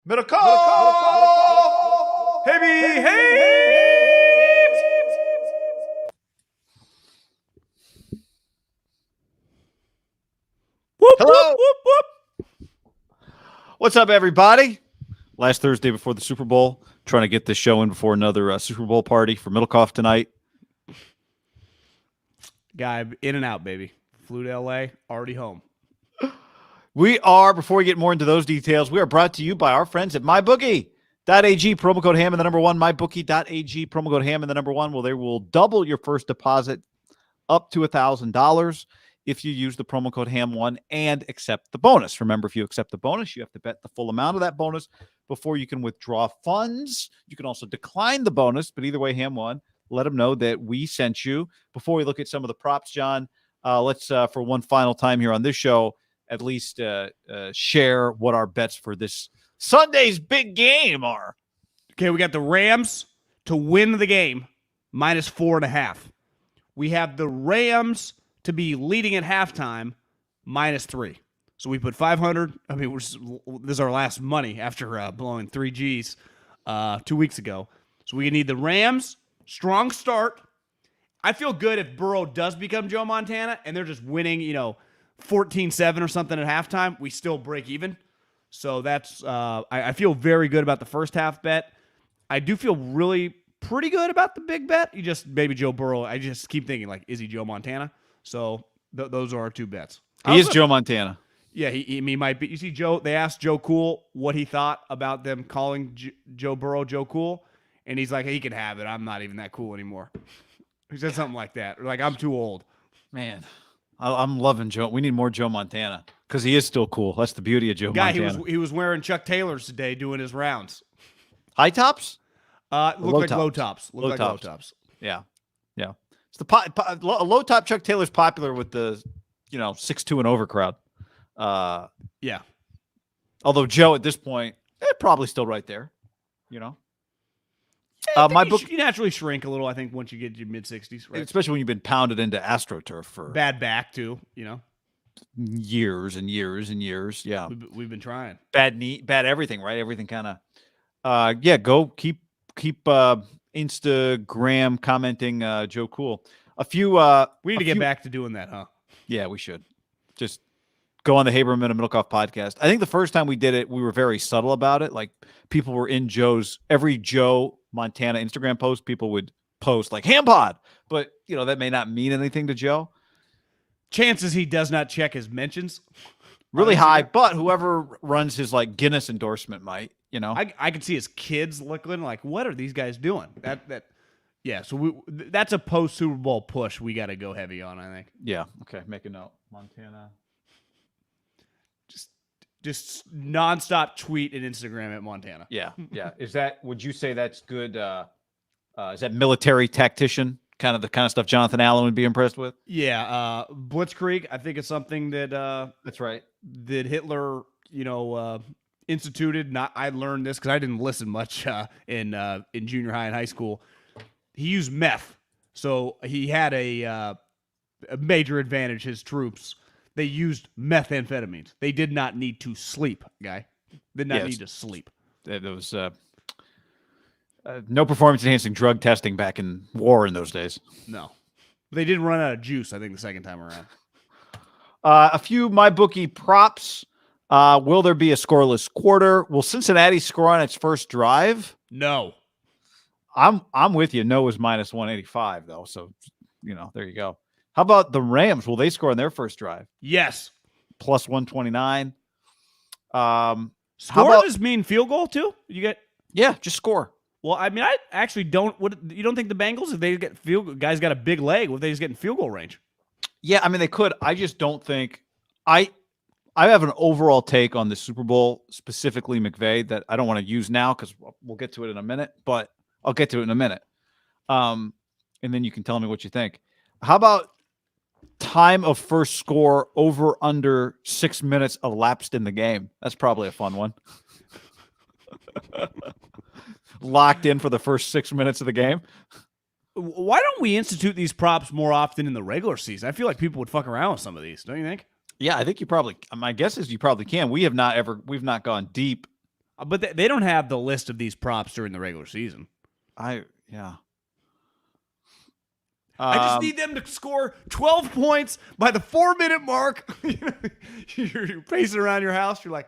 Middlekauff! Heavy! Whoop, Hello. whoop, whoop, whoop. What's up, everybody? Last Thursday before the Super Bowl, trying to get this show in before another Super Bowl party for Middlekauff tonight. Guy, in and out, baby. Flew to L.A., already home. We are, before we get more into those details, we are brought to you by our friends at MyBookie.ag, promo code HAM and the number one, MyBookie.ag, promo code HAM and the number one. Well, they will double your first deposit up to $1,000 if you use the promo code HAM1 and accept the bonus. Remember, if you accept the bonus, you have to bet the full amount of that bonus before you can withdraw funds. You can also decline the bonus, but either way, HAM1, let them know that we sent you. Before we look at some of the props, John, let's, for one final time here on this show, at least share what our bets for this Sunday's big game are. Okay, we got the Rams to win the game, minus 4.5. We have the Rams to be leading at halftime, minus 3. So we put 500. I mean, this is our last money after blowing 3 Gs 2 weeks ago. So we need the Rams, strong start. I feel good if Burrow does become Joe Montana and they're just winning, 14-7 or something at halftime, we still break even. So that's I feel very good about the first half bet. I do feel really pretty good about the big bet. You just maybe Joe Burrow. I just keep thinking, like, is he Joe Montana? So those are our 2 bets. He is Joe Montana. Yeah, he might be. You see, Joe. They asked Joe Cool what he thought about them calling Joe Burrow Joe Cool, and he's like, he can have it. I'm not even that cool anymore. He said something like that. Like, I'm too old. Man, I'm loving Joe. We need more Joe Montana because he is still cool. That's the beauty of Joe Montana. He was wearing Chuck Taylors today doing his rounds. High tops? Look like low tops. Look like low tops. Yeah. It's the low top Chuck Taylor's popular with the 6'2" and over crowd. Yeah. Although Joe at this point, probably still right there. You naturally shrink a little, I think, once you get to your mid-60s, right? Especially when you've been pounded into AstroTurf for bad back too, years and years and years. Yeah, we've been trying. Bad knee, bad everything, right? Everything kind of. Go keep Instagram commenting Joe Cool. We need to get back to doing that, huh? Yeah, we should. Just go on the Haberman and Middlekauff podcast. I think the first time we did it, we were very subtle about it. Like, people were in every Joe Montana Instagram post, people would post like Ham Pod, but that may not mean anything to Joe. Chances he does not check his mentions really high, but whoever runs his like Guinness endorsement might, I could see his kids looking like, what are these guys doing? Yeah. So that's a post Super Bowl push. We got to go heavy on, I think. Yeah. Okay. Make a note. Montana. Just nonstop tweet and Instagram at Montana. Yeah. Would you say that's good? Is that military tactician kind of the kind of stuff Jonathan Allen would be impressed with? Yeah. Blitzkrieg, I think it's something that that's right. That Hitler, instituted. I learned this because I didn't listen much in junior high and high school. He used meth, so he had a major advantage. His troops. They used methamphetamines. They did not need to sleep, guy. Did not need to sleep. There was no performance-enhancing drug testing back in war in those days. No. They did run out of juice, I think, the second time around. A few MyBookie props. Will there be a scoreless quarter? Will Cincinnati score on its first drive? No. I'm with you. No is minus 185, though. So, there you go. How about the Rams? Will they score on their first drive? Yes. Plus 129. Score does mean field goal too? Yeah, just score. Well, I mean, I actually don't. You don't think the Bengals, if they get guys got a big leg, what if they just get in field goal range? Yeah, I mean, they could. I just don't think I have an overall take on the Super Bowl, specifically McVay, that I don't want to use now because we'll get to it in a minute, but I'll get to it in a minute. And then you can tell me what you think. How about time of first score over under 6 minutes elapsed in the game? That's probably a fun one. Locked in for the first 6 minutes of the game. Why don't we institute these props more often in the regular season? I feel like people would fuck around with some of these, don't you think? Yeah, I think you probably. My guess is you probably can. We've not gone deep But they don't have the list of these props during the regular season. Yeah. I just need them to score 12 points by the 4-minute mark. You're pacing around your house. You're like,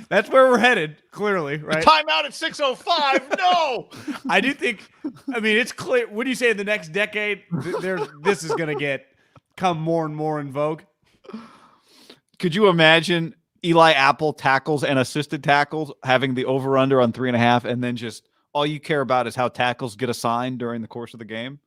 that's where we're headed, clearly, right? Timeout at 6:05. No. I do think, it's clear. What do you say in the next decade? This is going to come more and more in vogue. Could you imagine Eli Apple tackles and assisted tackles having the over-under on 3.5, and then just all you care about is how tackles get assigned during the course of the game?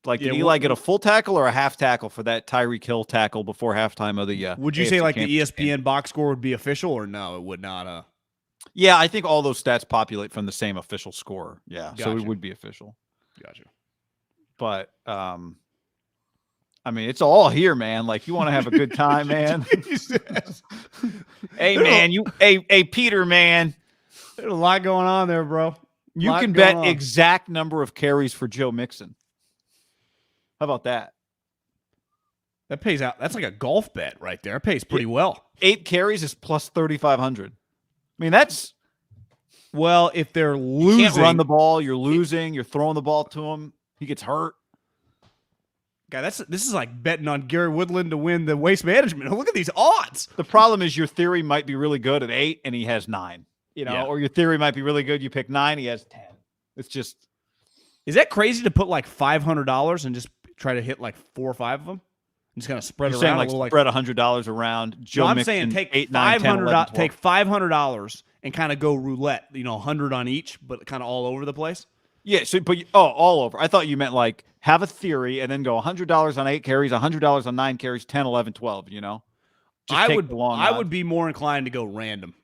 Like, did Eli get a full tackle or a half tackle for that Tyreek Hill tackle before halftime of the Would you AFC say like the Championship ESPN game? box score would be official, or no, it would not? Yeah, I think all those stats populate from the same official score. Yeah, Gotcha. so it would be official. Gotcha. But, it's all here, man. Like, you want to have a good time, man. Hey, man, hey, Peter, man. There's a lot going on there, bro. You can bet exact number of carries for Joe Mixon. How about that? That pays out. That's like a golf bet right there. It pays pretty well. 8 carries is plus 3,500. That's if they're losing. You can't run the ball. You're losing. You're throwing the ball to him. He gets hurt. God, this is like betting on Gary Woodland to win the Waste Management. Look at these odds. The problem is your theory might be really good at 8 and he has 9. Or your theory might be really good. You pick 9, he has 10. It's just. Is that crazy to put like $500 and just try to hit like 4 or 5 of them? Just kind of spread You're around. Saying like spread $100 around. Joe I'm Mixon, saying take 8, 9, 10, 11, take $500 and kind of go roulette. 100 on each, but kind of all over the place. Yeah. So, all over. I thought you meant like have a theory and then go $100 on 8 carries, $100 on 9 carries, 10, 11, 12. I would be more inclined to go random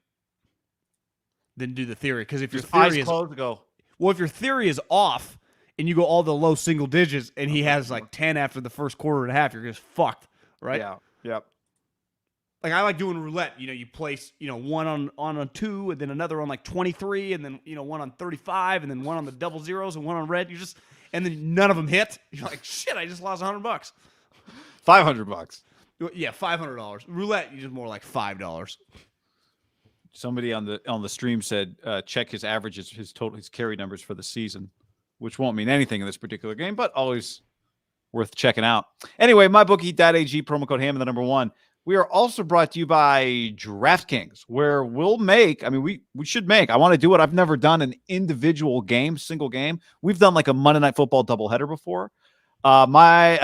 than do the theory, because if your theory is closed, go. Well, if your theory is off and you go all the low single digits and he has like 10 after the first quarter and a half, you're just fucked, right? Yeah. Yep. Like, I like doing roulette. You place, one on a 2 and then another on like 23 and then, one on 35 and then one on the double zeros and one on red. And then none of them hit. You're like, shit, I just lost $100. $500. Yeah, $500. Roulette, you just more like $5. Somebody on the stream said check his averages, his carry numbers for the season, which won't mean anything in this particular game, but always worth checking out. Anyway, mybookie.ag, promo code HAM, the number 1. We are also brought to you by DraftKings, where we'll make, we should make, I want to do it. I've never done an individual game, single game. We've done like a Monday Night Football doubleheader before. My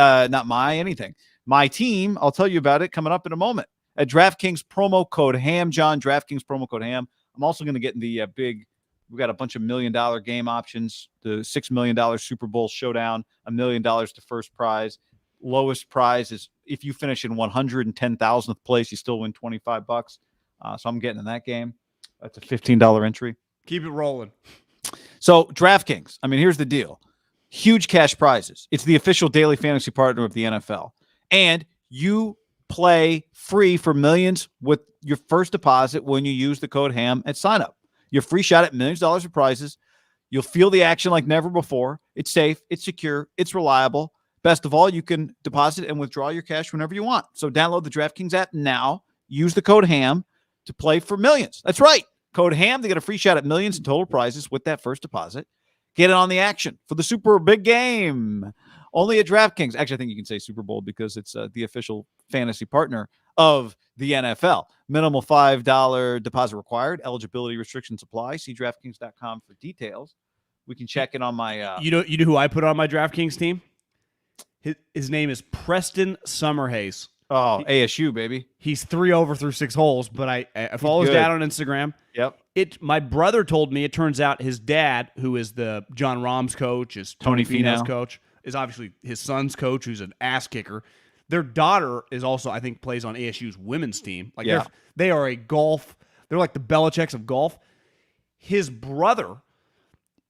team, I'll tell you about it coming up in a moment. At DraftKings, promo code HAM, John, DraftKings, promo code HAM. I'm also going to get in the we got a bunch of $1 million game options, the $6 million Super Bowl showdown, $1 million to first prize. Lowest prize is if you finish in 110,000th place, you still win $25. So I'm getting in that game. That's a $15 entry. Keep it rolling. So DraftKings, here's the deal. Huge cash prizes. It's the official daily fantasy partner of the NFL. And you play free for millions with your first deposit when you use the code HAM at signup. Your free shot at millions of dollars of prizes. You'll feel the action like never before. It's safe. It's secure. It's reliable. Best of all, you can deposit and withdraw your cash whenever you want. So download the DraftKings app now. Use the code HAM to play for millions. That's right. Code HAM to get a free shot at millions in total prizes with that first deposit. Get in on the action for the super big game. Only at DraftKings. Actually, I think you can say Super Bowl because it's the official fantasy partner of the NFL. Minimal $5 deposit required. Eligibility restrictions apply. See DraftKings.com for details. We can check in on my... You know who I put on my DraftKings team? His name is Preston Summerhays. Oh, ASU, baby. He's 3 over through 6 holes, but I follow his dad on Instagram. Yep. My brother told me, it turns out his dad, who is the John Rahm's coach, is Tony Finau's coach, is obviously his son's coach, who's an ass kicker. Their daughter is also, I think, plays on ASU's women's team. Like, they are a golf. They're like the Belichicks of golf. His brother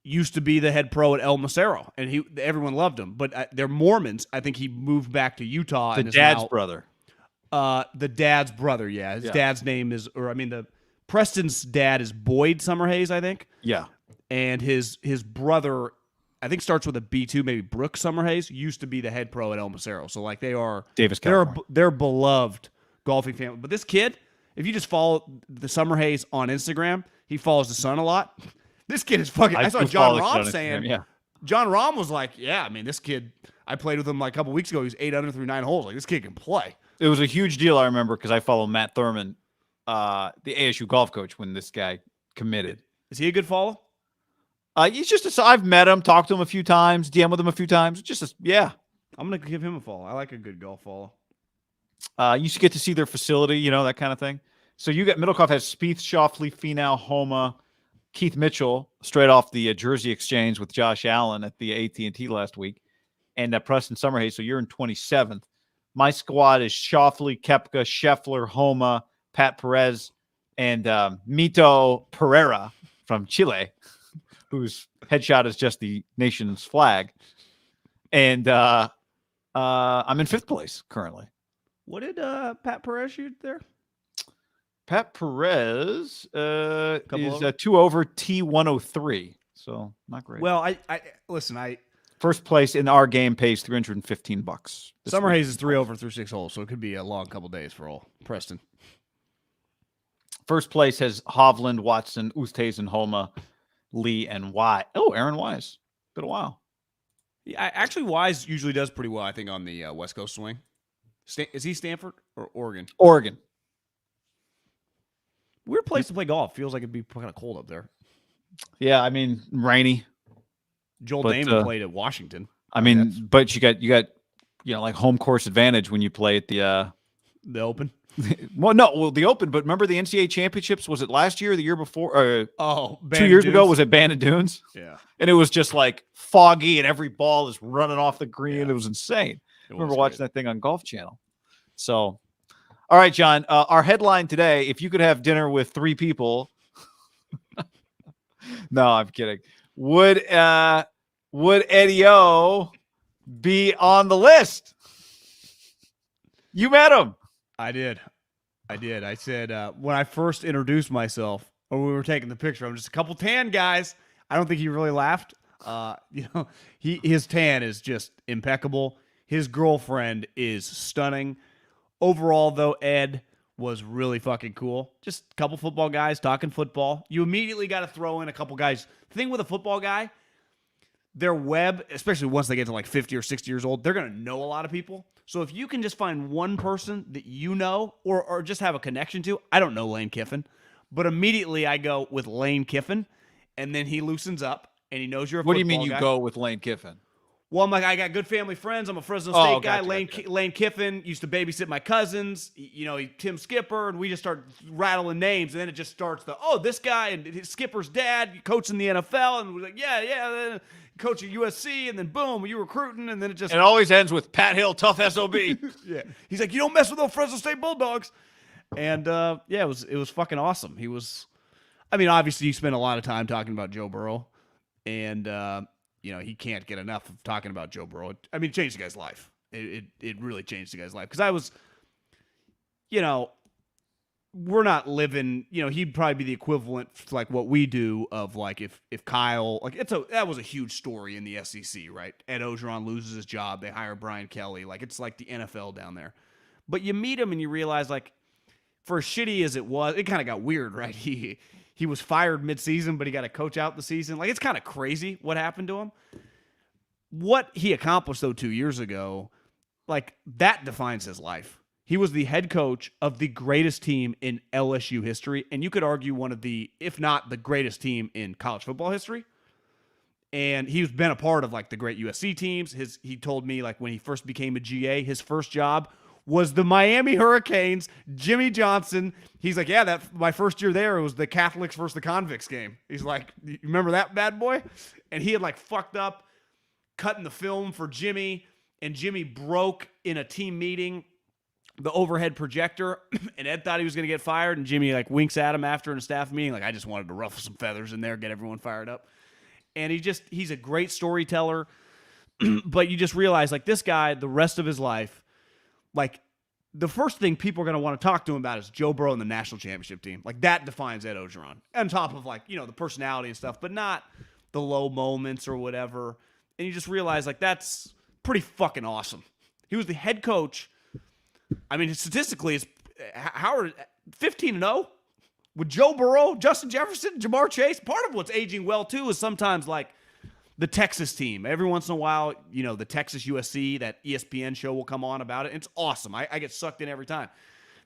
used to be the head pro at El Macero, and everyone loved him. But they're Mormons. I think he moved back to Utah. The dad's brother. The dad's brother, yeah. His dad's name is, Preston's dad is Boyd Summerhays, I think. Yeah. And his brother, I think, starts with a B2, maybe Brooke Summerhays, used to be the head pro at El Macero. So, like, they are Davis, California. They're beloved golfing family. But this kid, if you just follow the Summer Hayes on Instagram, he follows the son a lot. This kid is fucking. I saw John Rahm saying. Yeah. John Rahm was like, "Yeah, I mean, this kid. I played with him like a couple weeks ago. He was 8 under through 9 holes. Like this kid can play." It was a huge deal. I remember because I follow Matt Thurman, the ASU golf coach, when this guy committed. Is he a good follow? He's just I've met him, talked to him a few times, DM with him a few times. Yeah. I'm gonna give him a follow. I like a good golf follow. You get to see their facility, that kind of thing. So you got Middlekauff has Spieth, Schauffele, Finau, Homa, Keith Mitchell straight off the Jersey Exchange with Josh Allen at the AT&T last week, and Preston Summerhays. So you're in 27th. My squad is Schauffele, Koepka, Scheffler, Homa, Pat Perez, and Mito Pereira from Chile, whose headshot is just the nation's flag. And I'm in 5th place currently. What did Pat Perez shoot there? Pat Perez is 2 over T103, so not great. Well, I listen. First place in our game pays $315. Summerhays is 3 over through 6 holes, so it could be a long couple days for all Preston. First place has Hovland, Watson, Oosthuizen, Homa, Lee, and Wise. Oh, Aaron Wise. Been a while. Yeah, actually, Wise usually does pretty well, I think, on the West Coast swing. Is he Stanford or Oregon? Oregon. Weird place to play golf. Feels like it'd be kind of cold up there. Yeah, I mean, rainy. Joel Damon played at Washington. But you got like home course advantage when you play at the Open. the Open. But remember the NCAA championships? Was it last year or the year before? 2 years ago? Was it Bandon Dunes? Yeah. And it was just like foggy, and every ball is running off the green. Yeah. It was insane. I remember watching that thing on Golf Channel. So, all right, John. Our headline today: if you could have dinner with 3 people. No, I'm kidding. Would Eddie O be on the list? You met him. I did. I said when I first introduced myself, or we were taking the picture, I'm just a couple tan guys. I don't think he really laughed. His tan is just impeccable. His girlfriend is stunning. Overall, though, Ed was really fucking cool. Just a couple football guys talking football. You immediately got to throw in a couple guys. The thing with a football guy, their web, especially once they get to like 50 or 60 years old, they're going to know a lot of people. So if you can just find one person that you know or just have a connection to, I don't know Lane Kiffin, but immediately I go with Lane Kiffin, and then he loosens up, and he knows you're a football guy. What do you mean you go with Lane Kiffin? Well, I'm like, I got good family friends. I'm a Fresno State guy. Gotcha. Lane Kiffin used to babysit my cousins. Tim Skipper, and we just start rattling names, and then it just starts this guy and his Skipper's dad coaching the NFL, and we're like, yeah, coach at USC, and then boom, you recruiting, and then it always ends with Pat Hill, tough SOB. Yeah, he's like, you don't mess with those Fresno State Bulldogs, and it was fucking awesome. He was, obviously you spent a lot of time talking about Joe Burrow, and he can't get enough of talking about Joe Burrow. It changed the guy's life. It really changed the guy's life. Because I was, we're not living, he'd probably be the equivalent to like what we do of like if Kyle, like that was a huge story in the SEC, right? Ed Orgeron loses his job. They hire Brian Kelly. Like it's like the NFL down there. But you meet him and you realize like for as shitty as it was, it kind of got weird, right? He was fired mid-season, but he got to coach out the season. Like, it's kind of crazy what happened to him. What he accomplished, though, 2 years ago, like, that defines his life. He was the head coach of the greatest team in LSU history, and you could argue one of the, if not the greatest team in college football history. And he's been a part of, like, the great USC teams. He told me, like, when he first became a GA, his first job was the Miami Hurricanes, Jimmy Johnson. He's like, yeah, my first year there, it was the Catholics versus the convicts game. He's like, you remember that bad boy? And he had like fucked up cutting the film for Jimmy, and Jimmy broke in a team meeting the overhead projector, and Ed thought he was going to get fired, and Jimmy like winks at him after in a staff meeting, like, I just wanted to ruffle some feathers in there, get everyone fired up. And he's a great storyteller, but you just realize like this guy, the rest of his life, like, the first thing people are going to want to talk to him about is Joe Burrow and the national championship team. Like, that defines Ed Orgeron. On top of, like, the personality and stuff, but not the low moments or whatever. And you just realize, like, that's pretty fucking awesome. He was the head coach. Statistically, Howard 15-0 with Joe Burrow, Justin Jefferson, Jamar Chase. Part of what's aging well too is sometimes like the Texas team. Every once in a while, the Texas USC, that ESPN show will come on about it. It's awesome. I get sucked in every time.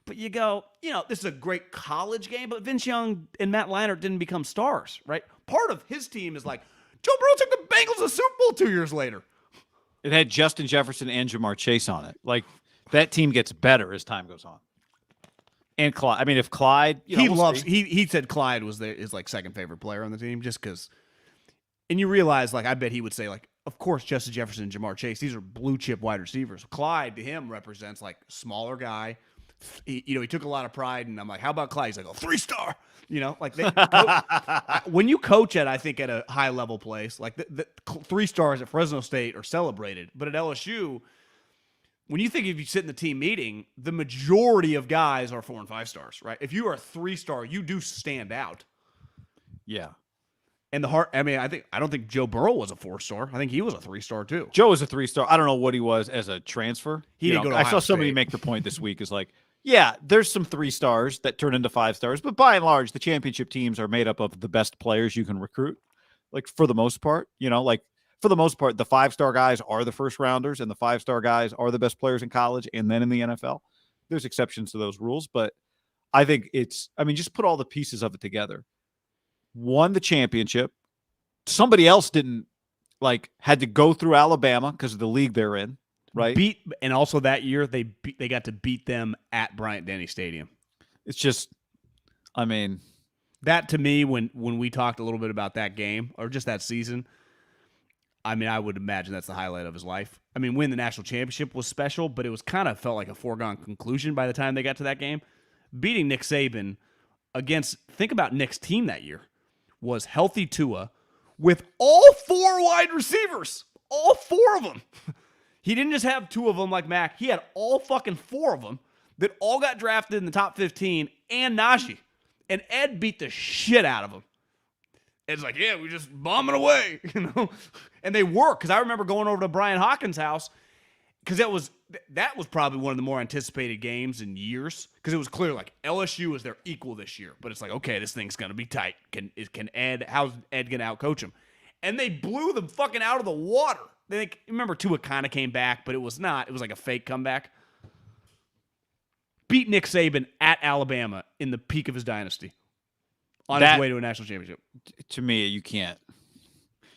But you go, this is a great college game, but Vince Young and Matt Leinart didn't become stars, right? Part of his team is like, Joe Burrow took the Bengals to the Super Bowl 2 years later. It had Justin Jefferson and Jamar Chase on it. Like, that team gets better as time goes on. And Clyde. I mean, if Clyde, he said Clyde was his like second favorite player on the team, just because. And you realize, like, I bet he would say, like, of course, Justin Jefferson and Jamar Chase, these are blue chip wide receivers. Clyde to him represents like smaller guy. He took a lot of pride, and I'm like, how about Clyde? He's like, 3-star. When you coach at a high level place, like the 3 stars at Fresno State are celebrated, but at LSU, when you think if you sit in the team meeting, the majority of guys are 4 and 5 stars, right? If you are a 3-star, you do stand out. Yeah. And I don't think Joe Burrow was a 4-star. I think he was a 3-star too. Joe was a 3-star. I don't know what he was as a transfer. He didn't go to I saw somebody State. make the point this week is like, yeah, there's some 3 stars that turn into 5 stars, but by and large, the championship teams are made up of the best players you can recruit. Like, for the most part, for the most part, the 5-star guys are the first rounders, and the 5-star guys are the best players in college and then in the NFL. There's exceptions to those rules, but I think just put all the pieces of it together. Won the championship. Somebody else didn't had to go through Alabama because of the league they're in, right? And also that year they got to beat them at Bryant-Denny Stadium. It's just, that to me, when we talked a little bit about that game or just that season, I would imagine that's the highlight of his life. Winning the national championship was special, but it was kind of felt like a foregone conclusion by the time they got to that game. Beating Nick Saban think about Nick's team that year, was healthy Tua with all 4 wide receivers, all 4 of them. He didn't just have 2 of them like Mac. He had all fucking 4 of them that all got drafted in the top 15 and Najee. And Ed beat the shit out of them. Ed's like, yeah, we just bombing away, And they work, because I remember going over to Brian Hawkins' house, because that was probably one of the more anticipated games in years, because it was clear like LSU is their equal this year, but it's like, okay, this thing's gonna be tight. How's Ed gonna outcoach him? And they blew them fucking out of the water. Remember Tua kind of came back, but it was not. It was like a fake comeback. Beat Nick Saban at Alabama in the peak of his dynasty on his way to a national championship. To me, you can't.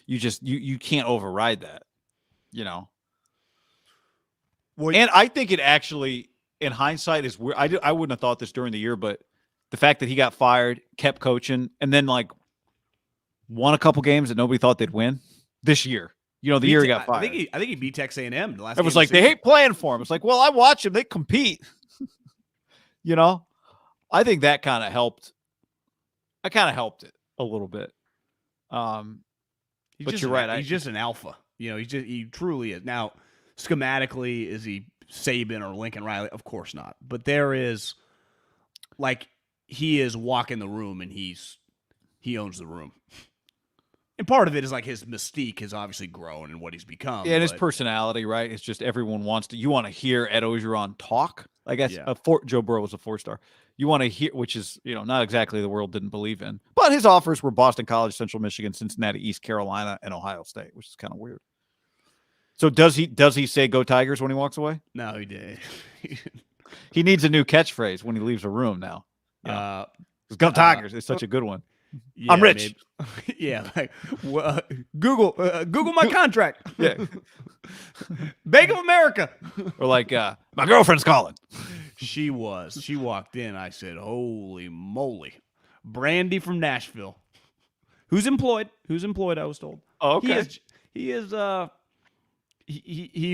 You can't override that. Well, and I think it actually, in hindsight, is weird. I wouldn't have thought this during the year, but the fact that he got fired, kept coaching, and then won a couple games that nobody thought they'd win this year. The year he got fired. I think he beat Texas A&M the last. It was like they hate playing for him. It's like, well, I watch them; they compete. I think that kind of helped. I kind of helped it a little bit. But you're right. He's just an alpha. He truly is. Now, schematically, is he Saban or Lincoln Riley? Of course not. But there is, he is walking the room and he owns the room. And part of it is his mystique has obviously grown and what he's become. Yeah, and his personality, right? It's just everyone you want to hear Ed Orgeron talk. I guess Joe Burrow was a 4-star. You want to hear, which is, not exactly the world didn't believe in. But his offers were Boston College, Central Michigan, Cincinnati, East Carolina, and Ohio State, which is kind of weird. So does he say "Go Tigers" when he walks away? No, he did. He needs a new catchfriend when he leaves a room now. "Go Tigers" is such a good one. Yeah, I'm rich. Google my contract. Yeah. Bank of America. Or my girlfriend's calling. She walked in. I said, holy moly. Brandy from Nashville. Who's employed, I was told. Oh, okay. He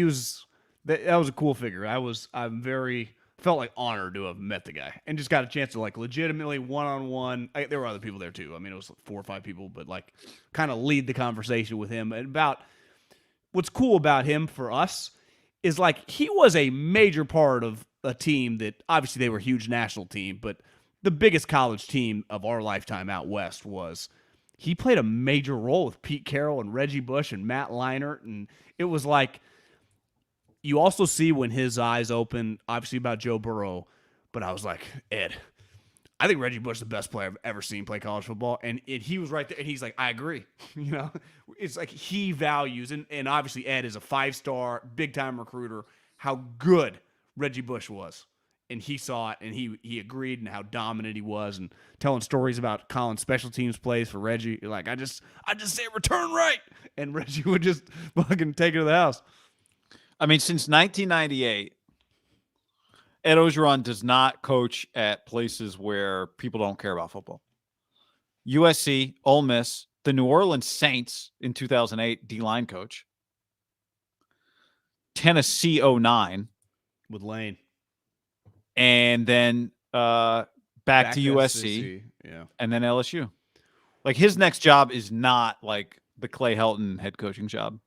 was, that was a cool figure. I'm very, felt honored to have met the guy and just got a chance to legitimately one-on-one. There were other people there too. It was 4 or 5 people, but kind of lead the conversation with him. And about what's cool about him for us is he was a major part of a team that obviously they were a huge national team, but the biggest college team of our lifetime out west he played a major role with Pete Carroll and Reggie Bush and Matt Leinart. And it was you also see when his eyes open, obviously about Joe Burrow, But I was like, Ed, I think Reggie Bush is the best player I've ever seen play college football. And he was right there. And he's like, I agree. It's like he values, and obviously Ed is a 5-star, big-time recruiter, how good Reggie Bush was. And he saw it, and he agreed, and how dominant he was, and telling stories about Colin's special teams plays for Reggie. Like, I just say return right, and Reggie would just fucking take it to the house. I mean, since 1998, Ed Orgeron does not coach at places where people don't care about football. USC, Ole Miss, the New Orleans Saints in 2008, D-line coach. Tennessee 09. With Lane. And then back to USC. Yeah. And then LSU. Like, his next job is not like the Clay Helton head coaching job.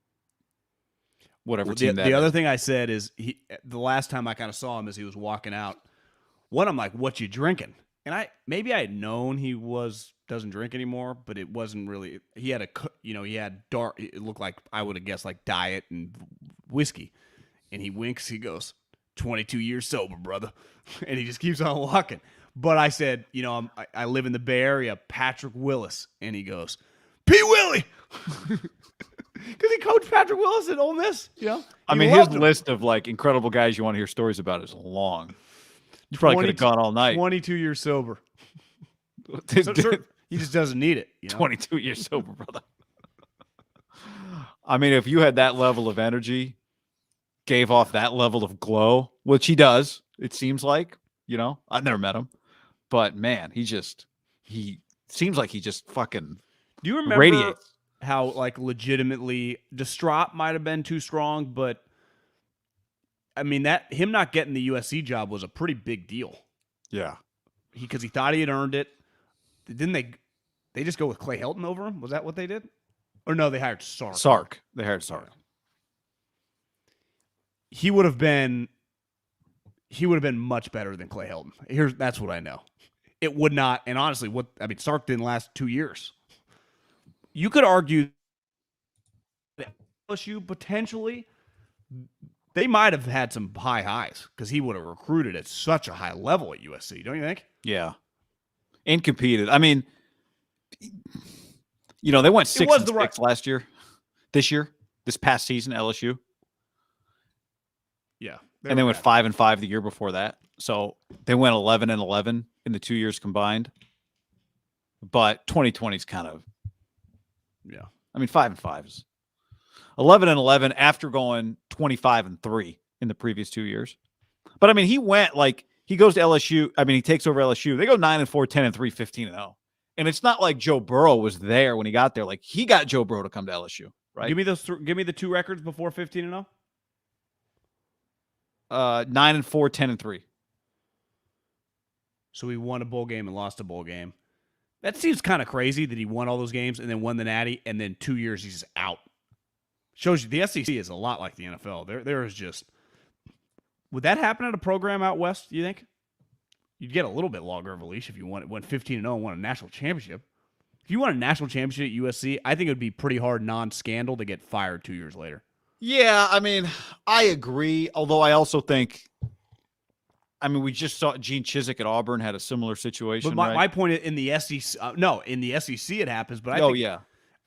Whatever team that is. The other thing I said is the last time I kind of saw him as he was walking out. One, I'm like, "What you drinking?" And I had known he doesn't drink anymore, but it wasn't really. He had he had dark. It looked like I would have guessed like diet and whiskey. And he winks. He goes, 22 years sober, brother. And he just keeps on walking. But I said, I live in the Bay Area, Patrick Willis. And he goes, P. Willie. Because he coached Patrick Willis at Ole Miss. I mean, his list of like incredible guys you want to hear stories about is long. You probably could have gone all night. 22 years sober. He just doesn't need it. 22 years sober, brother. I mean, if you had that level of energy, gave off that level of glow, which he does, it seems like, I've never met him, but man, he seems like he just fucking do you remember radiates. How like legitimately distraught might have been too strong, but I mean that him not getting the USC job was a pretty big deal. Yeah. Because he thought he had earned it. Didn't they just go with Clay Helton over him? Was that what they did? Or no, they hired Sark. They hired Sark. He would have been much better than Clay Helton. That's what I know. It would not, and honestly, Sark didn't last 2 years. You could argue that LSU potentially they might have had some high highs because he would have recruited at such a high level at USC, don't you think? Yeah. And competed. I mean, they went 6-6 last year. This past season, LSU. Yeah. And they went 5-5 the year before that. So they went 11-11 in the 2 years combined. But 2020 is kind of, 5-5 is 11-11 after going 25-3 in the previous 2 years. But he went he goes to LSU. He takes over LSU. They go 9-4, 10-3, 15-0. And it's not like Joe Burrow was there when he got there. Like, he got Joe Burrow to come to LSU, right? Give me the two records before 15-0. 9-4, 10-3. So he won a bowl game and lost a bowl game. That seems kind of crazy that he won all those games and then won the Natty, and then 2 years he's out. Shows you the SEC is a lot like the NFL. There is just would that happen at a program out west? Do you think you'd get a little bit longer of a leash if you went 15-0 and won a national championship? If you won a national championship at USC, I think it would be pretty hard non-scandal to get fired 2 years later. Yeah, I agree. Although I also think, we just saw Gene Chizik at Auburn had a similar situation. But my point in the SEC, in the SEC it happens. But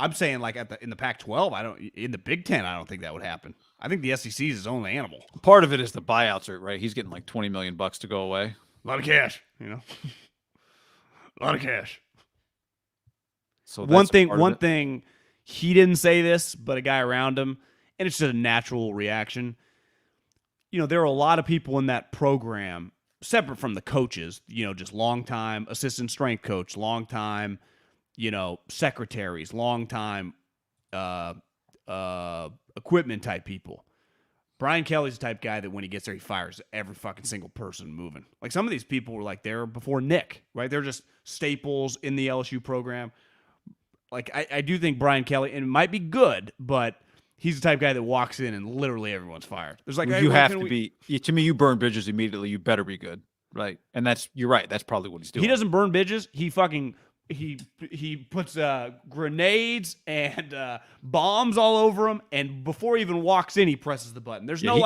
I'm saying like in the Pac-12, in the Big Ten, I don't think that would happen. I think the SEC is his own animal. Part of it is the buyouts, right? He's getting like $20 million to go away. A lot of cash, a lot of cash. So one thing, he didn't say this, but a guy around him, and it's just a natural reaction. There are a lot of people in that program, separate from the coaches, just long-time assistant strength coach, long-time, secretaries, long-time equipment type people. Brian Kelly's the type guy that when he gets there, he fires every fucking single person moving. Like, some of these people were like there before Nick, right? They're just staples in the LSU program. Like, I do think Brian Kelly, and it might be good, but he's the type of guy that walks in and literally everyone's fired. There's like, you have to be. To me, you burn bridges immediately. You better be good, right? And you're right. That's probably what he's doing. He doesn't burn bridges. He fucking he puts grenades and bombs all over him, and before he even walks in, he presses the button. There's no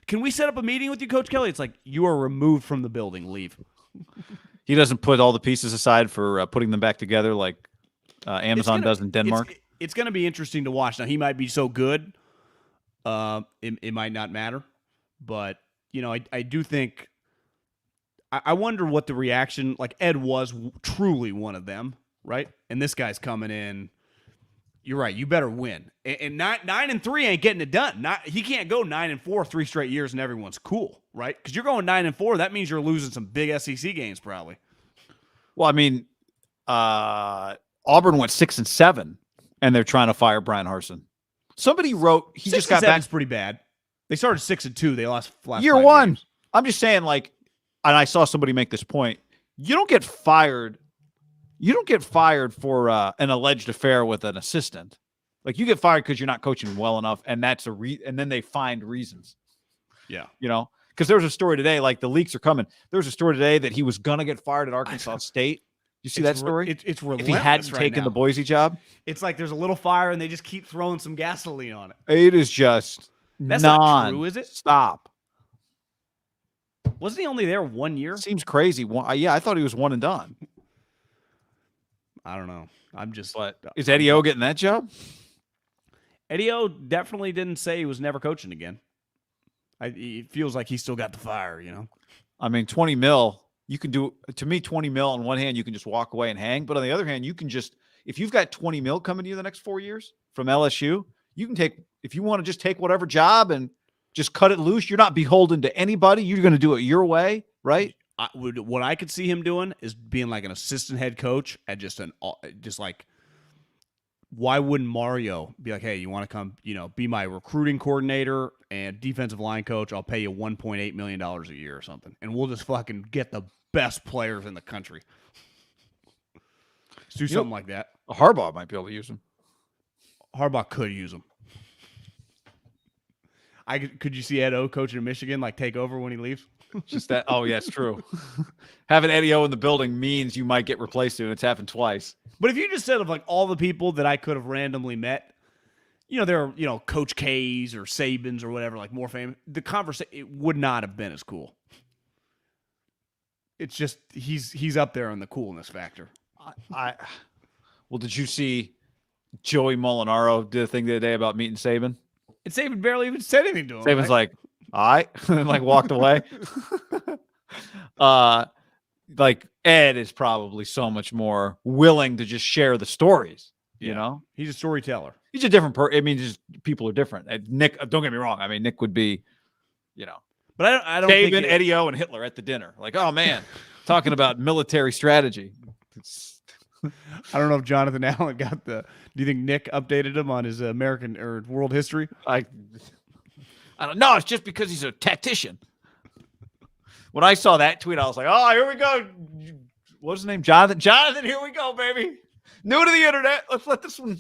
can we set up a meeting with you, Coach Kelly? It's like, you are removed from the building. Leave. He doesn't put all the pieces aside for putting them back together like Amazon does in Denmark. It's going to be interesting to watch. Now, he might be so good, it might not matter. But, I do think I wonder what the reaction, like Ed was truly one of them, right? And this guy's coming in. You're right. You better win. And 9-3 ain't getting it done. He can't go 9-4 3 straight years and everyone's cool, right? Because you're going 9-4. That means you're losing some big SEC games probably. Well, I mean, Auburn went 6-7, and they're trying to fire Bryan Harsin. Somebody wrote he just got back. It's pretty bad. They started 6-2. They lost last year 5 one. Games. I'm just saying, like, and I saw somebody make this point. You don't get fired. You don't get fired for an alleged affair with an assistant. Like, you get fired because you're not coaching well enough, and that's and then they find reasons. Yeah, because there was a story today. Like, the leaks are coming. There was a story today that he was gonna get fired at Arkansas State. You see that story? It's relentless. If he hadn't taken the Boise job, it's like there's a little fire, and they just keep throwing some gasoline on it. It is just that's not true, is it? Stop. Wasn't he only there 1 year? Seems crazy. Yeah, I thought he was one and done. I don't know. But is Eddie O getting that job? Eddie O definitely didn't say he was never coaching again. It feels like he still got the fire, I mean, 20 mil, you can do, to me, 20 mil on one hand, you can just walk away and hang. But on the other hand, you can just, if you've got 20 mil coming to you the next 4 years from LSU, you can take, if you want to just take whatever job and just cut it loose, you're not beholden to anybody. You're going to do it your way, right? What I could see him doing is being like an assistant head coach at just like, why wouldn't Mario be like, hey, you want to come, be my recruiting coordinator and defensive line coach? I'll pay you $1.8 million a year or something. And we'll just fucking get the best players in the country. Let's do something like that. Harbaugh might be able to use him. Harbaugh could use him. Could you see Ed O coaching in Michigan, like take over when he leaves? Just that. Oh, yeah, it's true. Having Eddie O in the building means you might get replaced soon. It's happened twice. But if you just said of like all the people that I could have randomly met, there are, Coach K's or Saban's or whatever, like more famous, the conversation, it would not have been as cool. It's just, he's up there on the coolness factor. Well, did you see Joey Molinaro did a thing the other day about meeting Saban? And Saban barely even said anything to him. Saban's like, all right, and like walked away. Like Ed is probably so much more willing to just share the stories. You know, he's a storyteller. He's a different person. I mean, just people are different. Nick, don't get me wrong. I mean, Nick would be, but I don't Saban, think Eddie O, and Hitler at the dinner. Like, oh man, talking about military strategy. I don't know if Jonathan Allen got do you think Nick updated him on his American or world history? I don't know. It's just because he's a tactician. When I saw that tweet, I was like, oh, here we go. What's his name? Jonathan. Jonathan, here we go, baby. New to the internet. Let's let this one.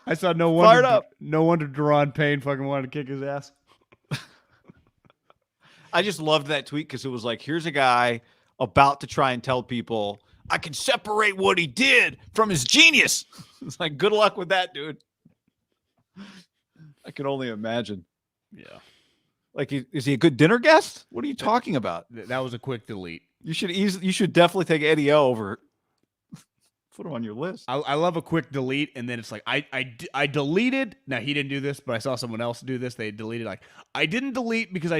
I saw no wonder Deron Payne fucking wanted to kick his ass. I just loved that tweet because it was like, here's a guy about to try and tell people, I can separate what he did from his genius. It's like, good luck with that, dude. I can only imagine. Yeah. Like, is he a good dinner guest? What are you talking about? That was a quick delete. You should definitely take Eddie O over. Put him on your list. I love a quick delete, and then it's like, I deleted. Now, he didn't do this, but I saw someone else do this. They deleted, like, I didn't delete because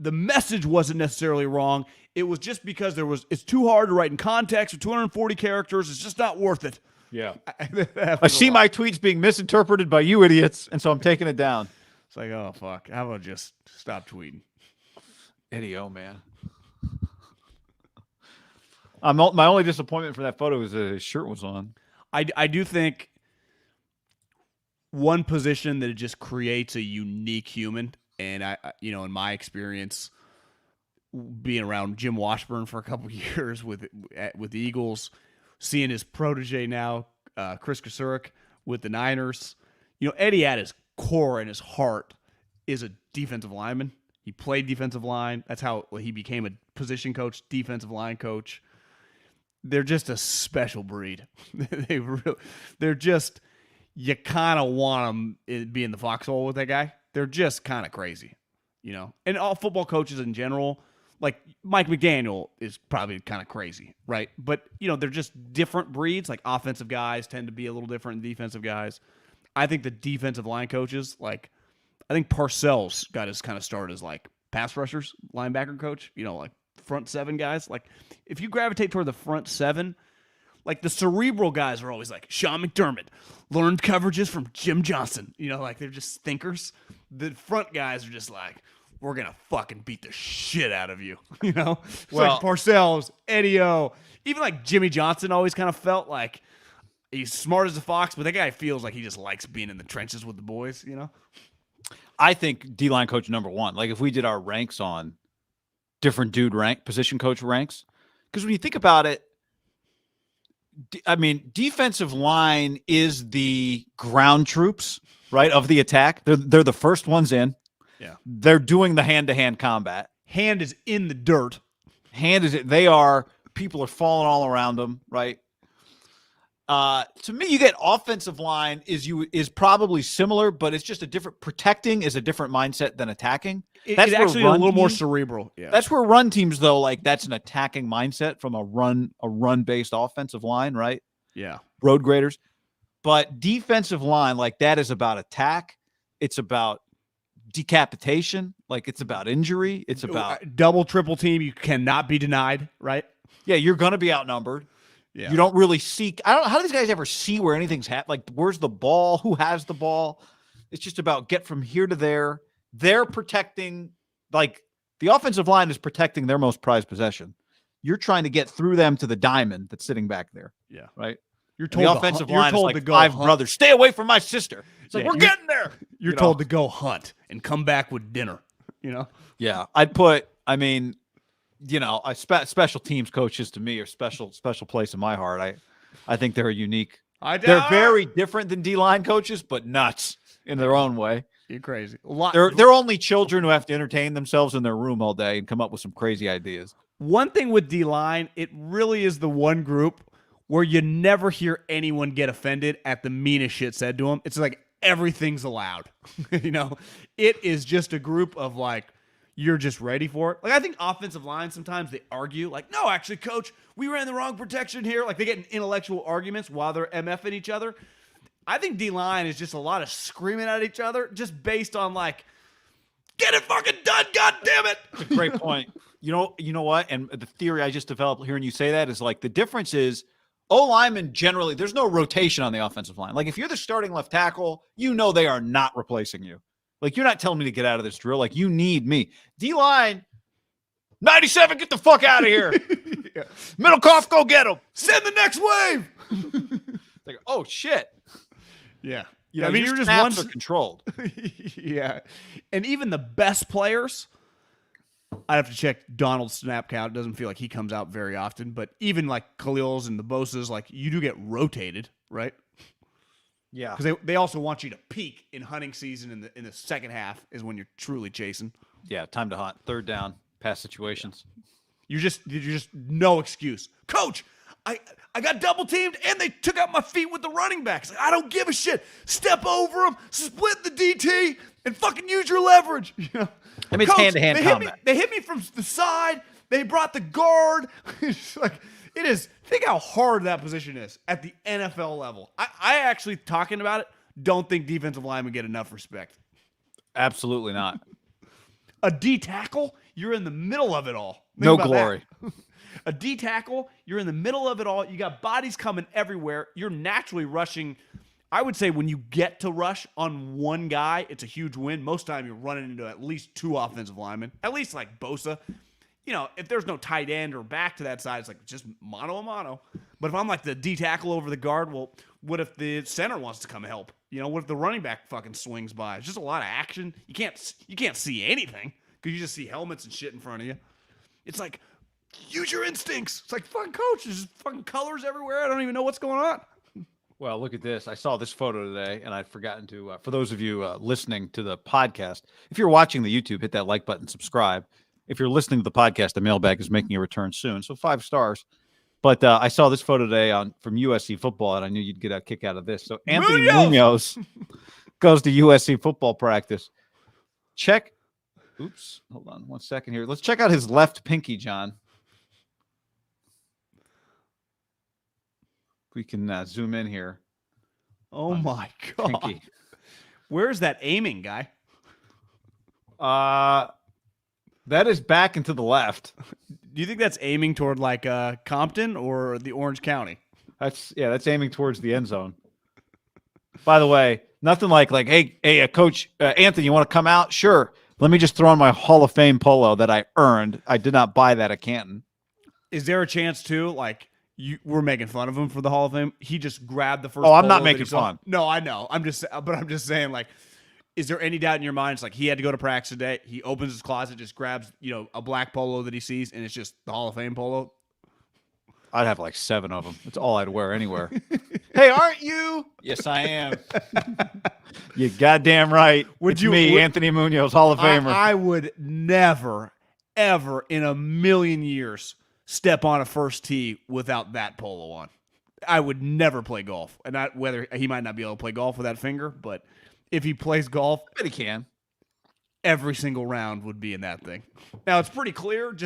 the message wasn't necessarily wrong. It was just because it's too hard to write in context with 240 characters. It's just not worth it. Yeah. I see my tweets being misinterpreted by you idiots, and so I'm taking it down. It's like, oh, fuck. How about just stop tweeting? Eddie O, man. My only disappointment for that photo is that his shirt was on. I do think one position that it just creates a unique human, and I in my experience, being around Jim Washburn for a couple of years with the Eagles, seeing his protege now, Chris Kasurik with the Niners, Eddie at his core and his heart is a defensive lineman. He played defensive line. That's how he became a position coach, defensive line coach. They're just a special breed. They're just, you kind of want them be in the foxhole with that guy. They're just kind of crazy. and all football coaches in general, like Mike McDaniel is probably kind of crazy, right? But, they're just different breeds. Like offensive guys tend to be a little different than defensive guys. I think the defensive line coaches, like, I think Parcells got his kind of start as like pass rushers, linebacker coach, like front seven guys. Like if you gravitate toward the front seven, like the cerebral guys are always like Sean McDermott, learned coverages from Jim Johnson. Like they're just thinkers. The front guys are just like, we're going to fucking beat the shit out of you. It's like Parcells, Eddie O. Even like Jimmy Johnson always kind of felt like he's smart as a fox, but that guy feels like he just likes being in the trenches with the boys, I think D-line coach number one. Like if we did our ranks on different position coach ranks, because when you think about it, defensive line is the ground troops, right, of the attack. They're the first ones in. Yeah. They're doing the hand-to-hand combat. Hand is in the dirt. People are falling all around them, right? To me, you get offensive line is probably similar, but it's just protecting is a different mindset than attacking. It's actually a little more cerebral. Yeah. That's where run teams, though, like that's an attacking mindset from a run-based offensive line, right? Yeah. Road graders. But defensive line, like that is about attack. It's about decapitation. Like it's about injury. It's about double, triple team. You cannot be denied, right? Yeah, you're going to be outnumbered. Yeah. You don't really see. How do these guys ever see where anything's happening? Like, where's the ball? Who has the ball? It's just about get from here to there. They're protecting, like, the offensive line is protecting their most prized possession. You're trying to get through them to the diamond that's sitting back there. Yeah. Right? You're told the offensive line is like to go five hunt. brothers. Stay away from my sister. It's like, we're getting there. You're told to go hunt and come back with dinner, Yeah. I'd put, special teams coaches to me are special place in my heart. I think they're unique. They're very different than D-line coaches, but nuts in their own way. You're crazy. They're only children who have to entertain themselves in their room all day and come up with some crazy ideas. One thing with D-line, it really is the one group where you never hear anyone get offended at the meanest shit said to them. It's like everything's allowed. It is just a group of like, you're just ready for it. Like, I think offensive line, sometimes they argue, like, no, actually, coach, we ran the wrong protection here. Like, they get in intellectual arguments while they're MFing each other. I think D-line is just a lot of screaming at each other just based on, like, get it fucking done, God damn it. That's a great point. You know what? And the theory I just developed hearing you say that is, like, the difference is O-linemen generally, there's no rotation on the offensive line. Like, if you're the starting left tackle, they are not replacing you. Like, you're not telling me to get out of this drill. Like, you need me. D-line, 97, get the fuck out of here. Yeah. Middlekauff, go get him. Send the next wave. Like, oh, shit. Yeah. You're just snaps are controlled. Yeah. And even the best players, I'd have to check Donald's snap count. It doesn't feel like he comes out very often. But even, like, Khalil's and the Bosa's, like, you do get rotated, right? Yeah, because they also want you to peak in hunting season in the second half is when you're truly chasing. Yeah, time to hunt. Third down, pass situations. You're just no excuse, coach. I got double teamed and they took out my feet with the running backs. Like, I don't give a shit. Step over them, split the DT, and fucking use your leverage. It's hand-to-hand combat. They hit me from the side. They brought the guard. It's like. It is. Think how hard that position is at the NFL level. I actually, talking about it, don't think defensive linemen get enough respect. Absolutely not. A D tackle, you're in the middle of it all. No glory. A D tackle, you're in the middle of it all. You got bodies coming everywhere. You're naturally rushing. I would say when you get to rush on one guy, it's a huge win. Most time you're running into at least two offensive linemen, at least like Bosa. If there's no tight end or back to that side, it's like just mano a mano. But if I'm like the D tackle over the guard, well, what if the center wants to come help? What if the running back fucking swings by? It's just a lot of action. You can't see anything because you just see helmets and shit in front of you. It's like, use your instincts. It's like, fucking coach, there's just fucking colors everywhere. I don't even know what's going on. Well, look at this. I saw this photo today, and I'd forgotten to, for those of you listening to the podcast, if you're watching the YouTube, hit that like button, subscribe. If you're listening to the podcast, the mailbag is making a return soon, so 5 stars. But I saw this photo today from USC football, and I knew you'd get a kick out of this. So Anthony Munoz goes to USC football practice. Check Oops. Hold on 1 second here. Let's check out his left pinky, John. We can zoom in here. Oh my God. Pinky. Where's that aiming guy? That is back and to the left. Do you think that's aiming toward like Compton or the Orange County? That's aiming towards the end zone. By the way, nothing like hey, Coach Anthony, you want to come out? Sure. Let me just throw on my Hall of Fame polo that I earned. I did not buy that at Canton. Is there a chance too? Like we're making fun of him for the Hall of Fame. He just grabbed the first. Oh, I'm polo not that making he saw. fun. No, I know. I'm just saying. Like, is there any doubt in your mind? It's like he had to go to practice today. He opens his closet, just grabs a black polo that he sees, and it's just the Hall of Fame polo. I'd have like 7 of them. That's all I'd wear anywhere. Hey, aren't you? Yes, I am. You goddamn right. Would Anthony Munoz, Hall of Famer? I would never, ever in a million years step on a first tee without that polo on. I would never play golf. And not whether he might not be able to play golf with that finger, but if he plays golf, I bet he can. Every single round would be in that thing. Now, it's pretty clear.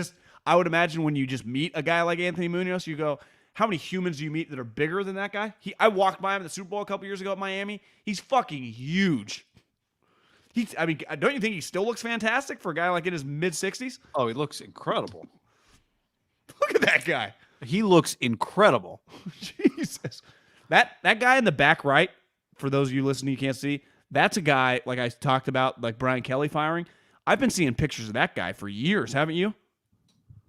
I would imagine when you just meet a guy like Anthony Munoz, you go, how many humans do you meet that are bigger than that guy? I walked by him at the Super Bowl a couple years ago at Miami. He's fucking huge. Don't you think he still looks fantastic for a guy like in his mid-60s? Oh, he looks incredible. Look at that guy. He looks incredible. Jesus. That guy in the back right, for those of you listening you can't see, that's a guy, like I talked about, like Brian Kelly firing. I've been seeing pictures of that guy for years, haven't you?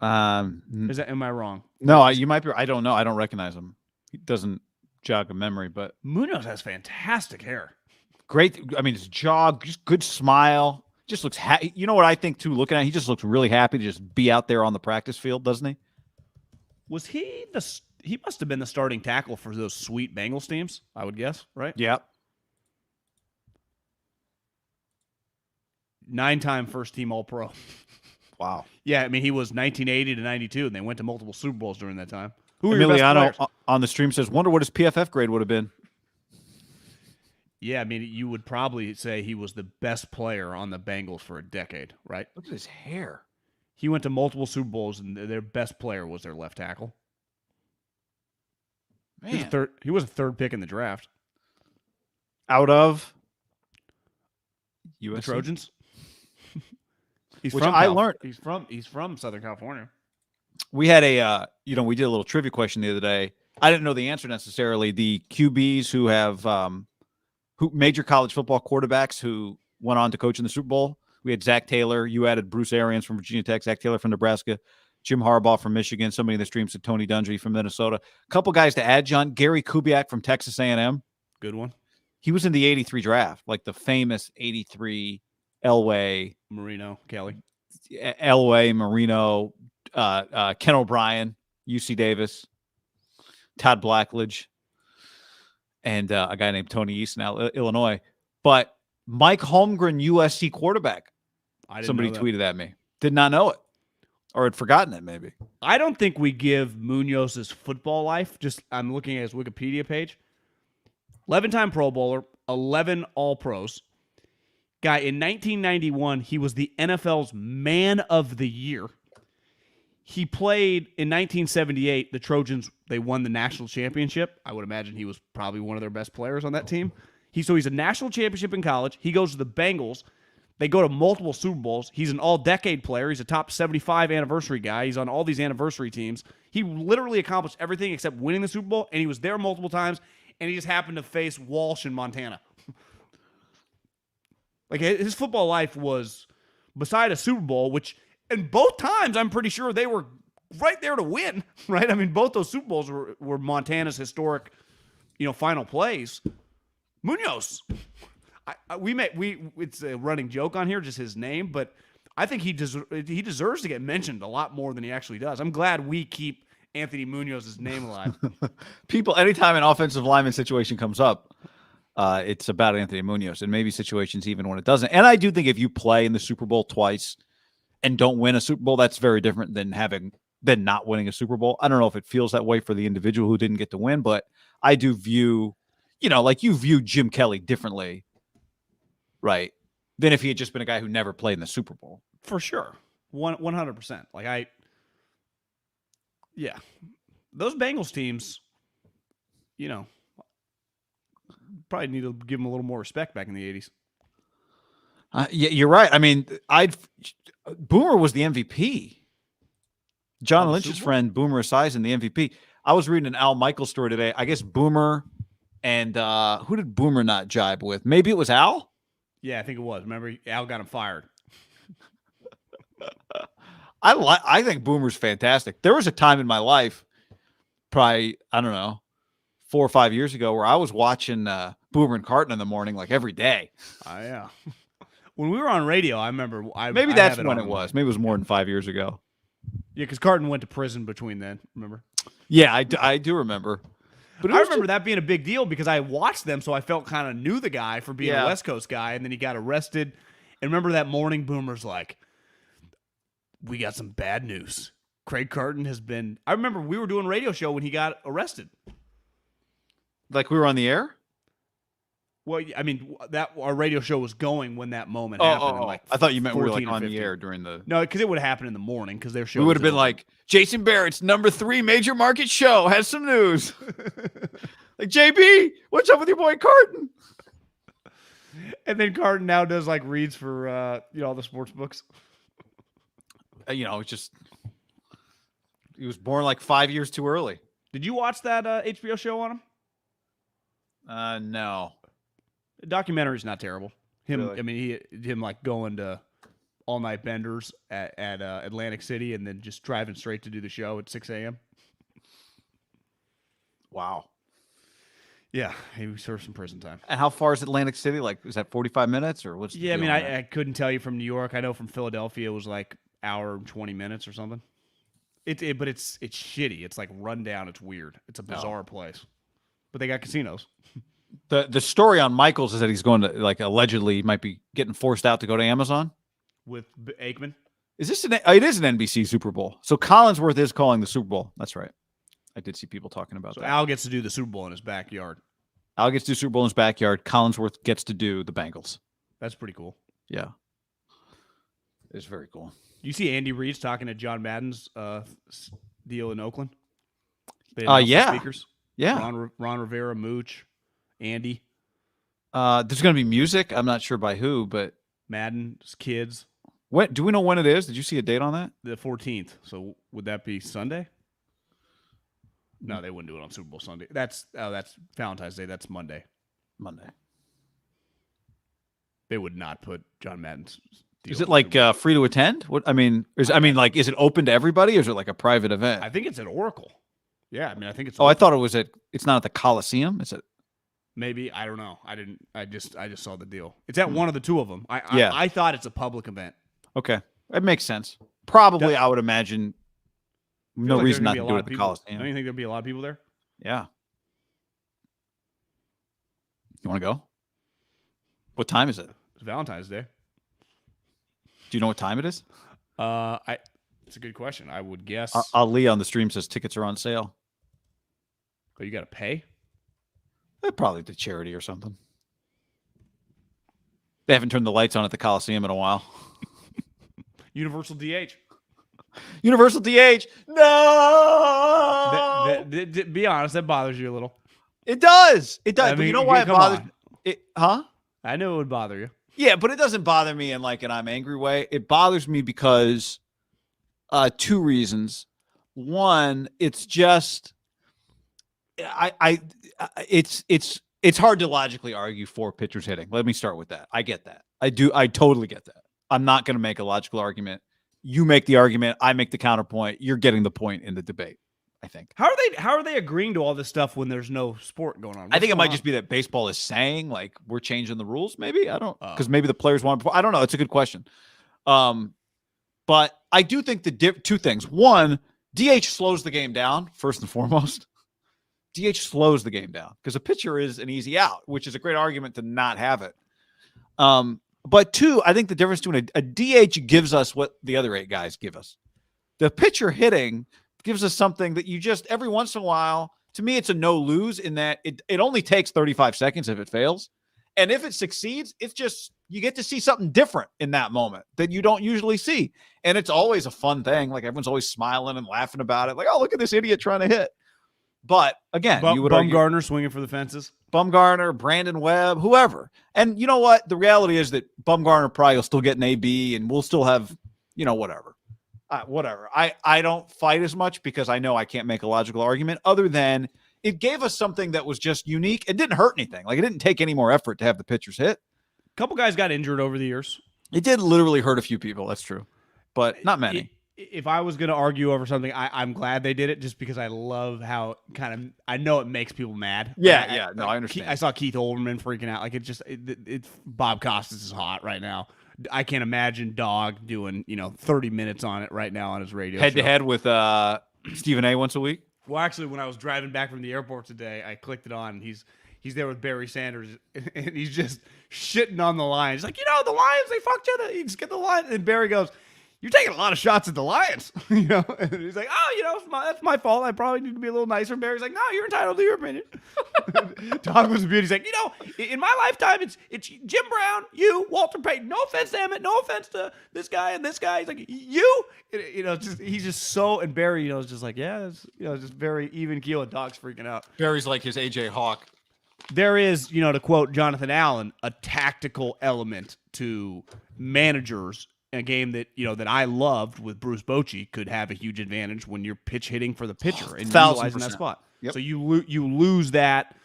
Am I wrong? No, you might be. I don't know. I don't recognize him. He doesn't jog a memory, but Munoz has fantastic hair. Great. I mean, his jog, just good smile. Just looks. You know what I think too? Looking at, he just looks really happy to just be out there on the practice field, doesn't he? Was he He must have been the starting tackle for those sweet Bengals teams, I would guess, right? Yeah. 9-time first-team All-Pro. Wow. Yeah, I mean, he was 1980 to 92, and they went to multiple Super Bowls during that time. Who were Emiliano your best players? on the stream says, wonder what his PFF grade would have been. Yeah, I mean, you would probably say he was the best player on the Bengals for a decade, right? Look at his hair. He went to multiple Super Bowls, and their best player was their left tackle. Man. He was a third pick in the draft. Out of USC? The Trojans. Which I learned. He's from Southern California. We had we did a little trivia question the other day. I didn't know the answer necessarily. The QBs who have who major college football quarterbacks who went on to coach in the Super Bowl. We had Zach Taylor. You added Bruce Arians from Virginia Tech, Zach Taylor from Nebraska, Jim Harbaugh from Michigan. Somebody in the stream said Tony Dungy from Minnesota. A couple guys to add, John. Gary Kubiak from Texas A&M. Good one. He was in the 83 draft, like the famous 83 Elway. Marino, Kelly. Elway, Marino, Ken O'Brien, UC Davis, Todd Blackledge, and a guy named Tony Easton out Illinois. But Mike Holmgren, USC quarterback. Somebody tweeted at me. Did not know it. Or had forgotten it, maybe. I don't think we give Munoz's football life. I'm looking at his Wikipedia page. 11-time Pro Bowler, 11 All-Pros. Guy, in 1991, he was the NFL's Man of the Year. He played in 1978. The Trojans, they won the national championship. I would imagine he was probably one of their best players on that team. So he's a national championship in college. He goes to the Bengals. They go to multiple Super Bowls. He's an all-decade player. He's a top 75 anniversary guy. He's on all these anniversary teams. He literally accomplished everything except winning the Super Bowl, and he was there multiple times, and he just happened to face Walsh in Montana. Like, his football life was beside a Super Bowl, which, and both times, I'm pretty sure they were right there to win, right? I mean, both those Super Bowls were Montana's historic, final plays. Munoz, it's a running joke on here, just his name, but I think he deserves to get mentioned a lot more than he actually does. I'm glad we keep Anthony Munoz's name alive. People, anytime an offensive lineman situation comes up, it's about Anthony Munoz, and maybe situations even when it doesn't. And I do think if you play in the Super Bowl twice and don't win a Super Bowl, that's very different than not winning a Super Bowl. I don't know if it feels that way for the individual who didn't get to win, but I do view, like you view Jim Kelly differently, right, than if he had just been a guy who never played in the Super Bowl. For sure. 100%. Yeah. Those Bengals teams, probably need to give them a little more respect back in the 80s. Yeah, you're right. I mean, Boomer was the MVP. John Lynch's friend, Boomer Esiason, the MVP. I was reading an Al Michaels story today. I guess Boomer and who did Boomer not jibe with? Maybe it was Al? Yeah, I think it was. Remember, Al got him fired. I think Boomer's fantastic. There was a time in my life, probably, I don't know, 4 or 5 years ago, where I was watching Boomer and Carton in the morning like every day. Yeah. When we were on radio, I remember. Maybe that's when it was. Maybe it was more than 5 years ago. Yeah, because Carton went to prison between then. Remember? Yeah, I do remember. But I remember that being a big deal because I watched them, so I felt kind of knew the guy for being a West Coast guy, and then he got arrested. And remember that morning, Boomer's like, "We got some bad news. Craig Carton has been." I remember we were doing a radio show when he got arrested. Like we were on the air? Well, I mean, that our radio show was going when that moment happened. I thought you meant we were like on the air during the. No, because it would happen in the morning because their show. We would have been like, Jason Barrett's #3 major market show has some news. Like, JB, what's up with your boy Carton? And then Carton now does like reads for all the sports books. It's just he was born like 5 years too early. Did you watch that HBO show on him? No. The documentary's not terrible. Really? I mean, him like going to all night benders at Atlantic City and then just driving straight to do the show at 6 a.m. Wow. Yeah, he served some prison time. And how far is Atlantic City? Like, is that 45 minutes or what's? Yeah, I mean, I couldn't tell you from New York. I know from Philadelphia it was like hour and 20 minutes or something. But it's shitty. It's like run down. It's weird. It's a bizarre place. But they got casinos. The story on Michaels is that he's going to, like, allegedly might be getting forced out to go to Amazon with Aikman. Is this it is an NBC Super Bowl? So Collinsworth is calling the Super Bowl. That's right. I did see people talking about that. Al gets to do the Super Bowl in his backyard. Al gets to do Super Bowl in his backyard. Collinsworth gets to do the Bengals. That's pretty cool. Yeah, it's very cool. You see Andy Reid's talking to John Madden's deal in Oakland. Yeah, speakers. Yeah, Ron Rivera, Mooch, Andy. There's going to be music. I'm not sure by who, but Madden's kids. What do we know when it is? Did you see a date on that? The 14th. So would that be Sunday? No, they wouldn't do it on Super Bowl Sunday. That's Valentine's Day. That's Monday. They would not put John Madden's deal. Is it like free to attend? What is it open to everybody, or is it like a private event? I think it's at Oracle. Yeah, I mean, I think it's. Oh, I thought it was it's not at the Coliseum. Is it? Maybe, I don't know. I didn't. I just saw the deal. It's at one of the two of them. I thought it's a public event. Okay, that makes sense. Probably, I would imagine. No reason not to do it at the Coliseum. Don't you think there'd be a lot of people there? Yeah. You want to go? What time is it? It's Valentine's Day. Do you know what time it is? It's a good question. I would guess. Ali on the stream says tickets are on sale. Oh, you got to pay? They're probably to charity or something. They haven't turned the lights on at the Coliseum in a while. Universal DH. Universal DH. No. Be honest, that bothers you a little. It does. It does. I mean, but you know why it bothers it? Huh? I knew it would bother you. Yeah, but it doesn't bother me in like an I'm angry way. It bothers me because two reasons. One, it's just it's hard to logically argue for pitchers hitting. Let me start with that. I get that. I totally get that. I'm not going to make a logical argument. You make the argument, I make the counterpoint. You're getting the point in the debate, I think. How are they agreeing to all this stuff when there's no sport going on? I think it might just be that baseball is saying, like, we're changing the rules, maybe? I don't, because maybe the players want to. I don't know. It's a good question. But I do think two things. One, DH slows the game down, first and foremost. DH slows the game down because a pitcher is an easy out, which is a great argument to not have it. But two, I think the difference between a DH gives us what the other 8 guys give us. The pitcher hitting gives us something that you just every once in a while. To me, it's a no lose in that it only takes 35 seconds if it fails, and if it succeeds, it's just you get to see something different in that moment that you don't usually see. And it's always a fun thing. Like everyone's always smiling and laughing about it. Like, oh, look at this idiot trying to hit. But again, you would argue Bumgarner swinging for the fences. Bumgarner, Brandon Webb, whoever. And you know what? The reality is that Bumgarner probably will still get an AB and we'll still have, whatever. Whatever. I don't fight as much because I know I can't make a logical argument other than it gave us something that was just unique. It didn't hurt anything. Like it didn't take any more effort to have the pitchers hit. A couple guys got injured over the years. It did literally hurt a few people. That's true. But not many. If I was going to argue over something, I'm glad they did it just because I love how I know it makes people mad. Yeah. No, I understand. I saw Keith Olbermann freaking out. Like it's Bob Costas is hot right now. I can't imagine Dog doing, 30 minutes on it right now on his radio head to head with Stephen A once a week. Well, actually, when I was driving back from the airport today, I clicked it on and he's there with Barry Sanders, and he's just shitting on the Lions. He's like, the Lions, they fucked you. You just get the Lions. And Barry goes, you're taking a lot of shots at the Lions. And he's like, that's my fault. I probably need to be a little nicer. And Barry's like, no, you're entitled to your opinion. Dog was a beauty. He's like, in my lifetime, it's Jim Brown, you, Walter Payton. No offense to Emmett. No offense to this guy and this guy. He's like, you. He's just so, and Barry, is just like, yeah, it's, just very even keel, and Dog's freaking out. Barry's like his AJ Hawk. There is, to quote Jonathan Allen, a tactical element to managers in a game that, that I loved with Bruce Bochy could have a huge advantage when you're pitch hitting for the pitcher and utilizing that spot. Yep. So you lose that,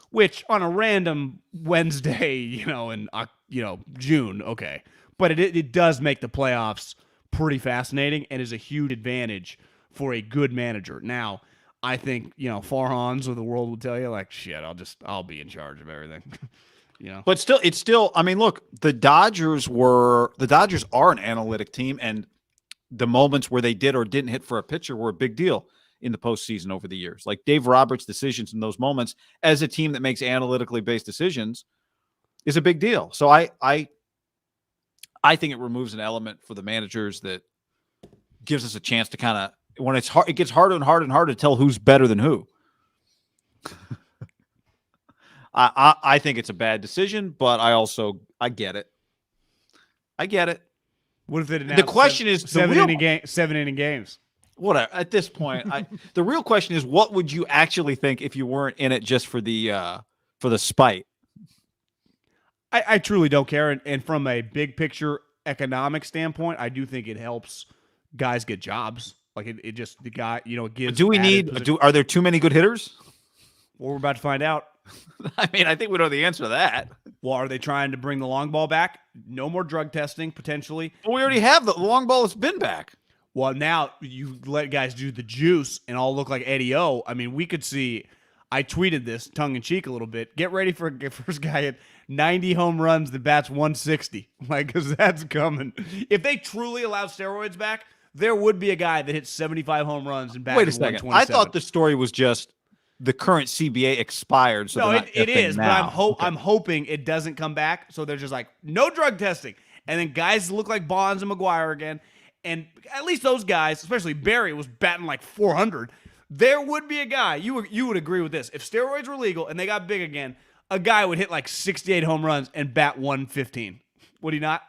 which on a random Wednesday, in June, okay. But it does make the playoffs pretty fascinating and is a huge advantage for a good manager. Now, I think, Farhans of the world would tell you, like, shit, I'll be in charge of everything. But it's still, I mean, look, the Dodgers are an analytic team, and the moments where they did or didn't hit for a pitcher were a big deal in the postseason over the years. Like Dave Roberts' decisions in those moments as a team that makes analytically based decisions is a big deal. So I think it removes an element for the managers that gives us a chance to kind of, when it's hard, it gets harder and harder and harder to tell who's better than who. I think it's a bad decision, but I get it. I get it. What if they didn't? The question is seven inning games. Whatever. At this point, the real question is, what would you actually think if you weren't in it just for the spite? I truly don't care, and from a big picture economic standpoint, I do think it helps guys get jobs. Like it just the guy, it gives. Are there too many good hitters? Well, we're about to find out. I mean, I think we know the answer to that. Well, are they trying to bring the long ball back? No more drug testing, potentially. Well, we already have the long ball has been back. Well, now you let guys do the juice and all look like Eddie O. I mean, we could see. I tweeted this tongue-in-cheek a little bit. Get ready for a first guy at 90 home runs that bats 160. Because that's coming. If they truly allowed steroids back, there would be a guy that hits 75 home runs and bats 127. Wait a second. I thought the story was just the current CBA expired. So no, it is, now. But I'm hoping it doesn't come back. So they're just like, no drug testing. And then guys look like Bonds and McGuire again. And at least those guys, especially Barry, was batting like 400. There would be a guy, you would agree with this. If steroids were legal and they got big again, a guy would hit like 68 home runs and bat 115. Would he not?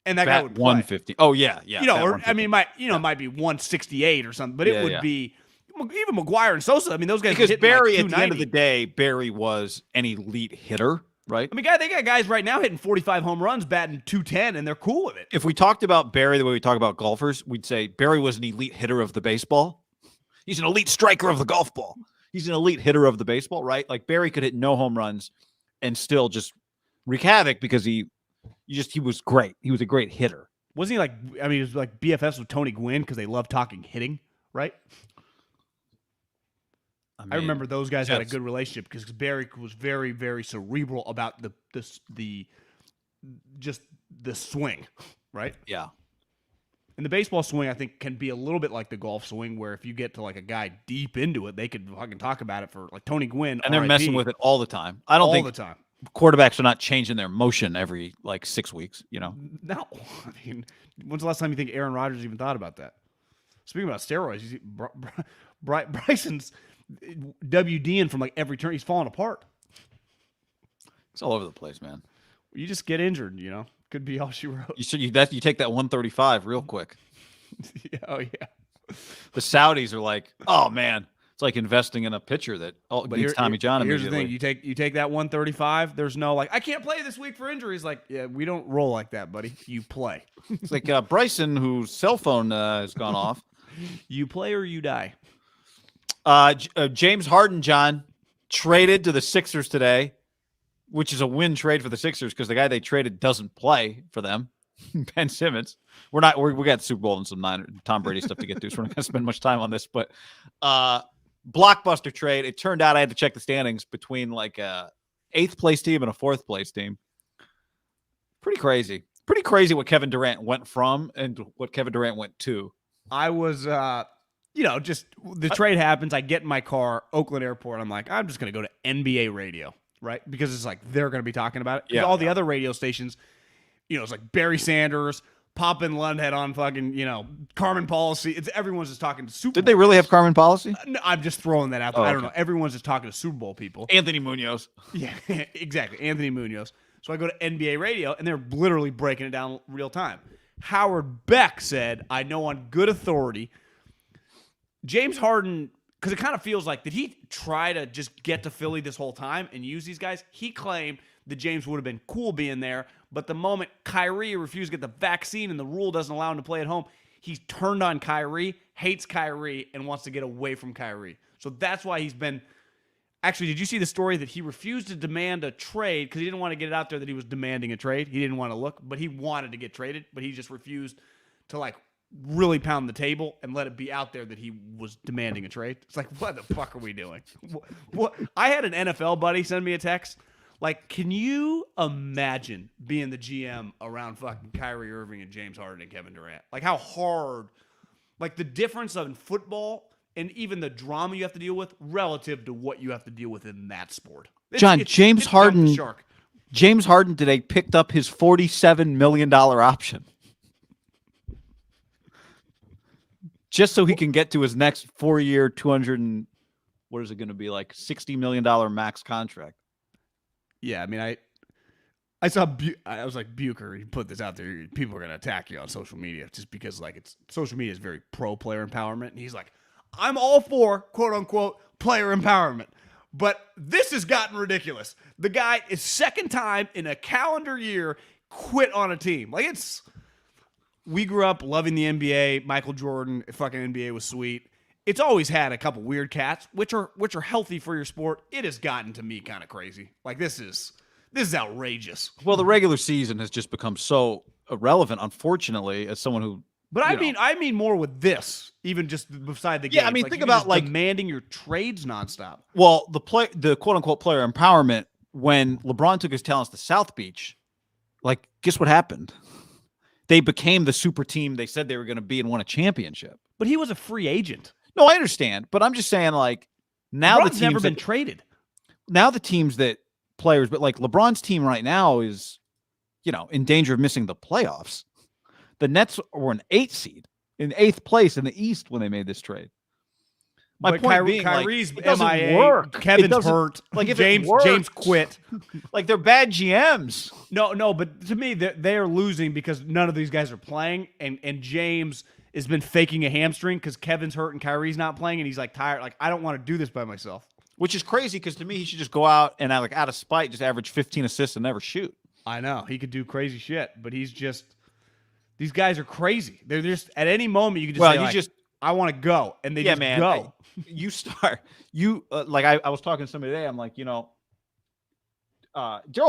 And that guy would play. 150. Oh, yeah. Or I mean, it might be 168 or something, but it would be even McGuire and Sosa. I mean, those guys. Because Barry, like at the end of the day, Barry was an elite hitter, right? I mean, they got guys right now hitting 45 home runs, batting 210, and they're cool with it. If we talked about Barry the way we talk about golfers, we'd say Barry was an elite hitter of the baseball. He's an elite striker of the golf ball. He's an elite hitter of the baseball, right? Like Barry could hit no home runs and still just wreak havoc because he was great. He was a great hitter. Wasn't he like, he was like BFFs with Tony Gwynn because they love talking hitting, right? I remember those guys had a good relationship because Barry was very, very cerebral about the swing, right? Yeah. And the baseball swing, I think, can be a little bit like the golf swing, where if you get to like a guy deep into it, they could fucking talk about it for like Tony Gwynn. And they're messing with it all the time. I don't think all the time. Quarterbacks are not changing their motion every like 6 weeks, No. I mean, when's the last time you think Aaron Rodgers even thought about that? Speaking about steroids, you see Bryson's WDing from like every turn. He's falling apart. It's all over the place, man. You just get injured, Could be all she wrote. You take that 135 real quick. Oh, yeah. The Saudis are like, oh, man. It's like investing in a pitcher that beats Tommy John immediately. Here's the thing. You take that 135, there's no, I can't play this week for injuries. Yeah, we don't roll like that, buddy. You play. It's like Bryson, whose cell phone has gone off. You play or you die. James Harden, John, traded to the Sixers today, which is a win trade for the Sixers because the guy they traded doesn't play for them. Ben Simmons. We got Super Bowl and some Tom Brady stuff to get to, so we're not going to spend much time on this. But blockbuster trade. It turned out I had to check the standings between a 8th place team and a 4th place team. Pretty crazy. Pretty crazy what Kevin Durant went from and what Kevin Durant went to. I was, just the trade happens. I get in my car, Oakland Airport. I'm like, I'm just going to go to NBA radio, right? Because it's they're going to be talking about it. Yeah. All the other radio stations, it's like Barry Sanders, Pop and Lund had on fucking, Carmen Policy. Everyone's just talking to Super Bowl. Did they really have Carmen Policy? No, I'm just throwing that out there. I don't know. Everyone's just talking to Super Bowl people. Anthony Munoz. Yeah, exactly. Anthony Munoz. So I go to NBA radio, and they're literally breaking it down real time. Howard Beck said, I know on good authority, James Harden, because it kind of feels like, did he try to just get to Philly this whole time and use these guys? He claimed that James would have been cool being there, but the moment Kyrie refused to get the vaccine and the rule doesn't allow him to play at home, he's turned on Kyrie, hates Kyrie, and wants to get away from Kyrie. So that's why he's been... Actually, did you see the story that he refused to demand a trade because he didn't want to get it out there that he was demanding a trade? He didn't want to look, but he wanted to get traded, but he just refused to, really pound the table and let it be out there that he was demanding a trade. It's what the fuck are we doing? What? I had an NFL buddy send me a text. Can you imagine being the GM around fucking Kyrie Irving and James Harden and Kevin Durant? How hard, the difference in football and even the drama you have to deal with relative to what you have to deal with in that sport. James Harden today picked up his $47 million option. Just so he can get to his next 4-year, 200 and what is it going to be $60 million max contract? Yeah, I mean, I saw I was like, Bucher, you put this out there, people are going to attack you on social media just because social media is very pro player empowerment, and he's like, I'm all for quote unquote player empowerment, but this has gotten ridiculous. The guy is second time in a calendar year quit on a team. We grew up loving the NBA. Michael Jordan, fucking NBA was sweet. It's always had a couple weird cats, which are healthy for your sport. It has gotten to me kind of crazy. This is outrageous. Well, the regular season has just become so irrelevant, unquestionably, as someone who. But I mean more with this, even just beside the game. Yeah, I mean, think about demanding your trades nonstop. Well, the quote unquote player empowerment when LeBron took his talents to South Beach, guess what happened? They became the super team they said they were going to be and won a championship. But he was a free agent. No, I understand, but I'm just saying, now LeBron's never been traded. Now the teams that players, but LeBron's team right now is, in danger of missing the playoffs. The Nets were an 8th seed in 8th place in the East when they made this trade. My point being, Kyrie's it doesn't MIA, work. Kevin's hurt. If James quit. They're bad GMs. No, but to me, they are losing because none of these guys are playing, and James has been faking a hamstring because Kevin's hurt and Kyrie's not playing, and he's tired. I don't want to do this by myself. Which is crazy because to me, he should just go out and out of spite, just average 15 assists and never shoot. I know he could do crazy shit, but he's just. These guys are crazy. They're just at any moment you can just say, I want to go, and they just go. You start. I was talking to somebody today. I'm like, Daryl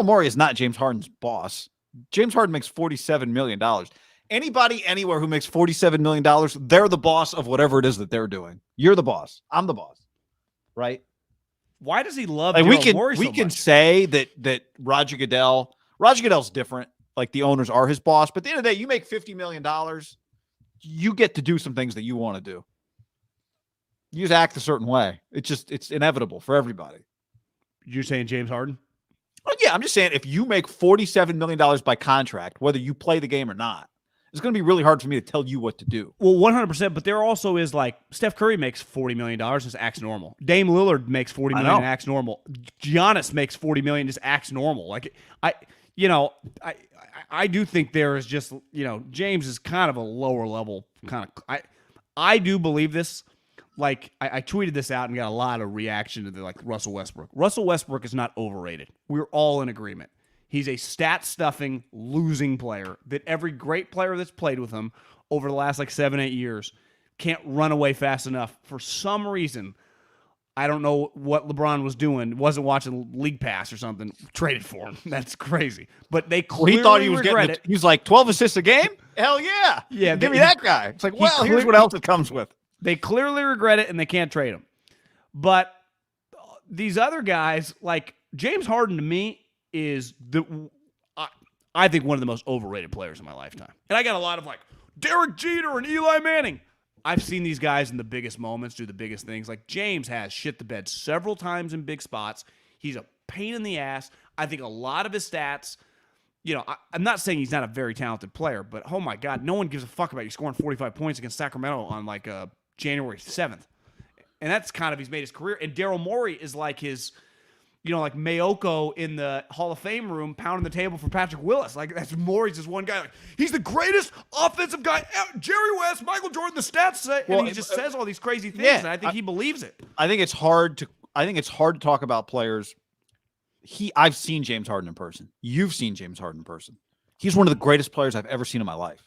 Morey is not James Harden's boss. James Harden makes $47 million. Anybody anywhere who makes $47 million, they're the boss of whatever it is that they're doing. You're the boss. I'm the boss, right? Why does he love Daryl Morey so much? We can say that Roger Goodell's different. The owners are his boss. But at the end of the day, you make $50 million, you get to do some things that you want to do. You just act a certain way. It's inevitable for everybody. You're saying James Harden? Well, yeah, I'm just saying if you make $47 million by contract, whether you play the game or not, it's going to be really hard for me to tell you what to do. Well, 100%, but there also is Steph Curry makes $40 million, just acts normal. Dame Lillard makes $40 million and acts normal. Giannis makes $40 million, just acts normal. you know, I do think there is just, James is kind of a lower level kind of. I do believe this. Like, I tweeted this out and got a lot of reaction to Russell Westbrook. Russell Westbrook is not overrated. We're all in agreement. He's a stat-stuffing, losing player that every great player that's played with him over the last 7-8 years can't run away fast enough. For some reason, I don't know what LeBron was doing. Wasn't watching League Pass or something. Traded for him. That's crazy. But they clearly he thought he was regret getting it. He was like 12 assists a game? Hell yeah. Yeah, give me that guy. It's like, well, here's what else it comes with. They clearly regret it, and they can't trade him. But these other guys, like James Harden, to me, is I think one of the most overrated players in my lifetime. And I got a lot of Derek Jeter and Eli Manning. I've seen these guys in the biggest moments do the biggest things. Like James has shit the bed several times in big spots. He's a pain in the ass. I think a lot of his stats, I'm not saying he's not a very talented player, but oh my God, no one gives a fuck about you scoring 45 points against Sacramento on January 7th. And that's kind of, he's made his career. And Daryl Morey is like his, like Mayoko in the Hall of Fame room pounding the table for Patrick Willis. That's Morey's just one guy. He's the greatest offensive guy. Jerry West, Michael Jordan, the stats say, and he just says all these crazy things, and I think he believes it. I think it's hard to talk about players. I've seen James Harden in person. You've seen James Harden in person. He's one of the greatest players I've ever seen in my life.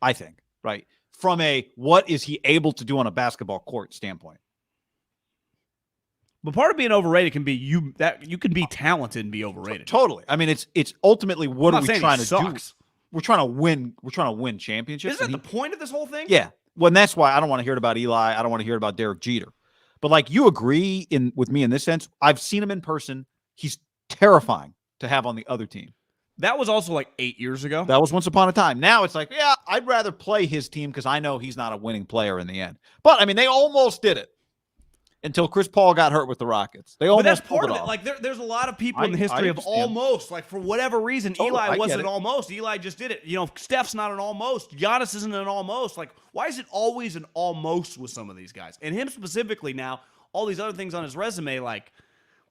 I think, right? From what is he able to do on a basketball court standpoint. But part of being overrated can be you can be talented and be overrated. Totally. I mean, it's ultimately what are we trying to do? Sucks. We're trying to win. We're trying to win championships. Isn't that the point of this whole thing? Yeah. Well, and that's why I don't want to hear about Eli. I don't want to hear about Derek Jeter. But you agree with me in this sense. I've seen him in person. He's terrifying to have on the other team. That was also 8 years ago. That was once upon a time. Now it's I'd rather play his team because I know he's not a winning player in the end. But I mean, they almost did it until Chris Paul got hurt with the Rockets. They almost. But that's pulled part it of it. off. There's a lot of people in the history of almost. For whatever reason, Eli wasn't an almost. Eli just did it. Steph's not an almost. Giannis isn't an almost. Why is it always an almost with some of these guys? And him specifically now, all these other things on his resume,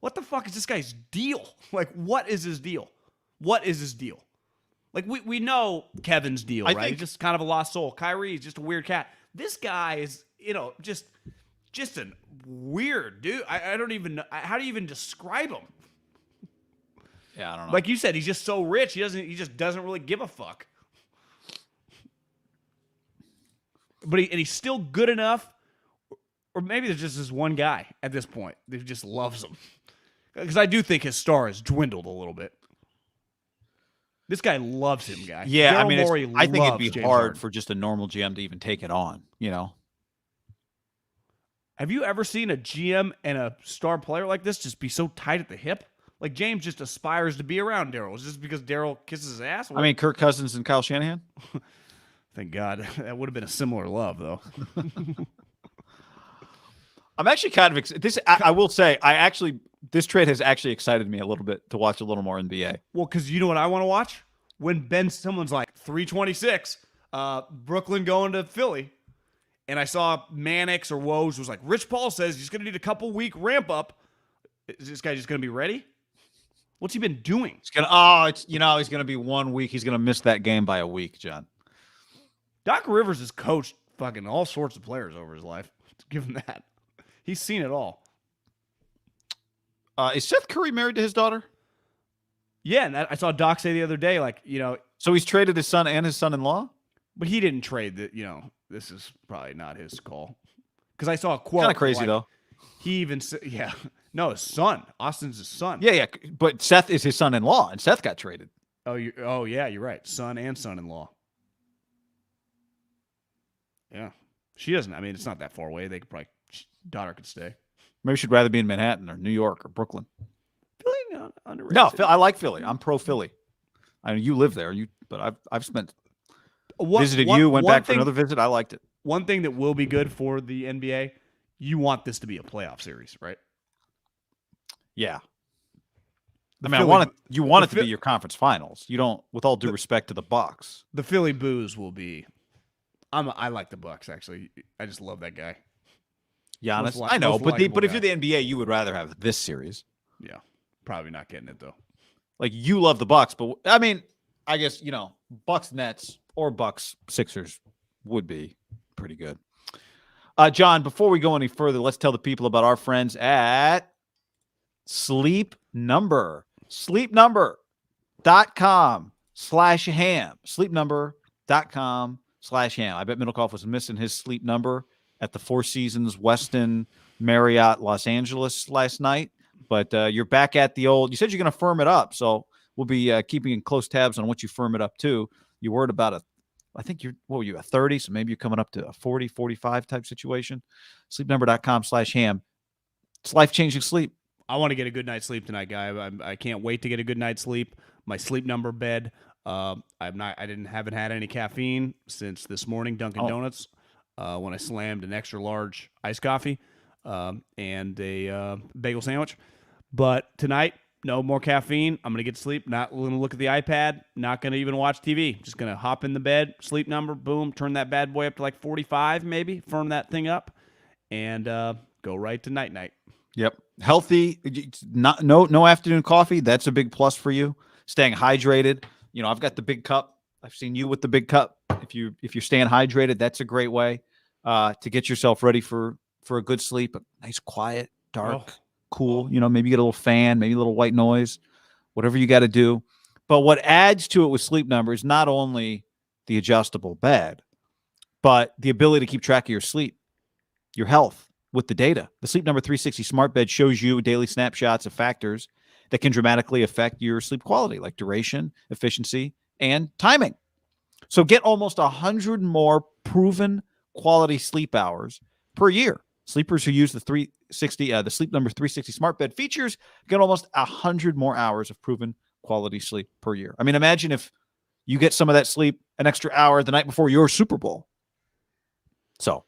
what the fuck is this guy's deal? What is his deal? What is his deal? We know Kevin's deal, right? He's just kind of a lost soul. Kyrie's just a weird cat. This guy is, just a weird dude. I don't even know. How do you even describe him? Yeah, I don't know. Like you said, he's just so rich. He just doesn't really give a fuck. But he's still good enough. Or maybe there's just this one guy at this point that just loves him. Because I do think his star has dwindled a little bit. This guy loves him, guy. Yeah, Daryl I think it'd be James hard Harden. for just a normal GM to even take it on, Have you ever seen a GM and a star player like this just be so tight at the hip? James just aspires to be around Daryl. Is this because Daryl kisses his ass? I mean, Kirk Cousins and Kyle Shanahan? Thank God. That would have been a similar love, though. I'm actually kind of excited. I will say, this trade has actually excited me a little bit to watch a little more NBA. Well, because you know what I want to watch? When Ben Simmons 326, Brooklyn going to Philly, and I saw Mannix or Woj was Rich Paul says he's going to need a couple week ramp up. Is this guy just going to be ready? What's he been doing? He's going to be 1 week. He's going to miss that game by a week, John. Doc Rivers has coached fucking all sorts of players over his life. Give him that. He's seen it all. Is Seth Curry married to his daughter? Yeah, and I saw Doc say the other day, So he's traded his son and his son-in-law? But he didn't trade that, this is probably not his call. Because I saw a quote. Kind of crazy, though. He even said, yeah. No, his son. Austin's his son. Yeah. But Seth is his son-in-law, and Seth got traded. Oh, yeah, you're right. Son and son-in-law. Yeah. She doesn't. I mean, it's not that far away. They could probably, daughter could stay. Maybe she'd rather be in Manhattan or New York or Brooklyn. Philly, underrated. No, I like Philly. I'm pro Philly. I mean, you live there. But I've spent visited you, went back for another visit. I liked it. One thing that will be good for the NBA, you want this to be a playoff series, right? Yeah. You want it to be your conference finals. You don't, with all due respect to the Bucks. The Philly Boos will be. I like the Bucks actually. I just love that guy. Giannis. I know, but if you're the NBA, you would rather have this series. Yeah, probably not getting it though. Like, you love the Bucks, but I mean, I guess, Bucks Nets or Bucks Sixers would be pretty good. John, before we go any further, let's tell the people about our friends at Sleep Number. SleepNumber.com/ham. SleepNumber.com/ham. I bet Middlekauff was missing his Sleep Number at the Four Seasons Westin Marriott Los Angeles last night. But you're back at the old. You said you're going to firm it up, so we'll be keeping in close tabs on what you firm it up to. You were at about I think what were you, a 30? So maybe you're coming up to a 40, 45 type situation. SleepNumber.com/ham. It's life-changing sleep. I want to get a good night's sleep tonight, guy. I can't wait to get a good night's sleep. My Sleep Number bed. Haven't had any caffeine since this morning. Dunkin' Donuts when I slammed an extra large iced coffee and a bagel sandwich. But tonight, no more caffeine. I'm going to get to sleep. Not going to look at the iPad. Not going to even watch TV. Just going to hop in the bed, Sleep Number, boom, turn that bad boy up to like 45 maybe, firm that thing up, and go right to night-night. Yep. Healthy, no afternoon coffee. That's a big plus for you. Staying hydrated. I've got the big cup. I've seen you with the big cup. If you're staying hydrated, that's a great way to get yourself ready for a good sleep. A nice, quiet, dark, cool. Maybe you get a little fan, maybe a little white noise, whatever you got to do. But what adds to it with Sleep Number is not only the adjustable bed, but the ability to keep track of your sleep, your health with the data. The Sleep Number 360 smart bed shows you daily snapshots of factors that can dramatically affect your sleep quality, like duration, efficiency, and timing. So get almost 100 more proven quality sleep hours per year. Sleepers who use the Sleep Number 360 smart bed features get almost 100 more hours of proven quality sleep per year. I mean, imagine if you get some of that sleep an extra hour the night before your Super Bowl. So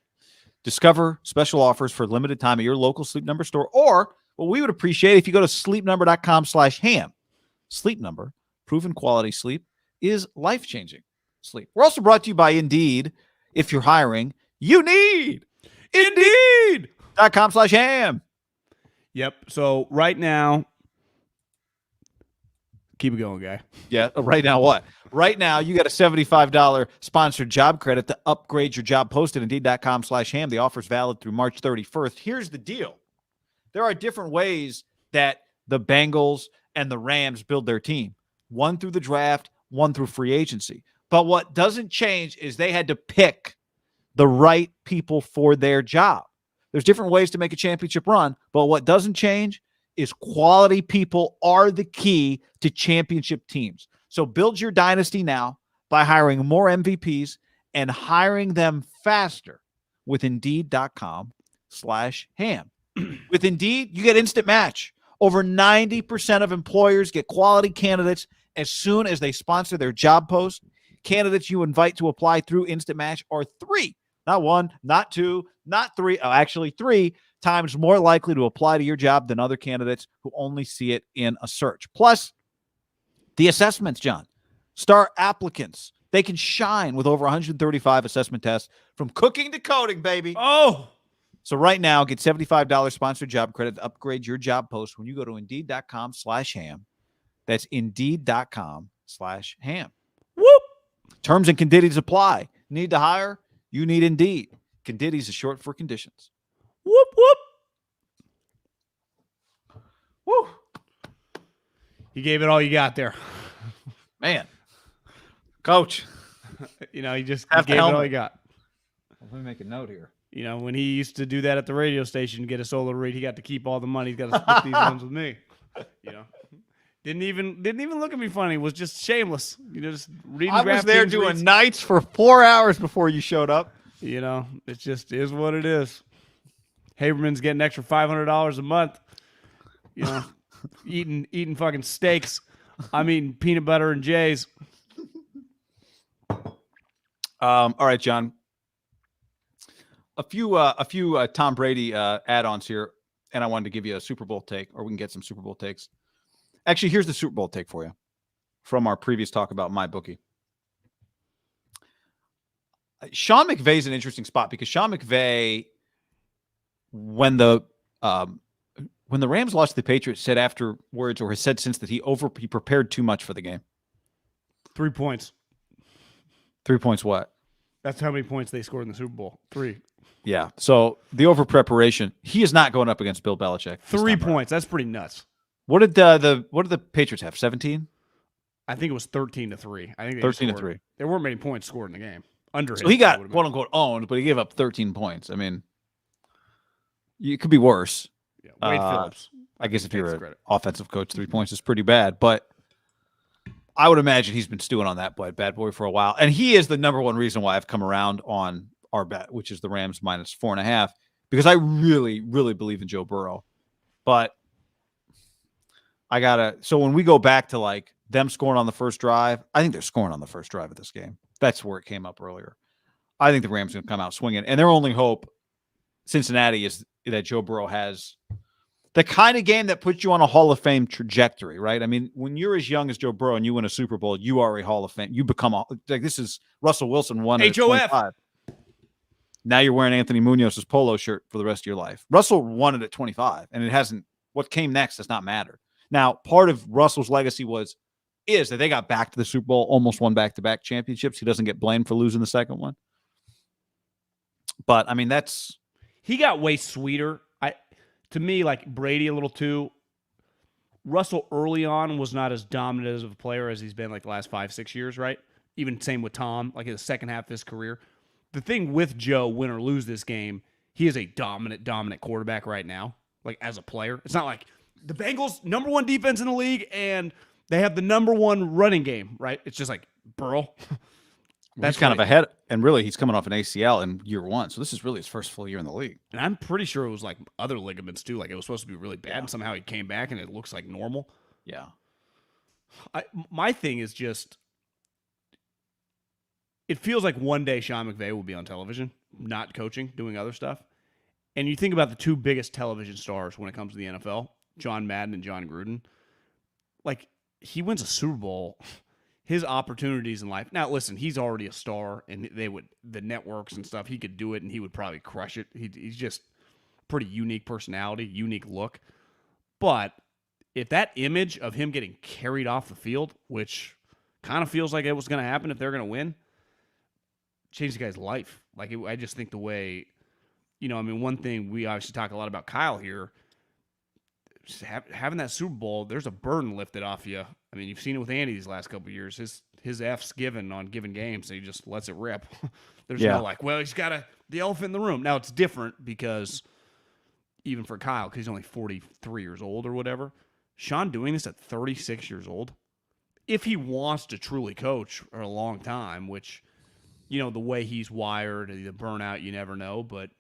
discover special offers for limited time at your local Sleep Number store, or what we would appreciate if you go to sleepnumber.com/ham. Sleep Number, proven quality sleep is life-changing sleep. We're also brought to you by Indeed. If you're hiring, you need Indeed.com/ham. Yep. So right now, keep it going, guy. Yeah. Right now, what? Right now, you got a $75 sponsored job credit to upgrade your job post at Indeed.com/ham. The offer's valid through March 31st. Here's the deal. There are different ways that the Bengals and the Rams build their team. One through the draft, one through free agency. But what doesn't change is they had to pick the right people for their job. There's different ways to make a championship run, but what doesn't change is quality people are the key to championship teams. So build your dynasty now by hiring more MVPs and hiring them faster with Indeed.com/ham. With Indeed, you get instant match. Over 90% of employers get quality candidates as soon as they sponsor their job post. Candidates you invite to apply through Instant Match are 3, not 1, not 2, not 3, actually 3 times more likely to apply to your job than other candidates who only see it in a search. Plus, the assessments, John. Star applicants. They can shine with over 135 assessment tests from cooking to coding, baby. Oh! So right now, get $75 sponsored job credit to upgrade your job post when you go to Indeed.com/ham. That's Indeed.com/ham. Whoop! Terms and conditions apply. Need to hire? You need Indeed. Conditions is short for conditions. Whoop, whoop. Woo. You gave it all you got there. Man. Coach. You just Have gave it all you got. Let me make a note here. When he used to do that at the radio station, get a solo read, he got to keep all the money. He's got to split these ones with me. Didn't even look at me funny. Was just shameless. Just reading. I was there doing nights for 4 hours before you showed up. It just is what it is. Haberman's getting extra $500 a month. Eating fucking steaks. I'm eating peanut butter and J's. All right, John. A few Tom Brady add-ons here, and I wanted to give you a Super Bowl take, or we can get some Super Bowl takes. Actually, here's the Super Bowl take for you from our previous talk about MyBookie. Sean McVay's an interesting spot because Sean McVay, when the when the Rams lost to the Patriots, said afterwards or has said since that he prepared too much for the game. 3 points. 3 points what? That's how many points they scored in the Super Bowl. 3. Yeah. So the over preparation, he is not going up against Bill Belichick. 3 points. That's pretty nuts. What did the Patriots have? 17? I think it was 13-3. I think 13-3. There weren't many points scored in the game. Under So he got quote unquote owned, but he gave up 13 points. I mean, it could be worse. Yeah, Wade Phillips. I guess if you're an offensive coach, 3 points is pretty bad. But I would imagine he's been stewing on that bad boy for a while. And he is the number one reason why I've come around on our bet, which is the Rams minus 4.5, because I really, really believe in Joe Burrow. But so when we go back to like them scoring on the first drive, I think they're scoring on the first drive of this game. That's where it came up earlier. I think the Rams are going to come out swinging. And their only hope, Cincinnati, is that Joe Burrow has the kind of game that puts you on a Hall of Fame trajectory, right? I mean, when you're as young as Joe Burrow and you win a Super Bowl, you are a Hall of Fame. You become like this is Russell Wilson won at 25. Now you're wearing Anthony Munoz's polo shirt for the rest of your life. Russell won it at 25, and it hasn't. What came next does not matter. Now, part of Russell's legacy is that they got back to the Super Bowl, almost won back-to-back championships. He doesn't get blamed for losing the second one. But I mean, he got way sweeter. To me, like Brady a little too. Russell early on was not as dominant as a player as he's been like the last 5-6 years, right? Even same with Tom, like in the second half of his career. The thing with Joe, win or lose this game, he is a dominant quarterback right now, like as a player. It's not like the Bengals, number 1 defense in the league, and they have the number 1 running game, right? It's just like Burrow. That's kind of ahead, and really he's coming off an ACL in year 1, so this is really his first full year in the league. And I'm pretty sure it was like other ligaments too. Like it was supposed to be really bad, and somehow he came back, and it looks like normal. Yeah. My thing is just, it feels like one day Sean McVay will be on television, not coaching, doing other stuff. And you think about the 2 biggest television stars when it comes to the NFL, John Madden and John Gruden. Like, he wins a Super Bowl. His opportunities in life. Now, listen, he's already a star, and the networks and stuff, he could do it, and he would probably crush it. He's just pretty unique personality, unique look. But if that image of him getting carried off the field, which kind of feels like it was going to happen if they're going to win, change the guy's life. Like, I just think the way, I mean, one thing we obviously talk a lot about Kyle here, having that Super Bowl, there's a burden lifted off you. I mean, you've seen it with Andy these last couple of years. His F's given on given games, so he just lets it rip. There's no like, well, he's got the elephant in the room. Now, it's different because even for Kyle, because he's only 43 years old or whatever, Sean doing this at 36 years old, if he wants to truly coach for a long time, which, the way he's wired, the burnout, you never know. But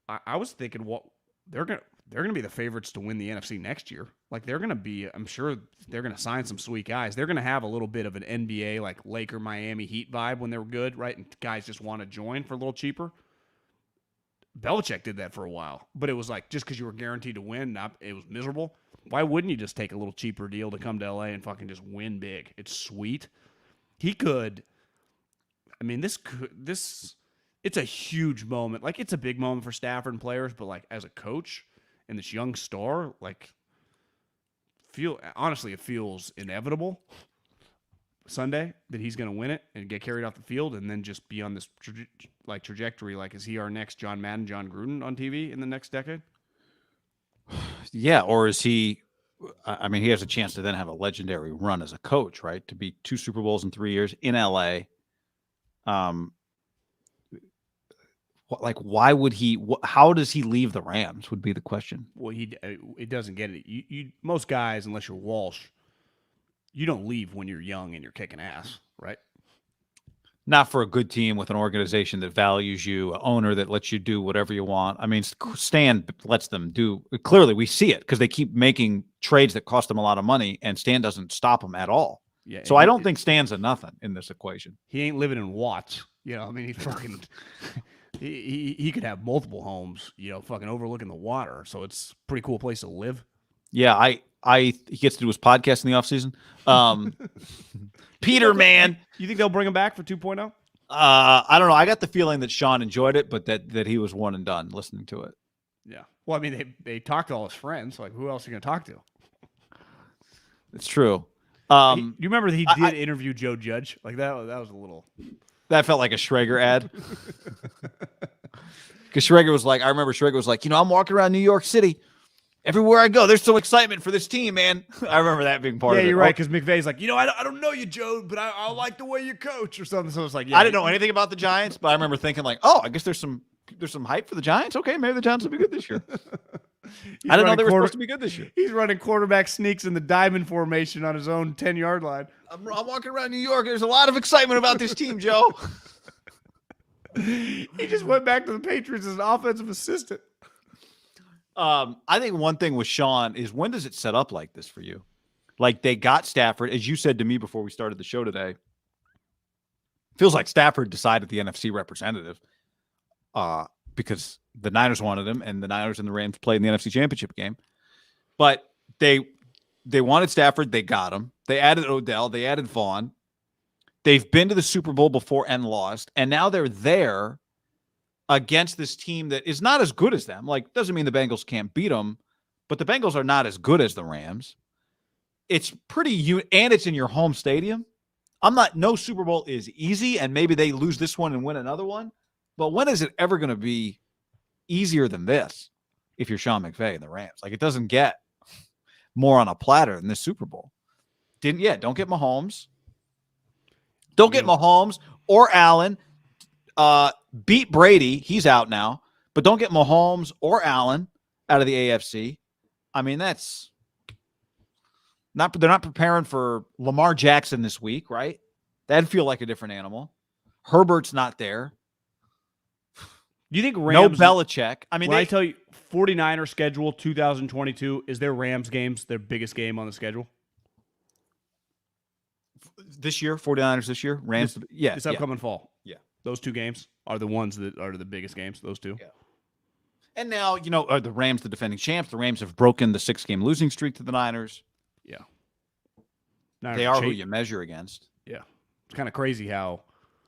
I was thinking, they're gonna be the favorites to win the NFC next year. Like they're gonna be, I'm sure they're gonna sign some sweet guys. They're gonna have a little bit of an NBA like Laker Miami Heat vibe when they were good, right? And guys just want to join for a little cheaper. Belichick did that for a while, but it was like just because you were guaranteed to win, it was miserable. Why wouldn't you just take a little cheaper deal to come to LA and fucking just win big? It's sweet. He could. I mean, it's a huge moment. Like it's a big moment for Stafford and players, but like as a coach. And this young star, like, honestly, it feels inevitable Sunday that he's going to win it and get carried off the field and then just be on this trajectory. Like, is he our next John Madden, John Gruden on TV in the next decade? Yeah, or is he? I mean, he has a chance to then have a legendary run as a coach, right? To be 2 Super Bowls in 3 years in LA. Like, why would he? How does he leave the Rams? Would be the question. Well, it doesn't get it. You most guys, unless you're Walsh, you don't leave when you're young and you're kicking ass, right? Not for a good team with an organization that values you, an owner that lets you do whatever you want. I mean, Stan lets them do. Clearly, we see it because they keep making trades that cost them a lot of money, and Stan doesn't stop them at all. Yeah. So I don't think Stan's a nothing in this equation. He ain't living in Watts. I mean, he fucking. He could have multiple homes, fucking overlooking the water. So it's a pretty cool place to live. Yeah, he gets to do his podcast in the offseason. Peter, man. You think they'll bring him back for 2.0? I don't know. I got the feeling that Sean enjoyed it, but that he was one and done listening to it. Yeah. Well, I mean, they talked to all his friends. Like, who else are you going to talk to? It's true. You remember that he did interview Joe Judge? Like, that was a little... That felt like a Schrager ad. Because Schrager was like, I remember Schrager was like, I'm walking around New York City. Everywhere I go, there's some excitement for this team, man. I remember that being part of it. Yeah, you're right, because McVay's like, I don't know you, Joe, but I like the way you coach or something. So it's like, yeah. I didn't know anything about the Giants, but I remember thinking like, I guess there's some hype for the Giants. Okay, maybe the Giants will be good this year. I didn't know they were supposed to be good this year. He's running quarterback sneaks in the diamond formation on his own 10-yard line. I'm walking around New York. There's a lot of excitement about this team, Joe. He just went back to the Patriots as an offensive assistant. I think one thing with Sean is, when does it set up like this for you? Like, they got Stafford, as you said to me before we started the show today. Feels like Stafford decided the NFC representative because the Niners wanted him, and the Niners and the Rams played in the NFC Championship game. But they wanted Stafford. They got him. They added Odell. They added Vaughn. They've been to the Super Bowl before and lost, and now they're there against this team that is not as good as them. Like, doesn't mean the Bengals can't beat them, but the Bengals are not as good as the Rams. It's and it's in your home stadium. No Super Bowl is easy, and maybe they lose this one and win another one. But when is it ever going to be easier than this if you're Sean McVay and the Rams? Like, it doesn't get more on a platter than this Super Bowl. Don't get Mahomes. Don't get Mahomes or Allen. Beat Brady. He's out now. But don't get Mahomes or Allen out of the AFC. I mean, they're not preparing for Lamar Jackson this week, right? That'd feel like a different animal. Herbert's not there. Do you think Rams... No Belichick. I mean, when I tell you 49er schedule 2022, is their Rams games their biggest game on the schedule? This year, 49ers this year, Rams. This upcoming fall. Yeah. Those two games are the ones that are the biggest games, those two. Yeah. And now, are the Rams the defending champs? The Rams have broken the 6-game losing streak to the Niners. Yeah. They are who you measure against. Yeah. It's kind of crazy how...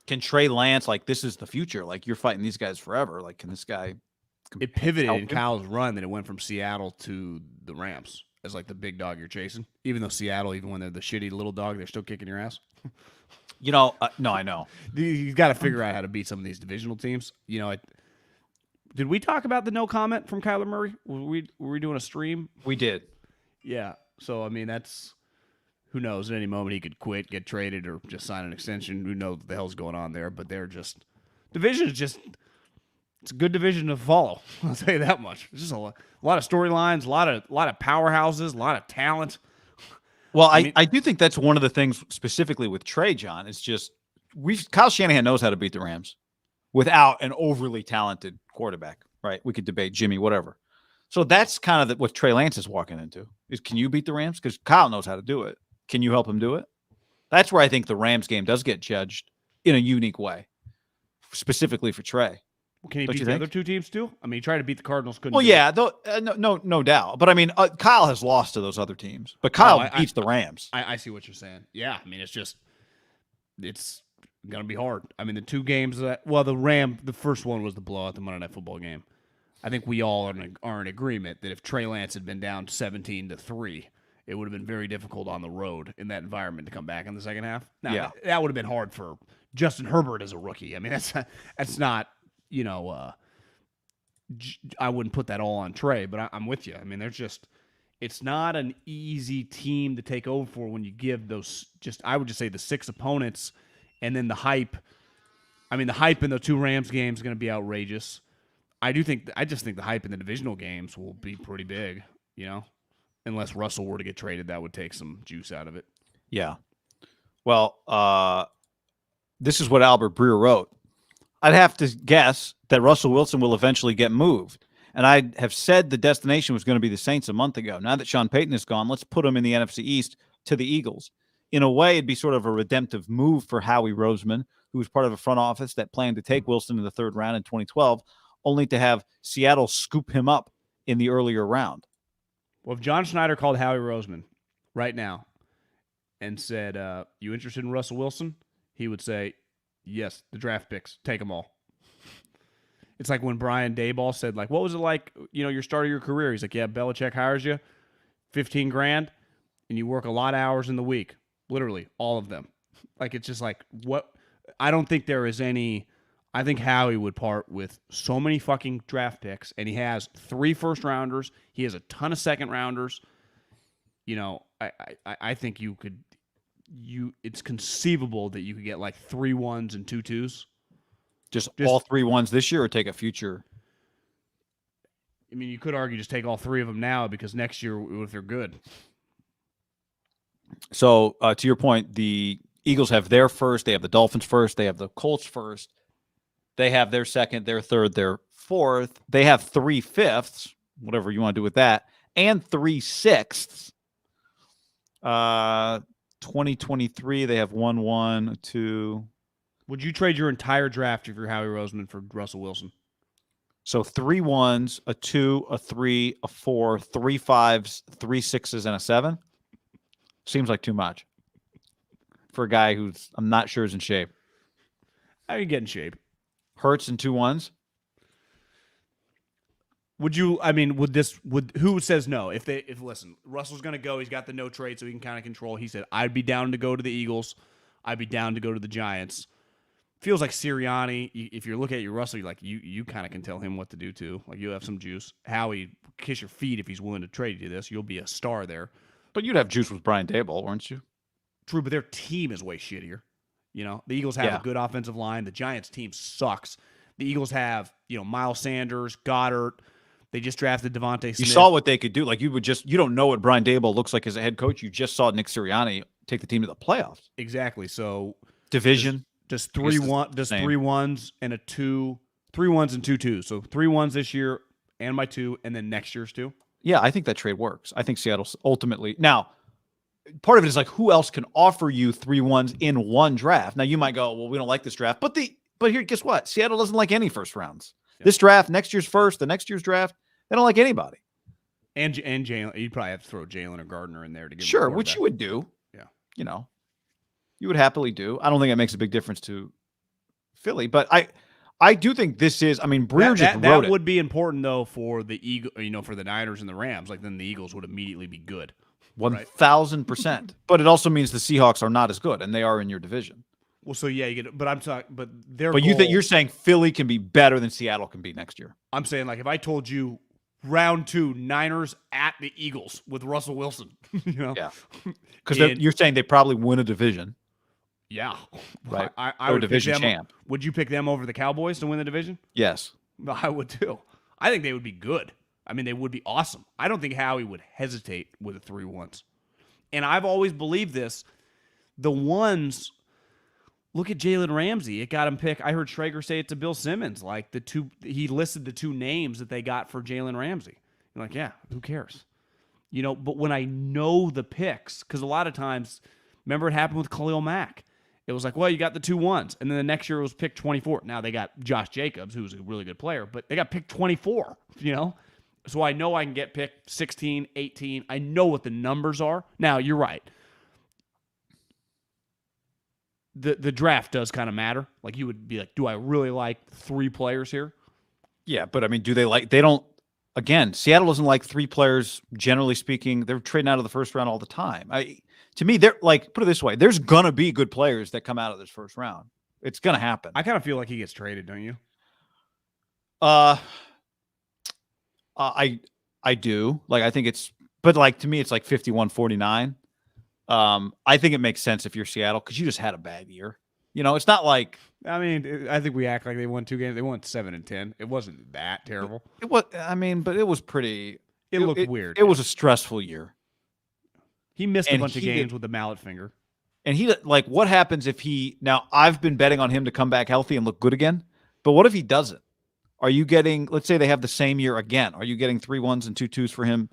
Can Trey Lance, like, this is the future. Like, you're fighting these guys forever. Like, can this guy... It pivoted in Kyle's run that it went from Seattle to the Rams as, like, the big dog you're chasing. Even though Seattle, even when they're the shitty little dog, they're still kicking your ass. No, I know. You've got to figure out how to beat some of these divisional teams. Did we talk about the no comment from Kyler Murray? Were we doing a stream? We did. Yeah. So, I mean, that's... Who knows? At any moment, he could quit, get traded, or just sign an extension. Who knows what the hell's going on there? But they're just... Division is just... It's a good division to follow. I'll tell you that much. It's just a lot of storylines, a lot of powerhouses, a lot of talent. Well, I do think that's one of the things specifically with Trey, John. It's just Kyle Shanahan knows how to beat the Rams without an overly talented quarterback, right? We could debate Jimmy, whatever. So that's kind of what Trey Lance is walking into. Is, can you beat the Rams? Because Kyle knows how to do it. Can you help him do it? That's where I think the Rams game does get judged in a unique way, specifically for Trey. Can he beat the other two teams too? I mean, he tried to beat the Cardinals. Couldn't. Well, yeah, no doubt. But I mean, Kyle has lost to those other teams, but Kyle beats the Rams. I see what you're saying. Yeah, I mean, it's gonna be hard. I mean, the two games the first one was the blowout, the Monday Night Football game. I think we all are in agreement that if Trey Lance had been down 17-3, it would have been very difficult on the road in that environment to come back in the second half. Now, that would have been hard for Justin Herbert as a rookie. I mean, that's not. I wouldn't put that all on Trey, but I'm with you. I mean, it's not an easy team to take over for when you give those, I would just say the 6 opponents and then the hype. I mean, the hype in the 2 Rams games is going to be outrageous. I just think the hype in the divisional games will be pretty big, unless Russell were to get traded, that would take some juice out of it. Yeah. Well, this is what Albert Breer wrote. I'd have to guess that Russell Wilson will eventually get moved. And I have said the destination was going to be the Saints a month ago. Now that Sean Payton is gone, let's put him in the NFC East to the Eagles. In a way, it'd be sort of a redemptive move for Howie Roseman, who was part of a front office that planned to take Wilson in the 3rd round in 2012, only to have Seattle scoop him up in the earlier round. Well, if John Schneider called Howie Roseman right now and said, you interested in Russell Wilson? He would say, yes, the draft picks, take them all. It's like when Brian Daboll said, like, what was it like, your start of your career? He's like, yeah, Belichick hires you, 15 grand, and you work a lot of hours in the week. Literally, all of them. Like, it's just like, what? I don't think there is any. I think Howie would part with so many fucking draft picks, and he has 3 first-rounders. He has a ton of second-rounders. I think you could. It's conceivable that you could get like 3 1s and 2 2s. Just all 3 1s this year, or take a future? I mean, you could argue just take all 3 of them now, because next year, if they're good. So, to your point, the Eagles have their first. They have the Dolphins first. They have the Colts first. They have their second, their third, their fourth. They have 3 fifths, whatever you want to do with that, and 3 sixths. 2023, they have 1 1, 2. Would you trade your entire draft if you're Howie Roseman for Russell Wilson? So 3 1s, a 2, a 3, a 4, 3 5s, 3 6s, and a 7. Seems like too much for a guy who's, I'm not sure, is in shape. How do you get in shape? Hurts and 2 1s. Who says no? If listen, Russell's going to go, he's got the no trade, so he can kind of control. He said, I'd be down to go to the Eagles. I'd be down to go to the Giants. Feels like Sirianni. If you look at your Russell, you're like, you kind of can tell him what to do too. Like, you have some juice. Howie, kiss your feet if he's willing to trade you this. You'll be a star there. But you'd have juice with Brian Daboll, weren't you? True, but their team is way shittier. The Eagles have a good offensive line. The Giants team sucks. The Eagles have, Miles Sanders, Goddard. They just drafted Devontae Smith. You saw what they could do. Like, you don't know what Brian Daboll looks like as a head coach. You just saw Nick Sirianni take the team to the playoffs. Exactly. So division. Just 3 1s and a 2, 3 1s and 2 2s. So 3 1s this year and my 2, and then next year's 2. Yeah, I think that trade works. I think Seattle ultimately now. Part of it is like, who else can offer you 3 1s in one draft? Now you might go, well, we don't like this draft, but here, guess what? Seattle doesn't like any first rounds. Yeah. This draft, next year's first, the next year's draft, they don't like anybody. And Jalen, you'd probably have to throw Jalen or Gardner in there to get sure, which you would do. Yeah, you would happily do. I don't think it makes a big difference to Philly, but I do think this is. I mean, Breer just wrote it. That would be important though for the Eagle, for the Niners and the Rams. Like, then the Eagles would immediately be good. 1,000%. But it also means the Seahawks are not as good, and they are in your division. Well, so yeah, you get. But I'm talking. But you're saying Philly can be better than Seattle can be next year. I'm saying, like, if I told you round 2 Niners at the Eagles with Russell Wilson, yeah, because you're saying they probably win a division. Yeah, right. I would division champ. Would you pick them over the Cowboys to win the division? Yes, I would too. I think they would be good. I mean, they would be awesome. I don't think Howie would hesitate with the 3 1s. And I've always believed this. The ones, look at Jalen Ramsey. It got him picked. I heard Schrager say it to Bill Simmons. Like, he listed the 2 names that they got for Jalen Ramsey. You're like, yeah, who cares? But when I know the picks, because a lot of times, remember it happened with Khalil Mack. It was like, well, you got the 2 1s. And then the next year it was picked 24. Now they got Josh Jacobs, who's a really good player, but they got picked 24, So I know I can get picked 16, 18. I know what the numbers are. Now, you're right. The draft does kind of matter. Like, you would be like, do I really like 3 players here? Yeah, but I mean, they don't, again, Seattle doesn't like 3 players, generally speaking. They're trading out of the first round all the time. To me, they're like, put it this way, there's going to be good players that come out of this first round. It's going to happen. I kind of feel like he gets traded, don't you? I do. Like, I think but like, to me, it's like 51-49. I think it makes sense if you're Seattle, because you just had a bad year. It's not like, I mean, I think we act like they won 2 games. They won 7 and 10. It wasn't that terrible. It was. I mean, but it was pretty. It looked weird. It was a stressful year. He missed a bunch of games with the mallet finger. And what happens if now I've been betting on him to come back healthy and look good again, but what if he doesn't? Are you getting, let's say they have the same year again, are you getting 3 1s and 2 2s for him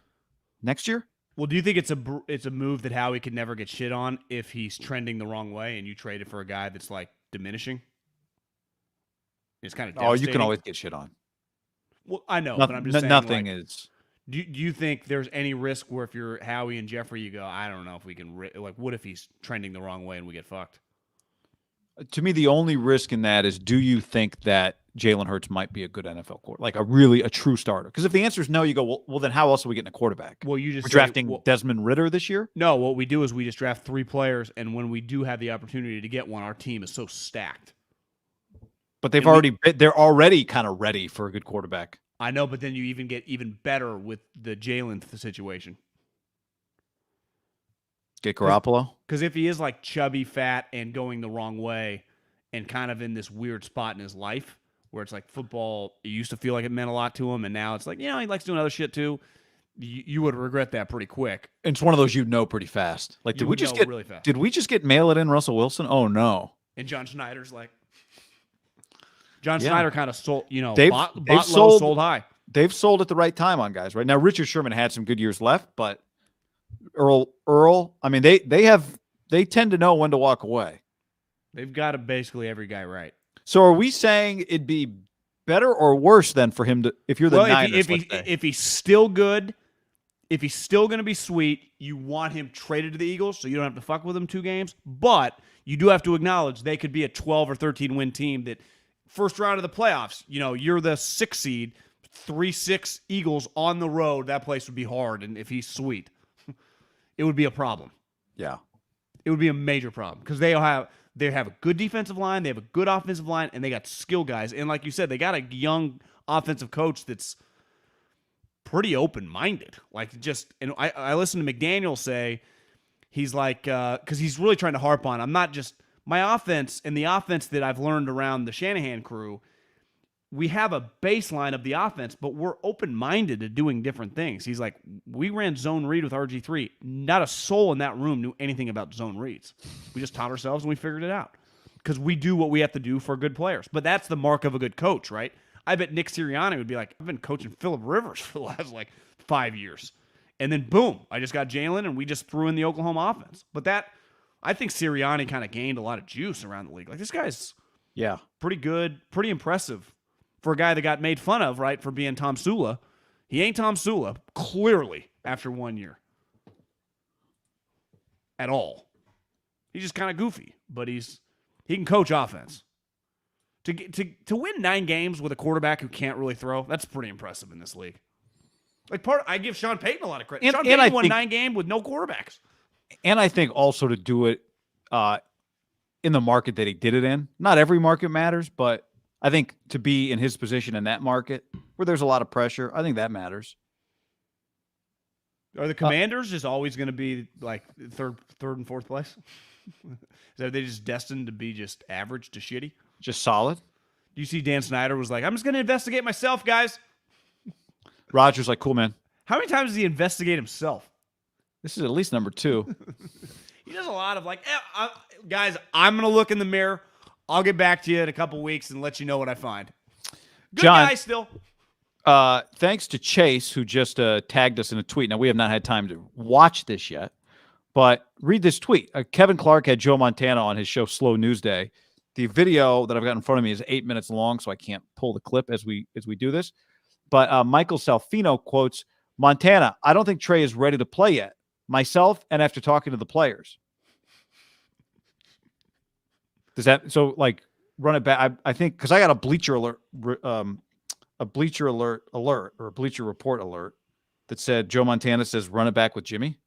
next year? Well, do you think it's a move that Howie could never get shit on if he's trending the wrong way and you trade it for a guy that's like diminishing? It's kind of devastating. Oh, you can always get shit on. Well, I know, but I'm just saying, nothing is. Do you think there's any risk where if you're Howie and Jeffrey, you go, I don't know if we can, what if he's trending the wrong way and we get fucked? To me, the only risk in that is, do you think that Jalen Hurts might be a good NFL quarterback, like a true starter? Because if the answer is no, you go, well, then how else are we getting a quarterback? Well, you just We're drafting Desmond Ridder this year? No, what we do is we just draft 3 players, and when we do have the opportunity to get one, our team is so stacked. But they're already kind of ready for a good quarterback. I know, but then you even get even better with the Jalen situation. Get Garoppolo? Because if he is like chubby, fat, and going the wrong way, and kind of in this weird spot in his life, where it's like football, it used to feel like it meant a lot to him, and now it's like, he likes doing other shit too. You would regret that pretty quick. It's one of those pretty fast. Like, did we just get mail it in Russell Wilson? Oh no! And John Schneider's like, Schneider kind of sold, bought low, sold high. They've sold at the right time on guys right now. Richard Sherman had some good years left, but Earl. I mean, they tend to know when to walk away. They've got basically every guy right. So are we saying it'd be better or worse than for him to, if you're the Niners? If he's still good, if he's still going to be sweet, you want him traded to the Eagles so you don't have to fuck with him 2 games. But you do have to acknowledge they could be a 12 or 13 win team that first round of the playoffs, you're the 6th seed, 3-6 Eagles on the road. That place would be hard. And if he's sweet, it would be a problem. Yeah. It would be a major problem because they have a good defensive line, they have a good offensive line, and they got skill guys. And like you said, they got a young offensive coach that's pretty open-minded. And I listened to McDaniel say, he's like, because he's really trying to harp on, I'm not just, my offense and the offense that I've learned around the Shanahan crew, we have a baseline of the offense, but we're open-minded to doing different things. He's like, we ran zone read with RG3. Not a soul in that room knew anything about zone reads. We just taught ourselves and we figured it out because we do what we have to do for good players. But that's the mark of a good coach, right? I bet Nick Sirianni would be like, I've been coaching Phillip Rivers for the last 5 years. And then boom, I just got Jalen and we just threw in the Oklahoma offense. But I think Sirianni kind of gained a lot of juice around the league. This guy's pretty good, pretty impressive. For a guy that got made fun of, right, for being Tom Sula. He ain't Tom Sula, clearly, after 1 year. At all. He's just kind of goofy, but he can coach offense. To win 9 games with a quarterback who can't really throw, that's pretty impressive in this league. I give Sean Payton a lot of credit. Sean Payton won 9 games with no quarterbacks. And I think also to do it in the market that he did it in. Not every market matters, but I think to be in his position in that market where there's a lot of pressure, I think that matters. Are the Commanders just always going to be third and fourth place? Are they just destined to be just average to shitty? Just solid? Do you see Dan Snyder was like, I'm just going to investigate myself, guys? Rodgers like, cool, man. How many times does he investigate himself? This is at least number 2. He does a lot of guys, I'm going to look in the mirror. I'll get back to you in a couple weeks and let you know what I find. Good John, guy still. Thanks to Chase, who just tagged us in a tweet. Now, we have not had time to watch this yet, but read this tweet. Kevin Clark had Joe Montana on his show Slow News Day. The video that I've got in front of me is 8 minutes long, so I can't pull the clip as we do this. But Michael Salfino quotes, Montana, I don't think Trey is ready to play yet. Myself and after talking to the players. Does that run it back? I think because I got a Bleacher Alert or a Bleacher Report alert that said Joe Montana says run it back with Jimmy.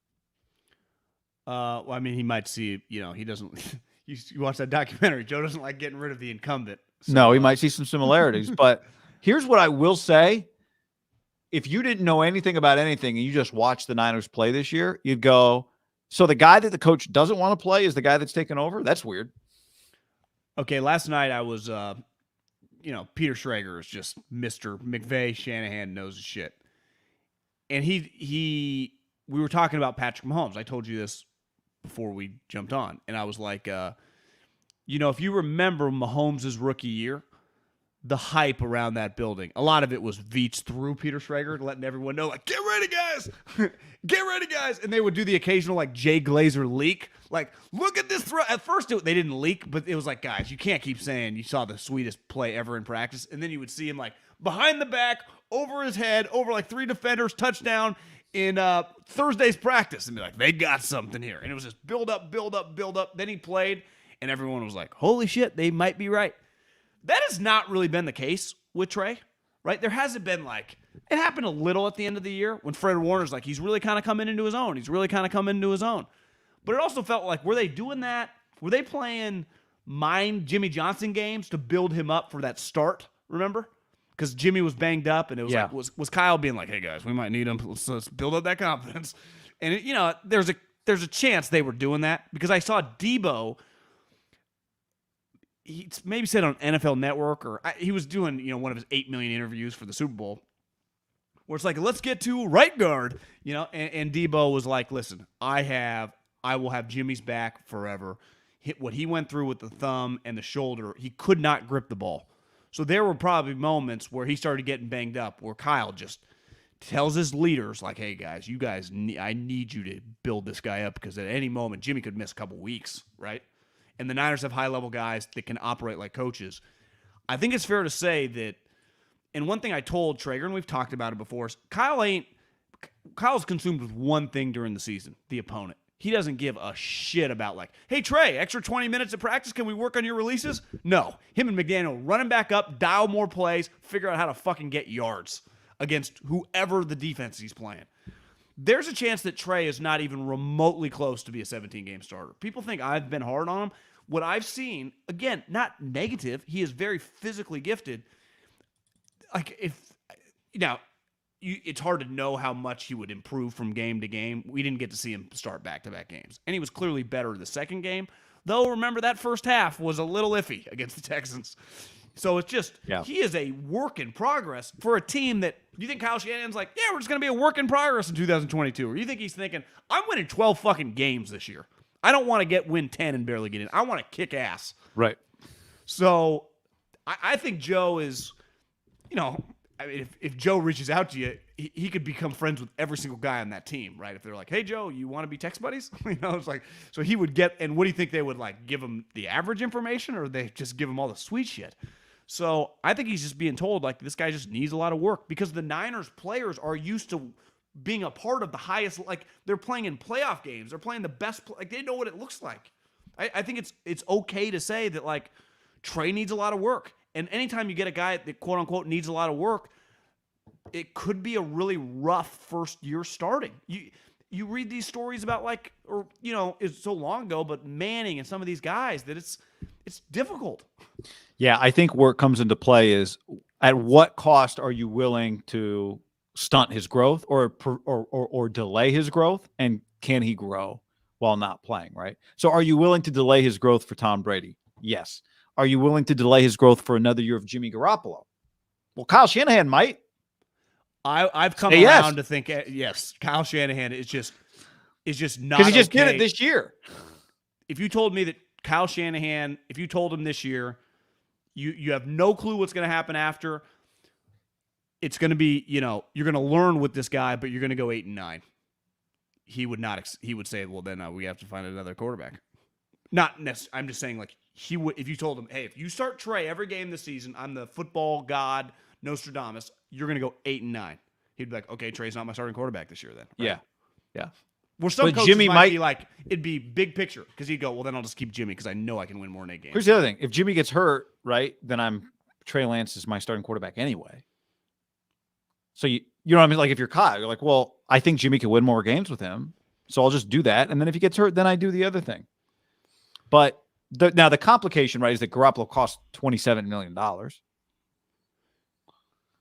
Well, I mean, he might see. He doesn't. You watch that documentary. Joe doesn't like getting rid of the incumbent. So, no, he might see some similarities. But here's what I will say: if you didn't know anything about anything and you just watched the Niners play this year, you'd go, "So the guy that the coach doesn't want to play is the guy that's taken over? That's weird." Okay, last night I was, Peter Schrager is just Mr. McVay. Shanahan knows his shit. And we were talking about Patrick Mahomes. I told you this before we jumped on. And I was like, if you remember Mahomes' rookie year, the hype around that building, a lot of it was Veach through Peter Schrager, letting everyone know, get ready, guys. Get ready, guys. And they would do the occasional, Jay Glazer leak. Look at this throw. At first, they didn't leak, but it was like, guys, you can't keep saying you saw the sweetest play ever in practice. And then you would see him, behind the back, over his head, over, 3 defenders, touchdown in Thursday's practice. And be like, they got something here. And it was just build up, build up, build up. Then he played, and everyone was like, holy shit, they might be right. That has not really been the case with Trey, right? There hasn't been like, it happened a little at the end of the year when Fred Warner's like, he's really kind of coming into his own. But it also felt like, were they doing that? Were they playing mind Jimmy Johnson games to build him up for that start? Remember? Because Jimmy was banged up, and it was like, was Kyle being like, hey guys, we might need him. Let's build up that confidence. And there's a chance they were doing that, because I saw Debo. He maybe said on NFL Network, or he was doing one of his 8 million interviews for the Super Bowl, where it's like, let's get to right guard, and Debo was like, listen, I will have Jimmy's back forever. What he went through with the thumb and the shoulder, he could not grip the ball. So there were probably moments where he started getting banged up, where Kyle just tells his leaders, like, hey, guys, I need you to build this guy up, because at any moment, Jimmy could miss a couple weeks, right? And the Niners have high-level guys that can operate like coaches. I think it's fair to say that, and one thing I told Traeger, and we've talked about it before, is Kyle's consumed with one thing during the season, the opponent. He doesn't give a shit about like, hey, Trey, extra 20 minutes of practice. Can we work on your releases? No. Him and McDaniel running back up, dial more plays, figure out how to fucking get yards against whoever the defense he's playing. There's a chance that Trey is not even remotely close to be a 17-game starter. People think I've been hard on him. What I've seen, again, not negative. He is very physically gifted. Like, it's hard to know how much he would improve from game to game. We didn't get to see him start back-to-back games. And he was clearly better the second game. Though, remember, that first half was a little iffy against the Texans. So it's just, He is a work in progress for a team that, you think Kyle Shanahan's like, yeah, we're just going to be a work in progress in 2022? Or you think he's thinking, I'm winning 12 fucking games this year. I don't want to win 10 and barely get in. I want to kick ass. Right. So I think Joe is, if Joe reaches out to you, he could become friends with every single guy on that team, right? If they're like, hey, Joe, you want to be text buddies? It's like, so he would get, and what do you think they would like, give him the average information, or they just give him all the sweet shit? So I think he's just being told, like, this guy just needs a lot of work, because the Niners players are used to being a part of the highest, like, they're playing in playoff games. They're playing the best, like, they know what it looks like. I think it's okay to say that, like, Trey needs a lot of work. And anytime you get a guy that, quote unquote, needs a lot of work, it could be a really rough first year starting. You read these stories about, like, or, it's so long ago, but Manning and some of these guys, that it's difficult. Yeah, I think where it comes into play is, at what cost are you willing to stunt his growth or delay his growth, and can he grow while not playing, right? So are you willing to delay his growth for Tom Brady? Yes. Are you willing to delay his growth for another year of Jimmy Garoppolo? Well, Kyle Shanahan might. I've come around to think, yes, Kyle Shanahan is just not, because he just did it this year. If you told me that Kyle Shanahan, if you told him this year, you have no clue what's going to happen after, it's going to be, you're going to learn with this guy, but you're going to go 8-9. He would not. He would say, well, then we have to find another quarterback. Not necessarily. I'm just saying, like, he would, if you told him, hey, if you start Trey every game this season, I'm the football god Nostradamus, you're going to go 8-9. He'd be like, okay, Trey's not my starting quarterback this year then. Right? Yeah. Well, some coaches Jimmy might be like, it'd be big picture, because he'd go, well, then I'll just keep Jimmy, because I know I can win more than 8 games. Here's the other thing. If Jimmy gets hurt, right, then Trey Lance is my starting quarterback anyway. So you know what I mean? Like, if you're Kyle, you're like, well, I think Jimmy can win more games with him, so I'll just do that. And then if he gets hurt, then I do the other thing. But now the complication, right, is that Garoppolo cost $27 million.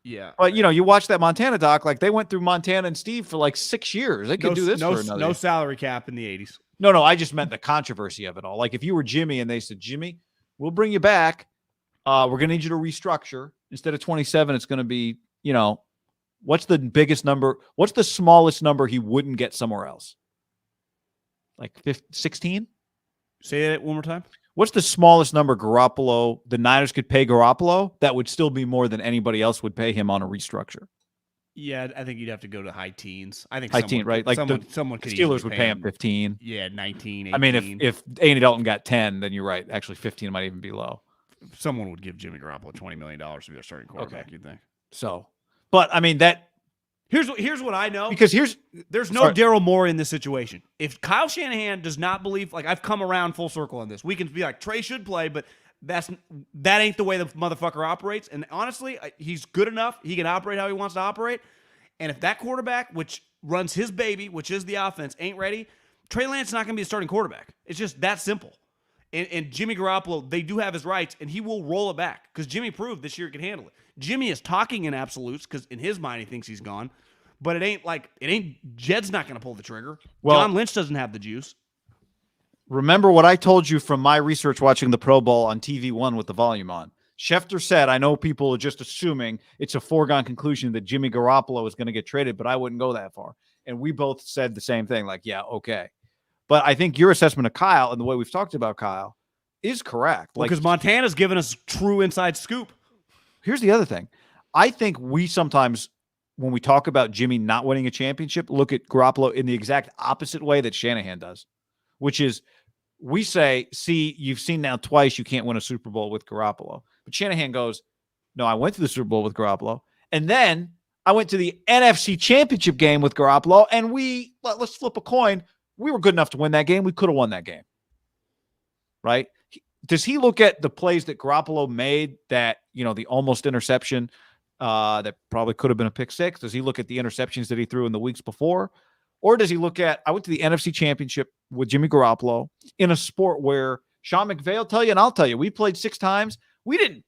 Yeah. But, you watch that Montana doc, like, they went through Montana and Steve for like 6 years. They could do this for another year. Salary cap in the 80s. No, I just meant the controversy of it all. Like, if you were Jimmy and they said, Jimmy, we'll bring you back. We're going to need you to restructure. Instead of 27, it's going to be, what's the biggest number? What's the smallest number he wouldn't get somewhere else? Like 16? Say that one more time. What's the smallest number the Niners could pay Garoppolo that would still be more than anybody else would pay him on a restructure? Yeah, I think you'd have to go to high teens. I think high teen, right? Like someone could Steelers would pay him 15. Yeah, 19, 18. I mean, if Andy Dalton got 10, then you're right. Actually, 15 might even be low. Someone would give Jimmy Garoppolo $20 million to be their starting quarterback, you'd think. So, but I mean, that here's what I know. Because there's no Daryl Morey in this situation. If Kyle Shanahan does not believe, like, I've come around full circle on this. We can be like, Trey should play, but that ain't the way the motherfucker operates. And honestly, he's good enough. He can operate how he wants to operate. And if that quarterback, which runs his baby, which is the offense, ain't ready, Trey Lance is not going to be a starting quarterback. It's just that simple. And Jimmy Garoppolo, they do have his rights, and he will roll it back because Jimmy proved this year he can handle it. Jimmy is talking in absolutes because in his mind he thinks he's gone, but it ain't Jed's not going to pull the trigger. Well, John Lynch doesn't have the juice. Remember what I told you from my research watching the Pro Bowl on TV One with the volume on. Schefter said, I know people are just assuming it's a foregone conclusion that Jimmy Garoppolo is going to get traded, but I wouldn't go that far. And we both said the same thing, like, yeah, okay. But I think your assessment of Kyle and the way we've talked about Kyle is correct. Because Montana's given us true inside scoop. Here's the other thing. I think we sometimes, when we talk about Jimmy not winning a championship, look at Garoppolo in the exact opposite way that Shanahan does, which is we say, see, you've seen now twice you can't win a Super Bowl with Garoppolo. But Shanahan goes, no, I went to the Super Bowl with Garoppolo. And then I went to the NFC Championship game with Garoppolo, and let's flip a coin. We were good enough to win that game. We could have won that game. Right? Does he look at the plays that Garoppolo made that, the almost interception that probably could have been a pick six? Does he look at the interceptions that he threw in the weeks before? Or does he look at, I went to the NFC Championship with Jimmy Garoppolo in a sport where Sean McVay will tell you, and I'll tell you, we played 6 times. We didn't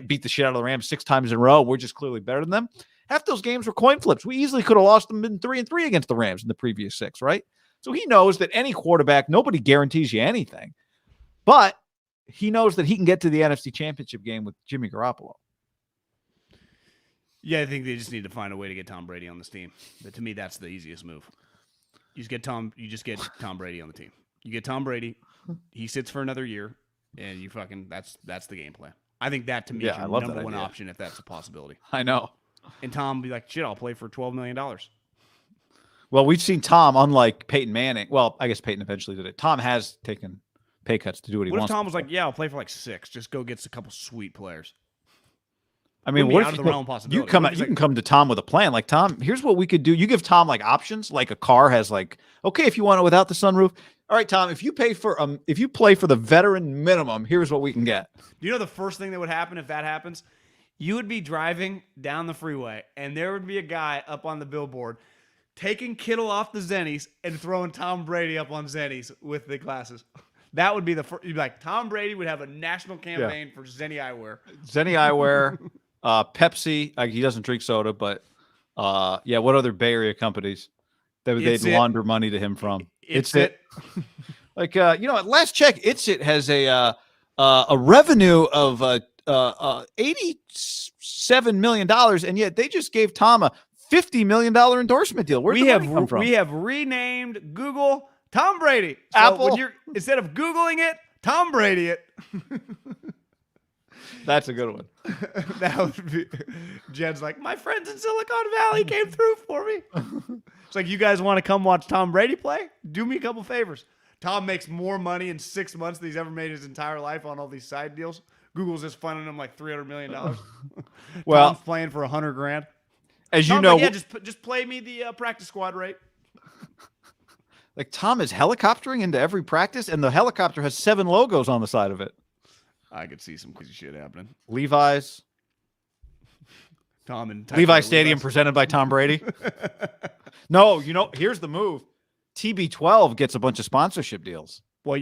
beat the shit out of the Rams 6 times in a row. We're just clearly better than them. Half those games were coin flips. We easily could have lost them in 3-3 against the Rams in the previous 6, right? So he knows that any quarterback, nobody guarantees you anything. But he knows that he can get to the NFC Championship game with Jimmy Garoppolo. Yeah, I think they just need to find a way to get Tom Brady on this team. But to me, that's the easiest move. You just get Tom Brady on the team. You get Tom Brady, he sits for another year, and you that's the game plan. I think that to me is your number one option if that's a possibility. I know. And Tom will be like, shit, I'll play for $12 million. Well, we've seen Tom, unlike Peyton Manning. Well, I guess Peyton eventually did it. Tom has taken pay cuts to do what he wants. What if Tom was like, yeah, I'll play for like 6. Just go get a couple sweet players. I mean, what if you can come to Tom with a plan? Like, Tom, here's what we could do. You give Tom like options, like a car has like, okay, if you want it without the sunroof. All right, Tom, if you play for the veteran minimum, here's what we can get. Do you know the first thing that would happen if that happens? You would be driving down the freeway, and there would be a guy up on the billboard taking Kittle off the Zennies and throwing Tom Brady up on Zennies with the glasses. That would be the first. You'd be like, Tom Brady would have a national campaign for Zenny Eyewear. Zenny Eyewear, Pepsi. He doesn't drink soda, but what other Bay Area companies that they'd launder money to him from? It's it. Like, at last check, It has a revenue of $87 million, and yet they just gave Tom a $50 million endorsement deal. Where'd the money come from? We have renamed Google Tom Brady. So Apple. Instead of Googling it, Tom Brady it. That's a good one. That would be. Jed's like, my friends in Silicon Valley came through for me. It's like, you guys want to come watch Tom Brady play? Do me a couple favors. Tom makes more money in 6 months than he's ever made his entire life on all these side deals. Google's just funding him like $300 million. Well, Tom's playing for $100,000. As you know, just play me the practice squad rate. Like, Tom is helicoptering into every practice, and the helicopter has 7 logos on the side of it. I could see some crazy shit happening. Levi's. Tom and Levi's Stadium presented by Tom Brady. No, here's the move. TB12 gets a bunch of sponsorship deals. Well,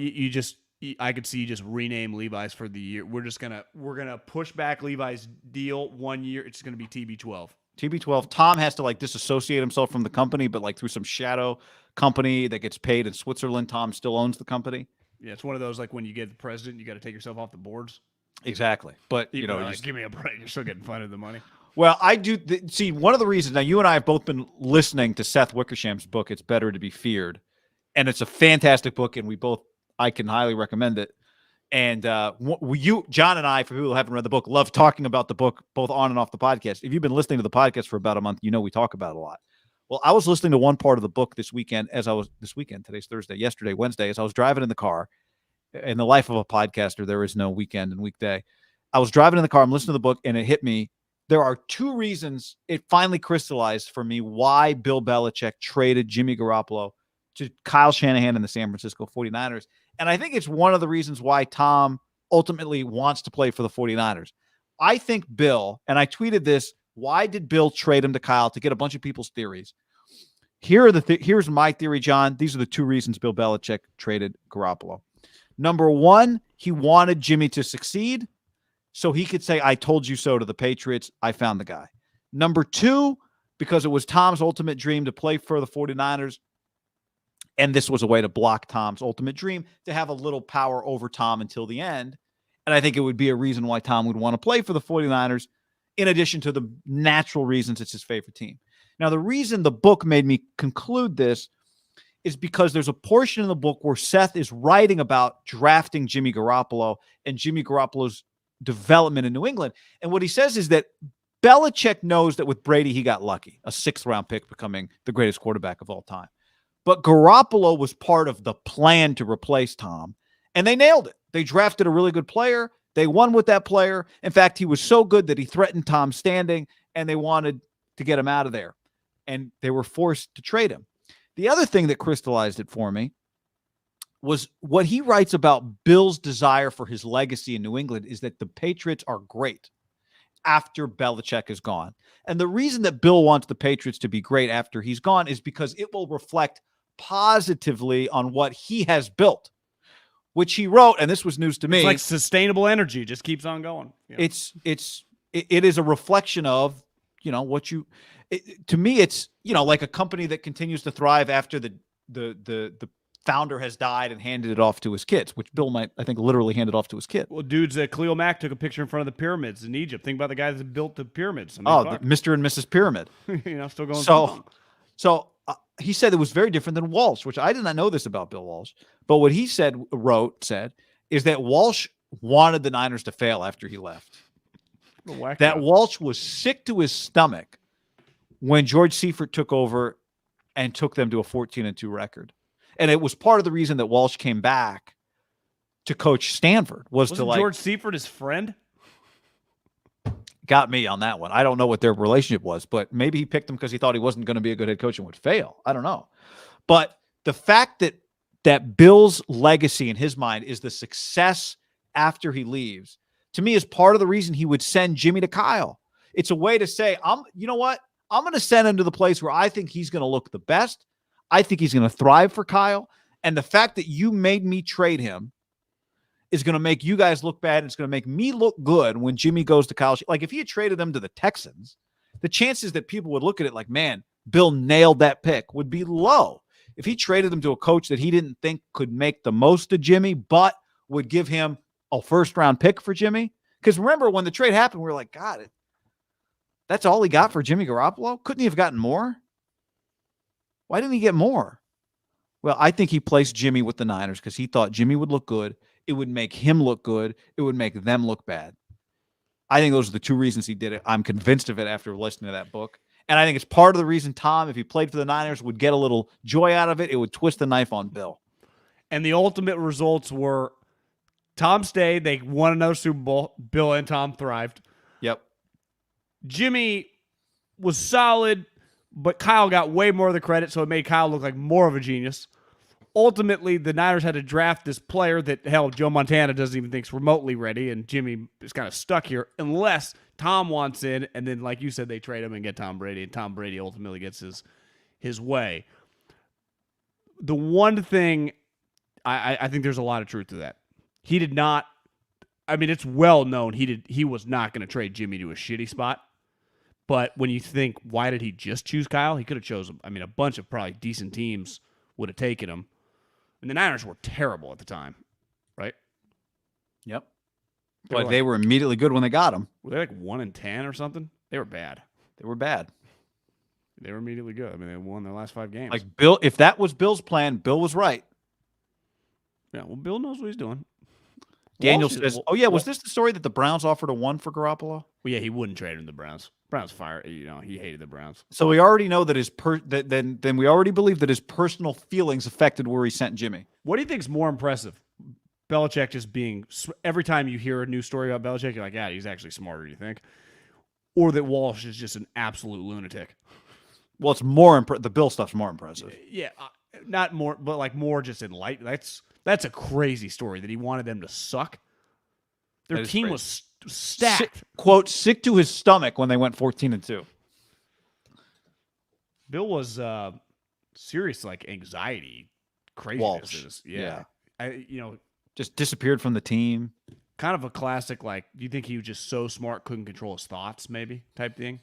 I could see you just rename Levi's for the year. We're gonna push back Levi's deal 1 year. It's gonna be TB12. TB12. Tom has to disassociate himself from the company, but through some shadow company that gets paid in Switzerland. Tom still owns the company. Yeah, it's one of those when you get the president, you got to take yourself off the boards. Exactly, but just give me a break. You're still getting funded the money. Well, I do see one of the reasons. Now, you and I have both been listening to Seth Wickersham's book, "It's Better to Be Feared," and it's a fantastic book, and I can highly recommend it. And John and I, for people who haven't read the book, love talking about the book both on and off the podcast. If you've been listening to the podcast for about a month, we talk about it a lot. Well, I was listening to one part of the book this weekend. Today's Thursday, yesterday, Wednesday, as I was driving in the car. In the life of a podcaster, there is no weekend and weekday. I was driving in the car. I'm listening to the book, and it hit me. There are 2 reasons it finally crystallized for me why Bill Belichick traded Jimmy Garoppolo to Kyle Shanahan and the San Francisco 49ers. And I think it's one of the reasons why Tom ultimately wants to play for the 49ers. I think Bill, and I tweeted this, why did Bill trade him to Kyle to get a bunch of people's theories? Here's my theory, John. These are the two reasons Bill Belichick traded Garoppolo. Number one, he wanted Jimmy to succeed so he could say, I told you so to the Patriots. I found the guy. Number two, because it was Tom's ultimate dream to play for the 49ers. And this was a way to block Tom's ultimate dream to have a little power over Tom until the end. And I think it would be a reason why Tom would want to play for the 49ers, in addition to the natural reasons it's his favorite team. Now, the reason the book made me conclude this is because there's a portion in the book where Seth is writing about drafting Jimmy Garoppolo and Jimmy Garoppolo's development in New England. And what he says is that Belichick knows that with Brady, he got lucky, a 6th-round pick becoming the greatest quarterback of all time. But Garoppolo was part of the plan to replace Tom, and they nailed it. They drafted a really good player. They won with that player. In fact, he was so good that he threatened Tom's standing, and they wanted to get him out of there. And they were forced to trade him. The other thing that crystallized it for me was what he writes about Bill's desire for his legacy in New England is that the Patriots are great after Belichick is gone. And the reason that Bill wants the Patriots to be great after he's gone is because it will reflect positively on what he has built, which he wrote, and this was news to me. It's like sustainable energy, just keeps on going. Yeah. It is a reflection of, to me, it's, like a company that continues to thrive after the founder has died and handed it off to his kids, which Bill might, I think, literally hand it off to his kid. Well, dudes, Cleo Mack took a picture in front of the pyramids in Egypt. Think about the guys that built the pyramids. Mr. and Mrs. Pyramid. Still going. So he said it was very different than Walsh, which I did not know this about Bill Walsh. But what he said is that Walsh wanted the Niners to fail after he left. That Walsh was sick to his stomach when George Seifert took over and took them to a 14-2 record. And it was part of the reason that Walsh came back to coach Stanford wasn't George Seifert his friend? Got me on that one. I don't know what their relationship was, but maybe he picked him because he thought he wasn't going to be a good head coach and would fail. I don't know. But the fact that Bill's legacy in his mind is the success after he leaves, to me, is part of the reason he would send Jimmy to Kyle. It's a way to say, you know what? I'm going to send him to the place where I think he's going to look the best. I think he's going to thrive for Kyle. And the fact that you made me trade him is going to make you guys look bad. And it's going to make me look good when Jimmy goes to Kyle. Like if he had traded him to the Texans, the chances that people would look at it like, man, Bill nailed that pick would be low. If he traded him to a coach that he didn't think could make the most of Jimmy, but would give him a 1st-round pick for Jimmy. Because remember when the trade happened, we were like, God, that's all he got for Jimmy Garoppolo? Couldn't he have gotten more? Why didn't he get more? Well, I think he placed Jimmy with the Niners because he thought Jimmy would look good. It would make him look good. It would make them look bad. I think those are the two reasons he did it. I'm convinced of it after listening to that book. And I think it's part of the reason Tom, if he played for the Niners, would get a little joy out of it. It would twist the knife on Bill. And the ultimate results were Tom stayed. They won another Super Bowl. Bill and Tom thrived. Yep. Jimmy was solid, but Kyle got way more of the credit, so it made Kyle look like more of a genius. Ultimately, the Niners had to draft this player that, hell, Joe Montana doesn't even think is remotely ready, and Jimmy is kind of stuck here unless Tom wants in, and then, like you said, they trade him and get Tom Brady, and Tom Brady ultimately gets his way. The one thing, I think there's a lot of truth to that. He did not, it's well known he was not going to trade Jimmy to a shitty spot. But when you think, why did he just choose Kyle? He could have chosen, a bunch of probably decent teams would have taken him. And the Niners were terrible at the time, right? Yep. But they were immediately good when they got him. Were they like 1-10 or something? They were bad. They were bad. They were immediately good. They won their last 5 games. Like Bill, if that was Bill's plan, Bill was right. Yeah, well, Bill knows what he's doing. Daniel says, was this the story that the Browns offered a 1 for Garoppolo? Well, yeah, he wouldn't trade him to the Browns. Browns fired. He hated the Browns. So we already know that then we already believe that his personal feelings affected where he sent Jimmy. What do you think is more impressive? Belichick just being, every time you hear a new story about Belichick, you're like, yeah, he's actually smarter, you think? Or that Walsh is just an absolute lunatic? Well, it's more the Bill stuff's more impressive. Yeah, not more, but like more just enlightened. That's a crazy story that he wanted them to suck. Their team was stacked. Quote, sick to his stomach when they went 14-2. Bill was serious, like anxiety, craziness. Walsh. Yeah. Just disappeared from the team. Kind of a classic, like, do you think he was just so smart, couldn't control his thoughts, maybe, type thing?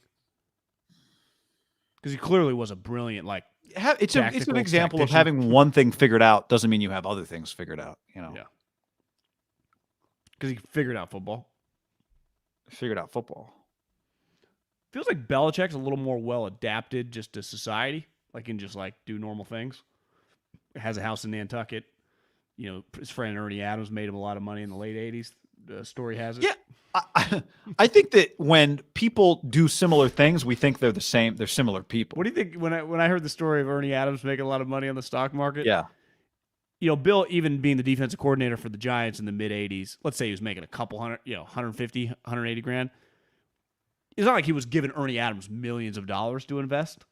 Because he clearly was a brilliant, like, it's an example of having one thing figured out doesn't mean you have other things figured out, Yeah. Because he figured out football. Feels like Belichick's a little more well adapted just to society, like can just like do normal things. Has a house in Nantucket. His friend Ernie Adams made him a lot of money in the late 80s. The story has it. Yeah. I think that when people do similar things, we think they're the same. They're similar people. What do you think when I heard the story of Ernie Adams making a lot of money on the stock market? Yeah. Bill, even being the defensive coordinator for the Giants in the mid 80s, let's say he was making a couple hundred, 150, 180 grand. It's not like he was giving Ernie Adams millions of dollars to invest.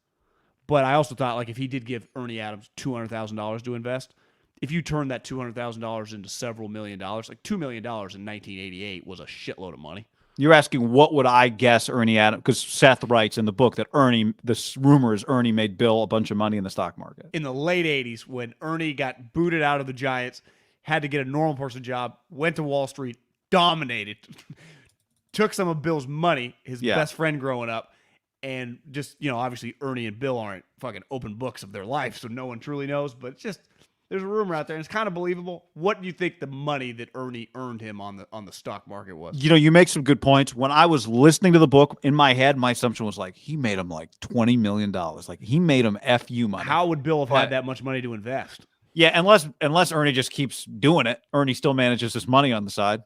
But I also thought, like, if he did give Ernie Adams $200,000 to invest, if you turn that $200,000 into several $1 million, like $2 million in 1988 was a shitload of money. You're asking what would I guess Ernie Adams, because Seth writes in the book that the rumor is Ernie made Bill a bunch of money in the stock market. In the late 80s, when Ernie got booted out of the Giants, had to get a normal person job, went to Wall Street, dominated, took some of Bill's money, his best friend growing up, and just, obviously Ernie and Bill aren't fucking open books of their life, so no one truly knows, but it's just... There's a rumor out there, and it's kind of believable. What do you think the money that Ernie earned him on the stock market was? You make some good points. When I was listening to the book, in my head, my assumption was like, he made him like $20 million. Like, he made him FU money. How would Bill have had that much money to invest? Yeah, unless Ernie just keeps doing it. Ernie still manages his money on the side.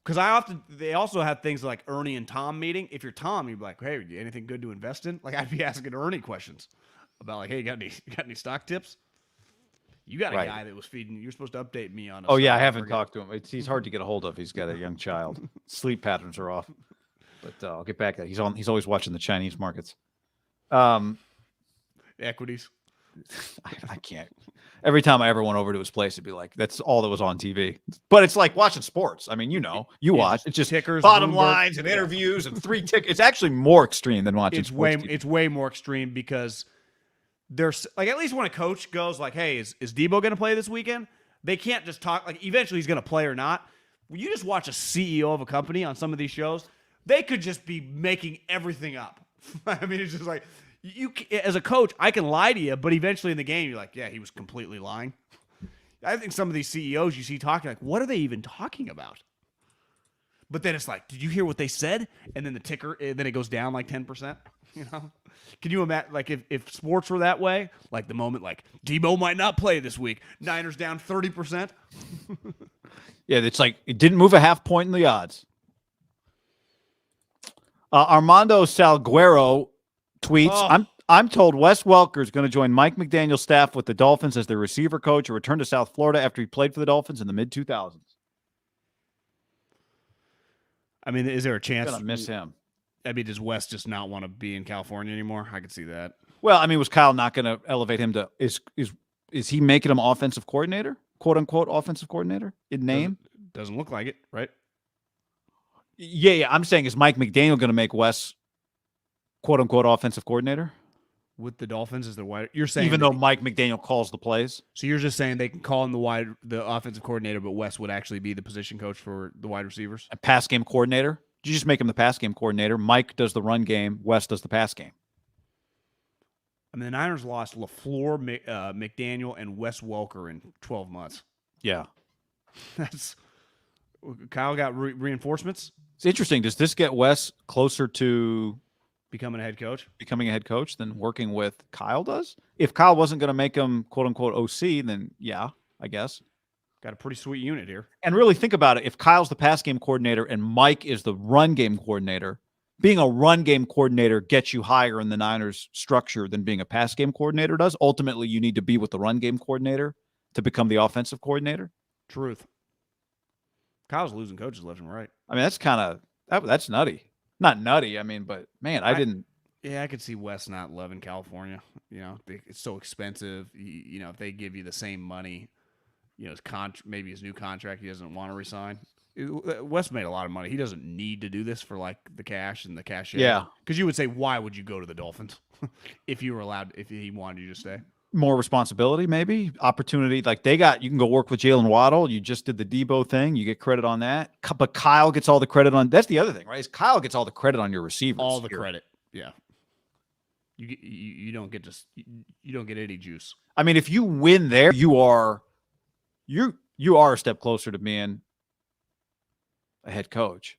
Because they also have things like Ernie and Tom meeting. If you're Tom, you'd be like, hey, anything good to invest in? Like, I'd be asking Ernie questions about like, hey, you got any stock tips? You got a guy that was feeding. You're supposed to update me on. Oh yeah, I haven't talked to him. He's hard to get a hold of. He's got a young child. Sleep patterns are off. But I'll get back to that. He's always watching the Chinese markets. Equities. I can't. Every time I ever went over to his place, it'd be like that's all that was on TV. But it's like watching sports. I mean, you watch. It's just tickers, bottom Bloomberg. lines, and interviews, and 3 tickets. It's actually more extreme than watching sports. It's way more extreme because. There's like at least when a coach goes like, "Hey, is Debo going to play this weekend?" They can't just talk like eventually he's going to play or not. When you just watch a CEO of a company on some of these shows, they could just be making everything up. I mean, it's just like you as a coach, I can lie to you, but eventually in the game, you're like, "Yeah, he was completely lying." I think some of these CEOs you see talking like, "What are they even talking about?" But then it's like, "Did you hear what they said?" And then the ticker, then it goes down like 10%. Can you imagine, like, if sports were that way, like the moment, like, Debo might not play this week, Niners down 30%? Yeah, it's like it didn't move a half point in the odds. Armando Salguero tweets, I'm told Wes Welker is going to join Mike McDaniel's staff with the Dolphins as their receiver coach and return to South Florida after he played for the Dolphins in the mid-2000s. I mean, is there a chance? I'm going to miss him. I mean, does Wes just not want to be in California anymore? I could see that. Well, I mean, was Kyle not going to elevate him to is he making him offensive coordinator, quote unquote offensive coordinator in name? Doesn't look like it, right? Yeah. I'm saying is Mike McDaniel going to make Wes quote unquote offensive coordinator with the Dolphins as the wide? You're saying even though Mike McDaniel calls the plays. So you're just saying they can call him the offensive coordinator, but Wes would actually be the position coach for the wide receivers, a pass game coordinator. You just make him the pass game coordinator. Mike does the run game. Wes does the pass game. I mean, the Niners lost LaFleur, McDaniel, and Wes Welker in 12 months. Yeah. Kyle got reinforcements. It's interesting. Does this get Wes closer to becoming a head coach than working with Kyle does? If Kyle wasn't going to make him, quote unquote, OC, then yeah, I guess. Got a pretty sweet unit here. And really think about it. If Kyle's the pass game coordinator and Mike is the run game coordinator, being a run game coordinator gets you higher in the Niners structure than being a pass game coordinator does. Ultimately, you need to be with the run game coordinator to become the offensive coordinator. Truth. Kyle's losing coaches left and right. I mean, that's nutty. Not nutty. I mean, but man, I didn't. Yeah, I could see Wes not loving California. It's so expensive. If they give you the same money, maybe his new contract he doesn't want to resign. Wes made a lot of money. He doesn't need to do this for like the cash and the cachet. Yeah. Because you would say, why would you go to the Dolphins if you were allowed, if he wanted you to stay? More responsibility, maybe opportunity. Like you can go work with Jalen Waddle. You just did the Debo thing. You get credit on that. But Kyle gets all the credit on. That's the other thing, right? Is Kyle gets all the credit on your receivers. All the credit. Yeah. You don't get any juice. I mean, if you win there, you are a step closer to being a head coach.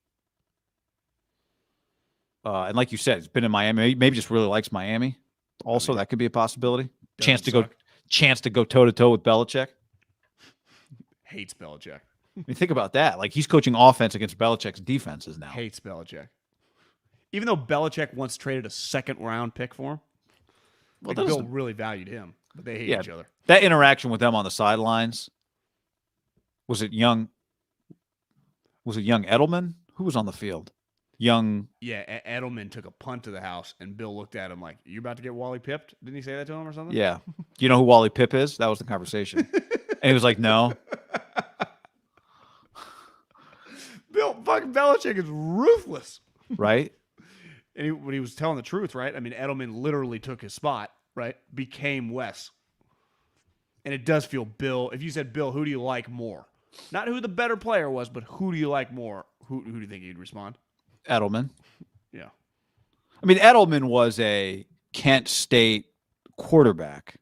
And like you said, it's been in Miami. Maybe just really likes Miami. Also, that could be a possibility. Chance to go toe to toe with Belichick. Hates Belichick. I mean, think about that. Like he's coaching offense against Belichick's defenses now. Hates Belichick. Even though Belichick once traded a second-round pick for him, Bill really valued him, but they hate each other. That interaction with them on the sidelines. Was it young Edelman? Who was on the field? Edelman took a punt to the house, and Bill looked at him like, "You about to get Wally pipped?" Didn't he say that to him or something? Yeah. Do you know who Wally Pipp is? That was the conversation. And he was like, "No." Fucking Belichick is ruthless, right? And when he was telling the truth, right? I mean, Edelman literally took his spot, right? Became Wes, and it does feel Bill. If you said, "Bill, who do you like more?" Not who the better player was, but who do you like more? Who do you think he'd respond? Edelman. Yeah. I mean, Edelman was a Kent State quarterback.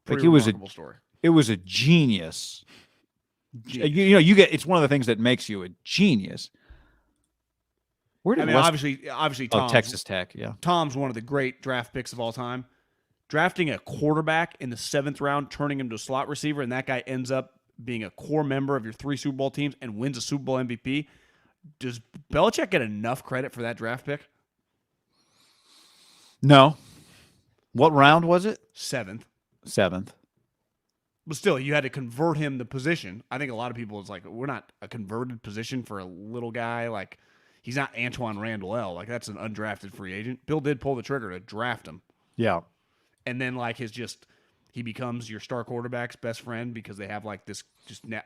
Pretty remarkable story. It was a genius. It's one of the things that makes you a genius. Obviously, Tom's, Texas Tech. Yeah, Tom's one of the great draft picks of all time. Drafting a quarterback in the 7th round, turning him to a slot receiver, and that guy ends up being a core member of your 3 Super Bowl teams and wins a Super Bowl MVP. Does Belichick get enough credit for that draft pick? No. What round was it? 7th. But still, you had to convert him the position. I think a lot of people is like, we're not a converted position for a little guy. Like, he's not Antoine Randall L. Like, that's an undrafted free agent. Bill did pull the trigger to draft him. Yeah. And then, like, he becomes your star quarterback's best friend because they have, like, this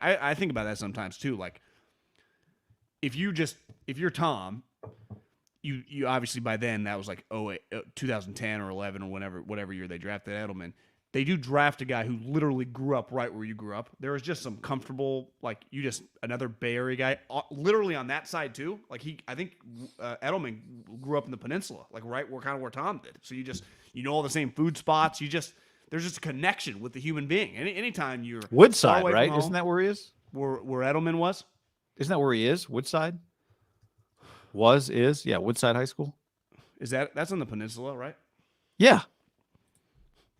I think about that sometimes, too. Like, if you're Tom, you obviously by then, that was like 2010 or 11 or whatever year they drafted Edelman. They do draft a guy who literally grew up right where you grew up. There was just some comfortable, like, another Bay Area guy, literally on that side too. Like I think Edelman grew up in the peninsula, like right where Tom did. So you know all the same food spots. There's just a connection with the human being. Anytime you're Woodside, right? Isn't that where he is? Where Edelman was? Isn't that where he is? Woodside? Yeah, Woodside High School. That's on the peninsula, right? Yeah.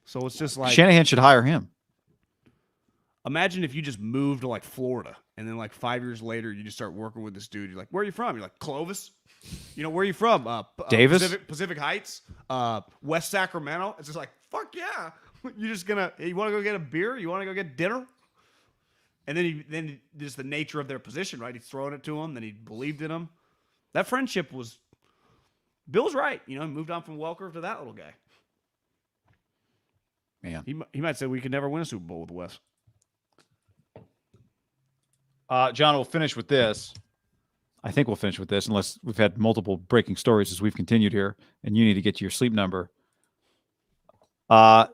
So it's just like Shanahan should hire him. Imagine if you just moved to like Florida and then like 5 years later you just start working with this dude. You're like, where are you from? You're like, Clovis. Where are you from? Davis? Pacific Heights? West Sacramento? It's just like, fuck yeah. You're just gonna, you want to go get a beer? You want to go get dinner? And then just the nature of their position, right? He's throwing it to him. Then he believed in him. That friendship was, Bill's right. He moved on from Welker to that little guy. Man. He might say we could never win a Super Bowl with Wes. John, we'll finish with this. I think we'll finish with this unless we've had multiple breaking stories as we've continued here, and you need to get to your sleep number. Bryan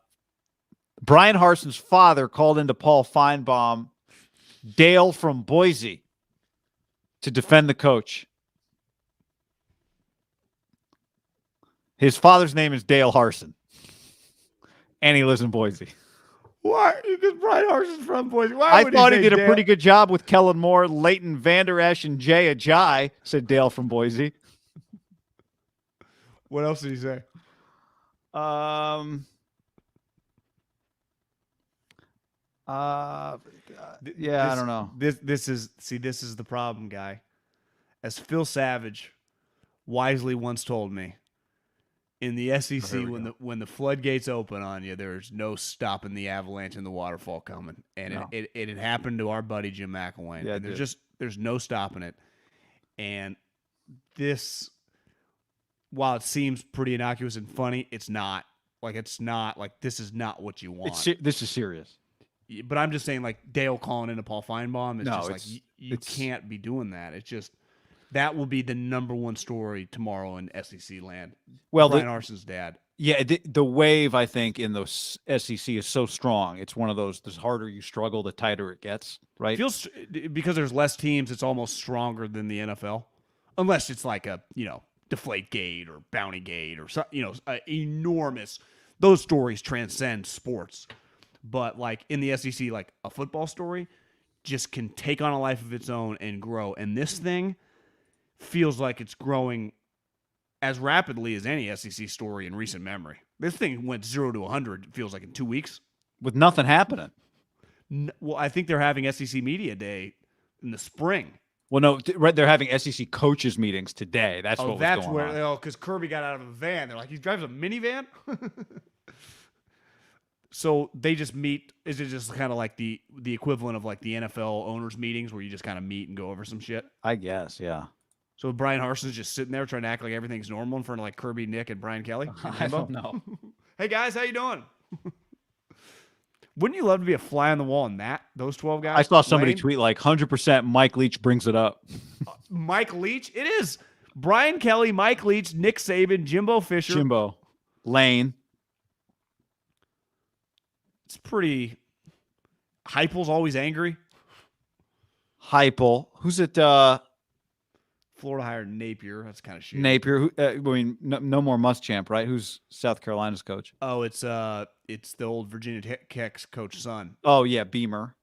Harsin's father called into Paul Feinbaum, Dale from Boise, to defend the coach. His father's name is Dale Harsin, and he lives in Boise. Why? Because Bryan Harsin's from Boise. I thought he did a pretty good job with Kellen Moore, Leighton Vander Esch, and Jay Ajayi, said Dale from Boise. What else did he say? I don't know. This is the problem, guy. As Phil Savage wisely once told me, in the SEC, when the floodgates open on you, there's no stopping the avalanche and the waterfall coming. And it had happened to our buddy Jim McElwain. Yeah, and there's no stopping it. And this, while it seems pretty innocuous and funny, it's not. Like, it's not. Like, this is not what you want. This is serious. But I'm just saying, like, Dale calling into Paul Feinbaum is No, just like, you can't be doing that. It's just, that will be the number one story tomorrow in SEC land. Well, Bryan Harsin's dad. Yeah, the wave, I think, in the SEC is so strong. It's one of those, the harder you struggle, the tighter it gets, right? Feels, because there's less teams, it's almost stronger than the NFL. Unless it's like a, Deflate Gate or Bounty Gate or, enormous. Those stories transcend sports. But, like, in the SEC, like, a football story just can take on a life of its own and grow. And this thing feels like it's growing as rapidly as any SEC story in recent memory. This thing went 0 to 100, it feels like, in 2 weeks. With nothing happening. Well, I think they're having SEC Media Day in the spring. Well, no, they're having SEC coaches meetings today. That's what was going on. Because Kirby got out of a van. They're like, he drives a minivan? So they just meet. Is it just kind of like the equivalent of like the NFL owners meetings where you just kind of meet and go over some shit? I guess, yeah. So Bryan Harsin's just sitting there trying to act like everything's normal in front of like Kirby, Nick, and Brian Kelly. I don't know. Hey guys, how you doing? Wouldn't you love to be a fly on the wall in those 12 guys? I saw somebody tweet like 100% Mike Leach brings it up. Mike Leach? It is. Brian Kelly, Mike Leach, Nick Saban, Jimbo Fisher. Lane. It's pretty. Heupel's always angry. Heupel. Who's it? Florida hired Napier. That's kind of shit. Napier. No more Muschamp, right? Who's South Carolina's coach? Oh, it's the old Virginia Tech's coach's son. Oh yeah, Beamer.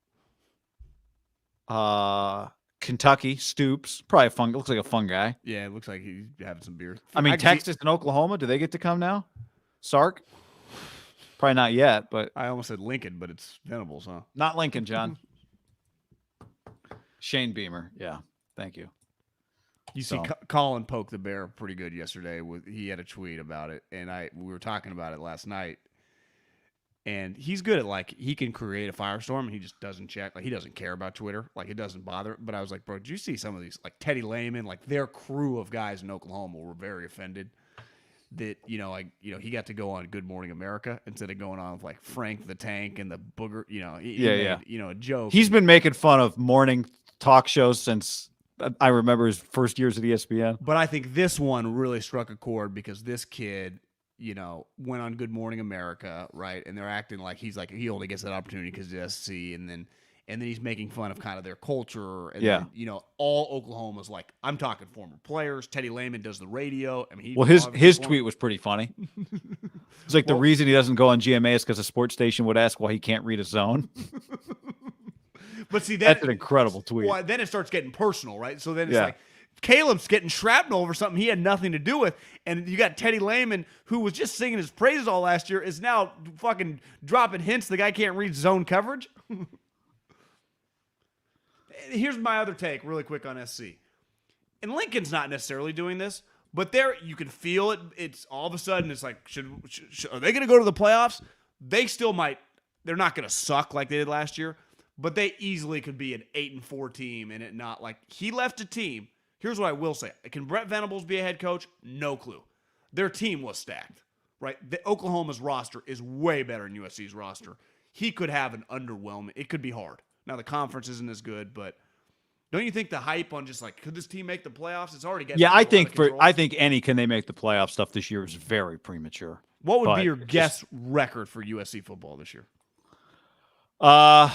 Kentucky, Stoops, probably a fun. Looks like a fun guy. Yeah, it looks like he's having some beer. I mean, Texas and Oklahoma, do they get to come now? Sark? Probably not yet, but I almost said Lincoln, but it's Venables, huh? Not Lincoln, John. Shane Beamer. Yeah, thank you. You see, Colin poked the bear pretty good yesterday. He had a tweet about it, and we were talking about it last night. And he's good at, like, he can create a firestorm, and he just doesn't check. Like, he doesn't care about Twitter. Like, it doesn't bother. But I was like, bro, did you see some of these? Like, Teddy Lehman, like, their crew of guys in Oklahoma were very offended that, he got to go on Good Morning America instead of going on with, like, Frank the Tank and the Booger, a joke. He's been making fun of morning talk shows since I remember his first years at ESPN. But I think this one really struck a chord because this kid – went on Good Morning America, right? And they're acting like he only gets that opportunity because of SC, and then he's making fun of kind of their culture. And then, all Oklahoma's like, I'm talking former players. Teddy Lehman does the radio. I mean, his tweet was pretty funny. It's like the reason he doesn't go on GMA is because a sports station would ask why he can't read his zone. But see, that's an incredible tweet. Well, then it starts getting personal, right? So then it's like, Caleb's getting shrapnel over something he had nothing to do with. And you got Teddy Lehman, who was just singing his praises all last year, is now fucking dropping hints the guy can't read zone coverage. Here's my other take really quick on SC. And Lincoln's not necessarily doing this, but you can feel it. It's all of a sudden, it's like, are they going to go to the playoffs? They still might. They're not going to suck like they did last year, but they easily could be an 8-4 team and it not like he left a team. Here's what I will say. Can Brett Venables be a head coach? No clue. Their team was stacked, right? Oklahoma's roster is way better than USC's roster. He could have an underwhelming. It could be hard. Now, the conference isn't as good, but don't you think the hype on just like, could this team make the playoffs? It's already getting I think any can they make the playoff stuff this year is very premature. What would be your guess record for USC football this year? Well,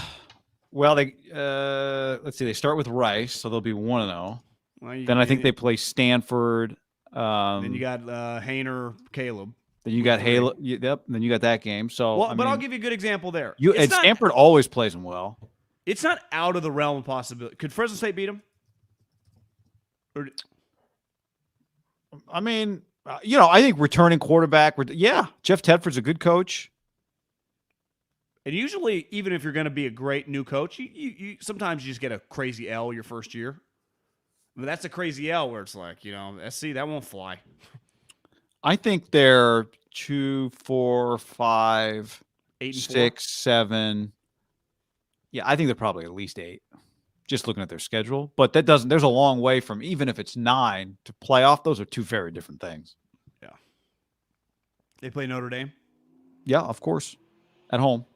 they let's see. They start with Rice, so they'll be 1-0. Well, then I think they play Stanford. Then you got Hainer, Caleb. Then you got Halo. Yep. Then you got that game. So, but I'll give you a good example there. Stanford always plays them well. It's not out of the realm of possibility. Could Fresno State beat them? I mean, I think returning quarterback. Jeff Tedford's a good coach. And usually, even if you're going to be a great new coach, you sometimes you just get a crazy L your first year. But that's a crazy L where it's like, SC, that won't fly. I think they're 2, 4, 5, 8, 6, 7. Yeah, I think they're probably at least 8. Just looking at their schedule. But there's a long way from, even if it's 9 to playoff, those are two very different things. Yeah. They play Notre Dame? Yeah, of course. At home.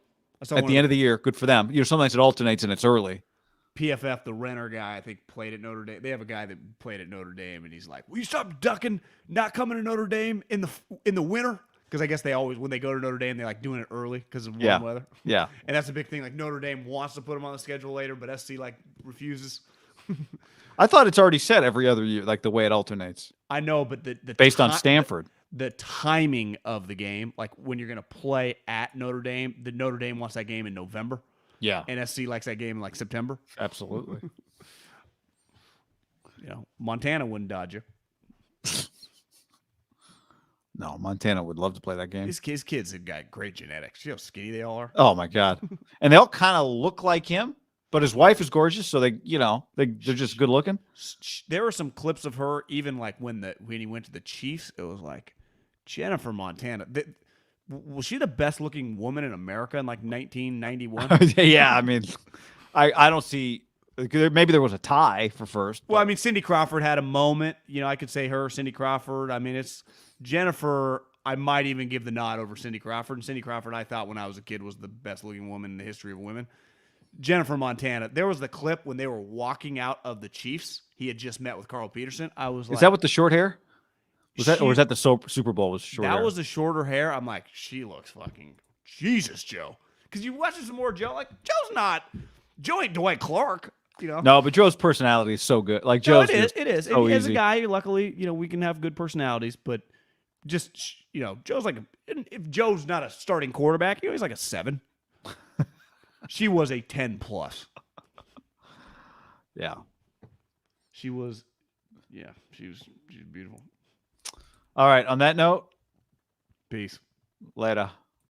at the end of the year. Good for them. Sometimes it alternates and it's early. PFF, the Renner guy, I think played at Notre Dame. They have a guy that played at Notre Dame, and he's like, "Will you stop ducking, not coming to Notre Dame in the winter?" Because I guess they always, when they go to Notre Dame, they like doing it early because of warm weather. Yeah, and that's a big thing. Like Notre Dame wants to put them on the schedule later, but SC like refuses. I thought it's already set every other year, like the way it alternates. I know, but the based on Stanford, the timing of the game, like when you're going to play at Notre Dame, the Notre Dame wants that game in November. Yeah. And SC likes that game in like September. Absolutely. Montana wouldn't dodge you. No, Montana would love to play that game. His kids have got great genetics. You know how skinny they all are? Oh, my God. And they all kind of look like him, but his wife is gorgeous, so they're just good looking. There were some clips of her, even like when he went to the Chiefs, it was like, Jennifer Montana. Was she the best looking woman in America in like 1991? Yeah, I mean, I don't see. Maybe there was a tie for first. Well, I mean, Cindy Crawford had a moment. I could say her, Cindy Crawford. I mean, it's Jennifer. I might even give the nod over Cindy Crawford. And Cindy Crawford, I thought when I was a kid was the best looking woman in the history of women. Jennifer Montana. There was the clip when they were walking out of the Chiefs. He had just met with Carl Peterson. I was like, is that with the short hair? Or was that the Super Bowl was short hair? That was the shorter hair. I'm like, she looks fucking Jesus, Joe. Because you watch some more Joe, like Joe ain't Dwight Clark, No, but Joe's personality is so good. Like Joe's, it is. So and as a easy. guy, luckily, we can have good personalities, but just Joe's like if Joe's not a starting quarterback, he's like a 7. She was a 10 plus. Yeah. She was beautiful. All right. On that note, Peace. later.